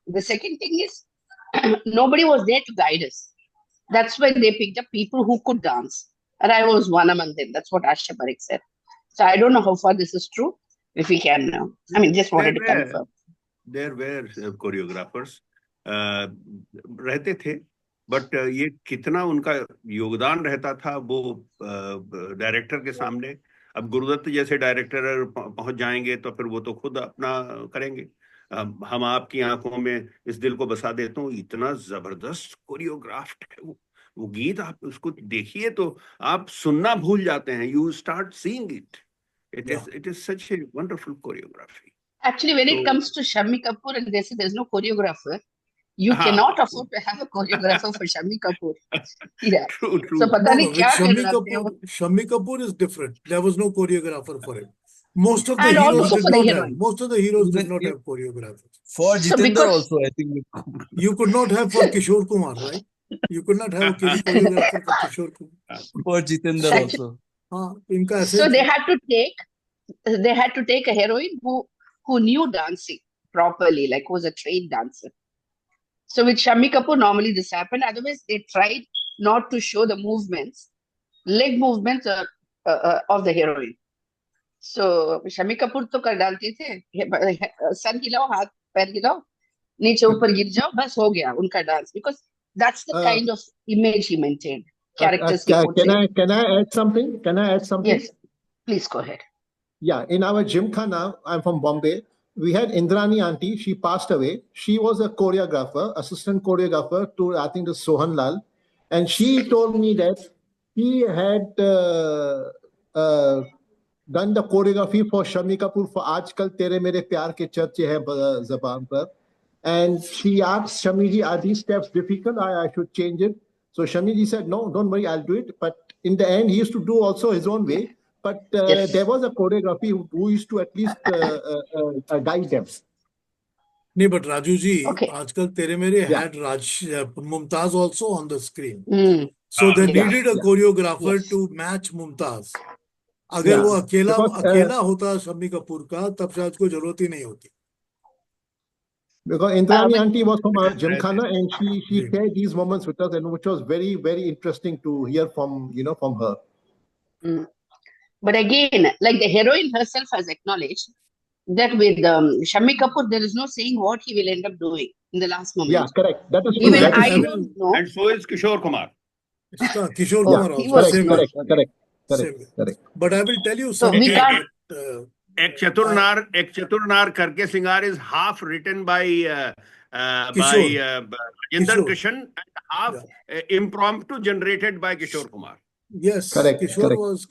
The second thing is, nobody was there to guide us. That's when they picked up people who could dance. And I was one among them. That's what Asha Parekh said. So I don't know how far this is true. If we can, just wanted to confirm. There were choreographers. रहते थे, but ये कितना उनका योगदान रहता था वो director के सामने। अब गुरुदत्त जैसे डायरेक्टर पहुंच जाएंगे तो फिर वो तो खुद अपना करेंगे। हम आपकी आंखों में इस दिल को बसा देता हूँ, इतना जबरदस्त कोरियोग्राफ्ड है वो गीत। आप उसको देखिए तो आप सुनना भूल जाते हैं, you start seeing it. It is such a wonderful choreography. Actually, when it comes to Shammi Kapoor and they say there's no choreographer, you cannot afford to have a choreographer for Shammi Kapoor. Yeah. True. So, pata nahi kya Shammi Kapoor is different. There was no choreographer for him. Most of the and heroes also did for the not heroine. have. Most of the heroes did not have choreographers. For Jitendra also, I think. You could not have for Kishore Kumar, right? You could not have a choreographer for Kishore Kumar. For Jitendra also. So they had to take they had to take a heroine who knew dancing properly, like who was a trained dancer. So with Shammi Kapoor, normally this happened. Otherwise, they tried not to show the movements, leg movements of the heroine. So Shammi Kapoor तो कर डालते थे, sir हिलाओ, हाथ पैर हिलाओ, नीचे ऊपर गिर जाओ, बस हो गया उनका dance. Because that's the kind of image he maintained. Characters he portrayed. Can I add something? Can I add something? Yes, please go ahead. Yeah, in our Gymkhana, I'm from Bombay. We had Indrani auntie. She passed away. She was a choreographer, assistant choreographer to, I think, the Sohan Lal, and she told me that he had done the choreography for Shammi Kapoor for Aajkal Tere Mere Pyar Ke Charche Hai Zaban Par. And she asked Shammi ji, are these steps difficult? I should change it. So Shammi ji said, no, don't worry, I'll do it. But in the end, he used to do also his own way. But Yes. there was a choreography who used to at least guide them. नहीं, but Raju ji, Okay. आजकल तेरे मेरे Yeah. had Mumtaz also on the screen. So they yeah, needed a yeah. choreographer Yes. to match Mumtaz. अगर Yeah. वो अकेला Because, अकेला होता शम्मी कपूर का, तब शायद कोई जरूरत ही नहीं होती. Because Indrani but- auntie was from our Gymkhana, and she ji. shared these moments with us, and which was very, very interesting to hear from from her. But again, like the heroine herself has acknowledged that with Shammi Kapoor, there is no saying what he will end up doing in the last moment. Yeah, correct. That is true. Even That is I true. don't know. And so is Kishore Kumar. इसका किशोर Yeah, Kumar he also was same way. correct, correct, Same correct, way. correct. But I will tell you So we something can't. that एक चतुरनार करके सिंगार is half written by Kishore. Rajinder Kishore. Krishan and half impromptu generated by Kishore Kumar. Yes, Correct, Kishore correct. was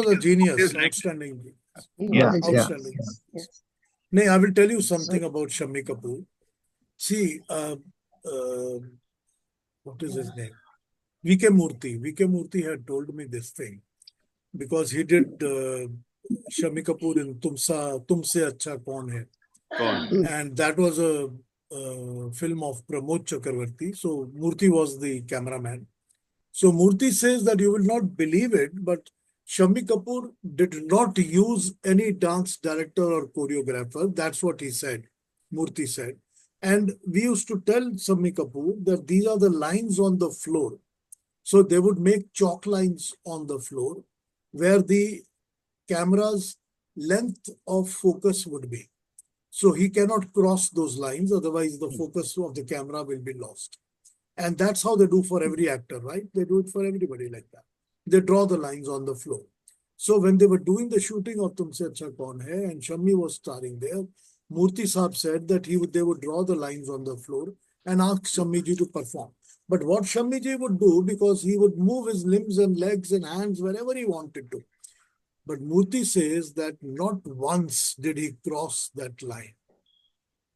a genius, It's like- outstanding genius. Yeah, yeah. Outstanding. Yes. No, I will tell you something about Shammi Kapoor. See, what is his name? V.K. Murthy. V.K. Murthy had told me this thing because he did Shammi Kapoor in Tumse Acha Kaun Hai, and that was a film of Pramod Chakravarti. So Murthy was the cameraman. So Murthy says that you will not believe it, but Shammi Kapoor did not use any dance director or choreographer. That's what he said. Murthy said. And we used to tell Shammi Kapoor that these are the lines on the floor. So they would make chalk lines on the floor where the camera's length of focus would be. So he cannot cross those lines, otherwise the focus of the camera will be lost. And that's how they do for every actor, right? They do it for everybody like that. They draw the lines on the floor. So when they were doing the shooting of Tumse Acha Kaun Hai and Shammi was starring there, Murthy Saab said that they would draw the lines on the floor and ask Shammi ji to perform. But what Shammi ji would do, because he would move his limbs and legs and hands wherever he wanted to. But Murthy says that not once did he cross that line.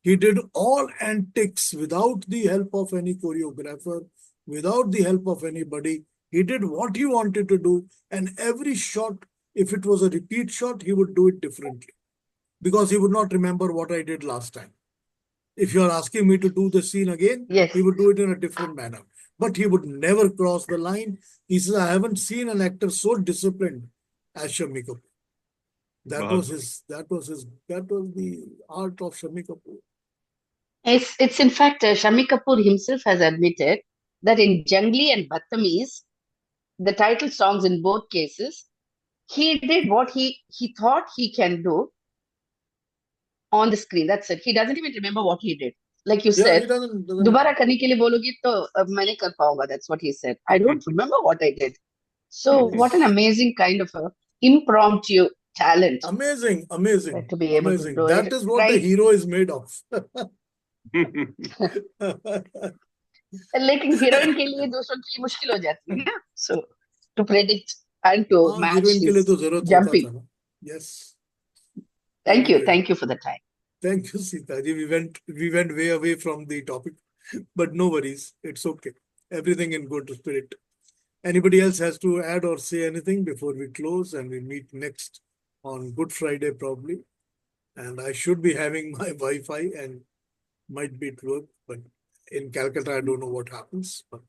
He did all antics without the help of any choreographer, without the help of anybody. He did what he wanted to do, and every shot, if it was a repeat shot, he would do it differently because he would not remember what I did last time. If you are asking me to do the scene again, Yes. he would do it in a different manner. But he would never cross the line. He says, I haven't seen an actor so disciplined as Shammi Kapoor. That was the art of Shammi Kapoor. It's in fact, Shammi Kapoor himself has admitted that in Jungli and Badtameez, the title songs in both cases, he did what he thought he can do on the screen. That's it. He doesn't even remember what he did. Like you Yeah, said, he doesn't. दोबारा करने के लिए बोलोगी तो अब मैं नहीं कर पाऊंगा. That's what he said. I don't remember what I did. So what an amazing kind of a impromptu talent Amazing. to be able to Amazing. do That it. is what the Right? hero is made of. लेकिन heroine के लिए दूसरों की मुश्किल हो जाती है. So to predict and to हाँ, match हीरोइन के लिए his तो जरूरत होता jumping. था ना. Yes. Thank you. Anyway, Thank you for the time. thank you, Sita ji. We went way away from the topic, but no worries. It's okay. Everything in good spirit. Anybody else has to add or say anything before we close and we meet next on Good Friday probably. And I should be having my Wi-Fi and might be at work, but in Calcutta I don't know what happens, but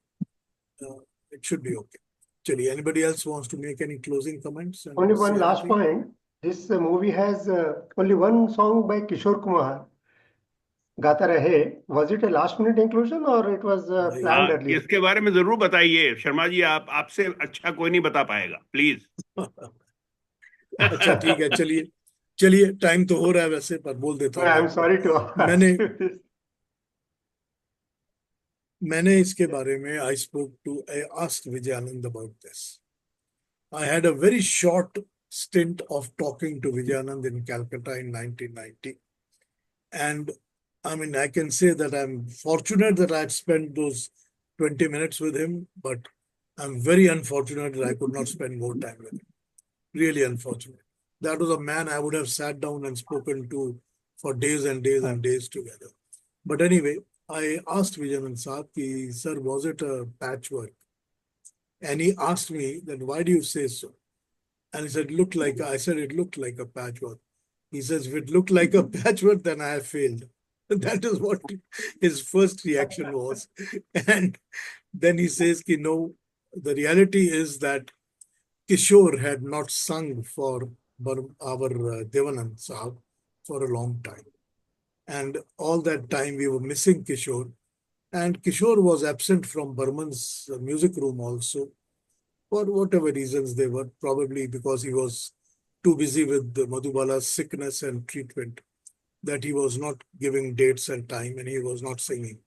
it should be okay. Chali, anybody else wants to make any closing comments? Only one last point. This movie has only one song by Kishore Kumar, Gata Rahe. Was it a last minute inclusion or it was planned earlier? इसके बारे में जरूर बताइए शर्मा जी, आपसे अच्छा कोई नहीं बता पाएगा, प्लीज। अच्छा ठीक है, चलिए चलिए, टाइम तो हो रहा है वैसे, पर बोल देता हूँ। आई एम सॉरी टू मैंने इसके बारे में आई asked Vijayanand about this. I had a very short stint of talking to Vijayanand in Calcutta in 1990. And I mean, I can say that I'm fortunate that I had spent those 20 minutes with him, but I'm very unfortunate that I could not spend more time with him. Really unfortunate. That was a man I would have sat down and spoken to for days and days and days together. But anyway, I asked Vijayanand Saab, ki, sir, was it a patchwork? And he asked me that, why do you say so? And he said, I said, it looked like a patchwork. He says, if it looked like a patchwork, then I have failed. That is what his first reaction was. And then he says, ki, no, the reality is that Kishore had not sung for our Devanand Saab for a long time. And all that time we were missing Kishore. And Kishore was absent from Burman's music room also, for whatever reasons they were, probably because he was too busy with Madhubala's sickness and treatment, that he was not giving dates and time and he was not singing.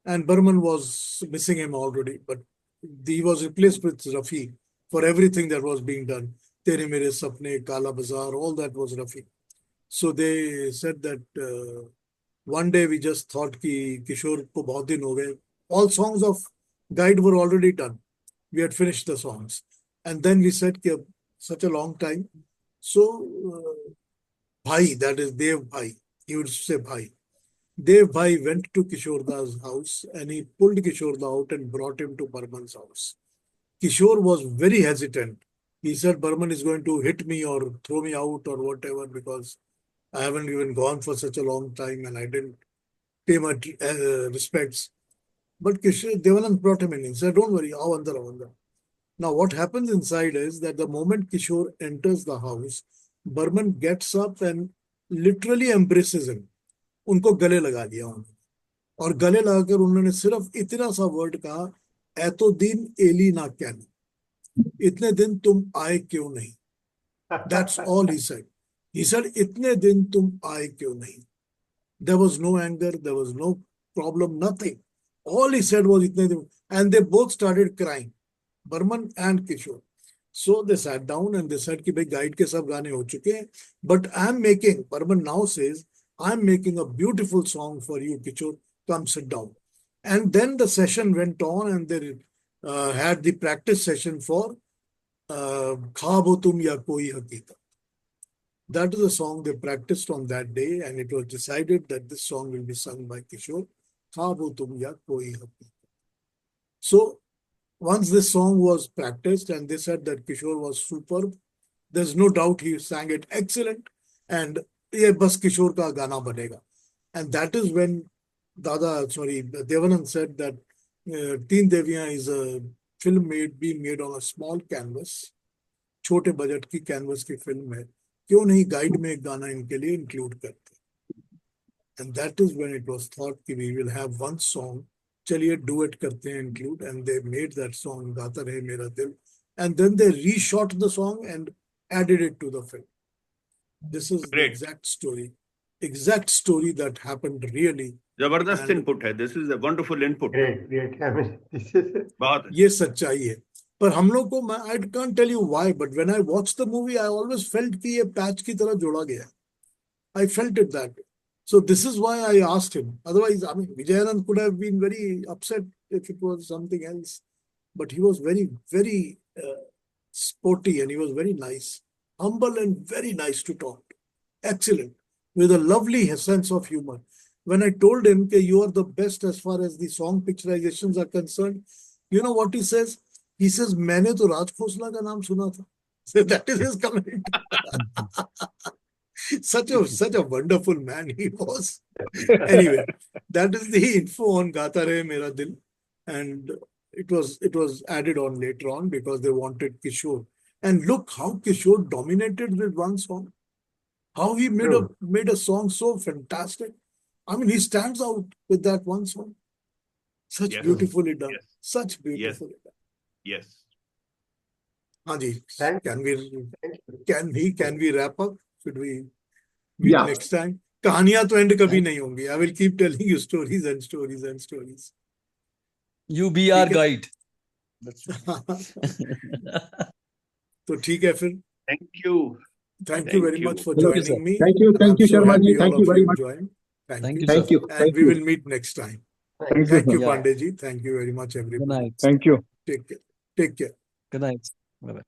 And Burman was missing him already, but he was replaced with Rafi for everything that was being done. Tere Mere Sapne, Kala Bazaar, all that was Rafi. So they said that one day we just thought ki Kishore ko bahut din ho gaye. All songs of Guide were already done. We had finished the songs. And then we said ki such a long time. So Bhai, that is Dev Bhai, he would say Bhai. Dev Bhai went to Kishore Da's house and he pulled Kishore Da out and brought him to Burman's house. Kishore was very hesitant. He said Burman is going to hit me or throw me out or whatever, because I haven't even gone for such a long time and I didn't pay my respects. But Devanand brought him in. He said, don't worry, aao andar, aao andar. Now what happens inside is that the moment Kishore enters the house, Burman gets up and literally embraces him. उनको गले लगा दिया उन्होंने, और गले लगाकर उन्होंने सिर्फ इतना सा वर्ड कहा, एतो दिन एली ना कैन, इतने दिन तुम आए क्यों नहीं. That's all he said. He said, इतने दिन तुम आए क्यों नहीं. There was no anger, there was no problem, nothing. All he said was इतने दिन, and they both started crying, Burman and Kishore. So they sat down and they said कि भाई गाइड के सब गाने हो चुके हैं, but I'm making, Burman now says, I'm making a beautiful song for you, Kishore, come sit down. And then the session went on and they had the practice session for Khwaab Ho Tum Ya Koi Haqiqat. That is a song they practiced on that day, and it was decided that this song will be sung by Kishore, Khwaab Ho Tum Ya Koi Haqiqat. So once this song was practiced and they said that Kishore was superb, there's no doubt he sang it excellent, and ये बस किशोर का गाना बनेगा. And that is when Devanand said that Teen Deviyan is a film being made on a small canvas, छोटे budget की canvas की film है, क्यों नहीं गाइड में एक गाना इनके लिए इंक्लूड करते. And that is when it was thought कि we will have one song, चलिए duet करते हैं include, and they made that song गाता रहे मेरा दिल, and then they reshot the song and added it to the film. This is the exact story that happened really. जबरदस्त input है. This is a wonderful input. Great. I mean, this is बहुत. ये सच्चाई है. पर हम लोग को, I can't tell you why, but when I watched the movie, I always felt कि ये patch की तरह जोड़ा गया. I felt it that way. So this is why I asked him. Otherwise, I mean, Vijayanand could have been very upset if it was something else. But he was very, very sporty and he was very nice. Humble and very nice to talk to. Excellent. With a lovely sense of humor. When I told him that you are the best as far as the song picturizations are concerned, you know what he says? He says, मैंने तो राज खोसला का नाम सुना था. So that is his comment. Such a wonderful man he was. Anyway, that is the info on Gata Rahe Mera Dil. And it was added on later on because they wanted Kishore And look how Kishore dominated with one song. How he made a song so fantastic. I mean, he stands out with that one song. Such Yes. beautifully done. Yes. Such Yes. beautifully done. Yes. Haji, Thank can you. we wrap up? Should we meet Yeah. next time? कहानियां तो and कभी नहीं होंगी. I will keep telling you stories and stories and stories. You be our ठीक है? guide. तो ठीक है फिर. Thank you. Thank you very much for Thank you, sir. joining me. Thank you, And I'm so Sharma ji. happy all Thank you of very you much. joined. Thank Thank you. you, sir. Thank you. And Thank we you. will meet next time. Thank you, Thank you, Yeah. Pandey ji. Thank you very much, Good everybody. night. Thank you. Take care. Take care. Good night. Bye-bye.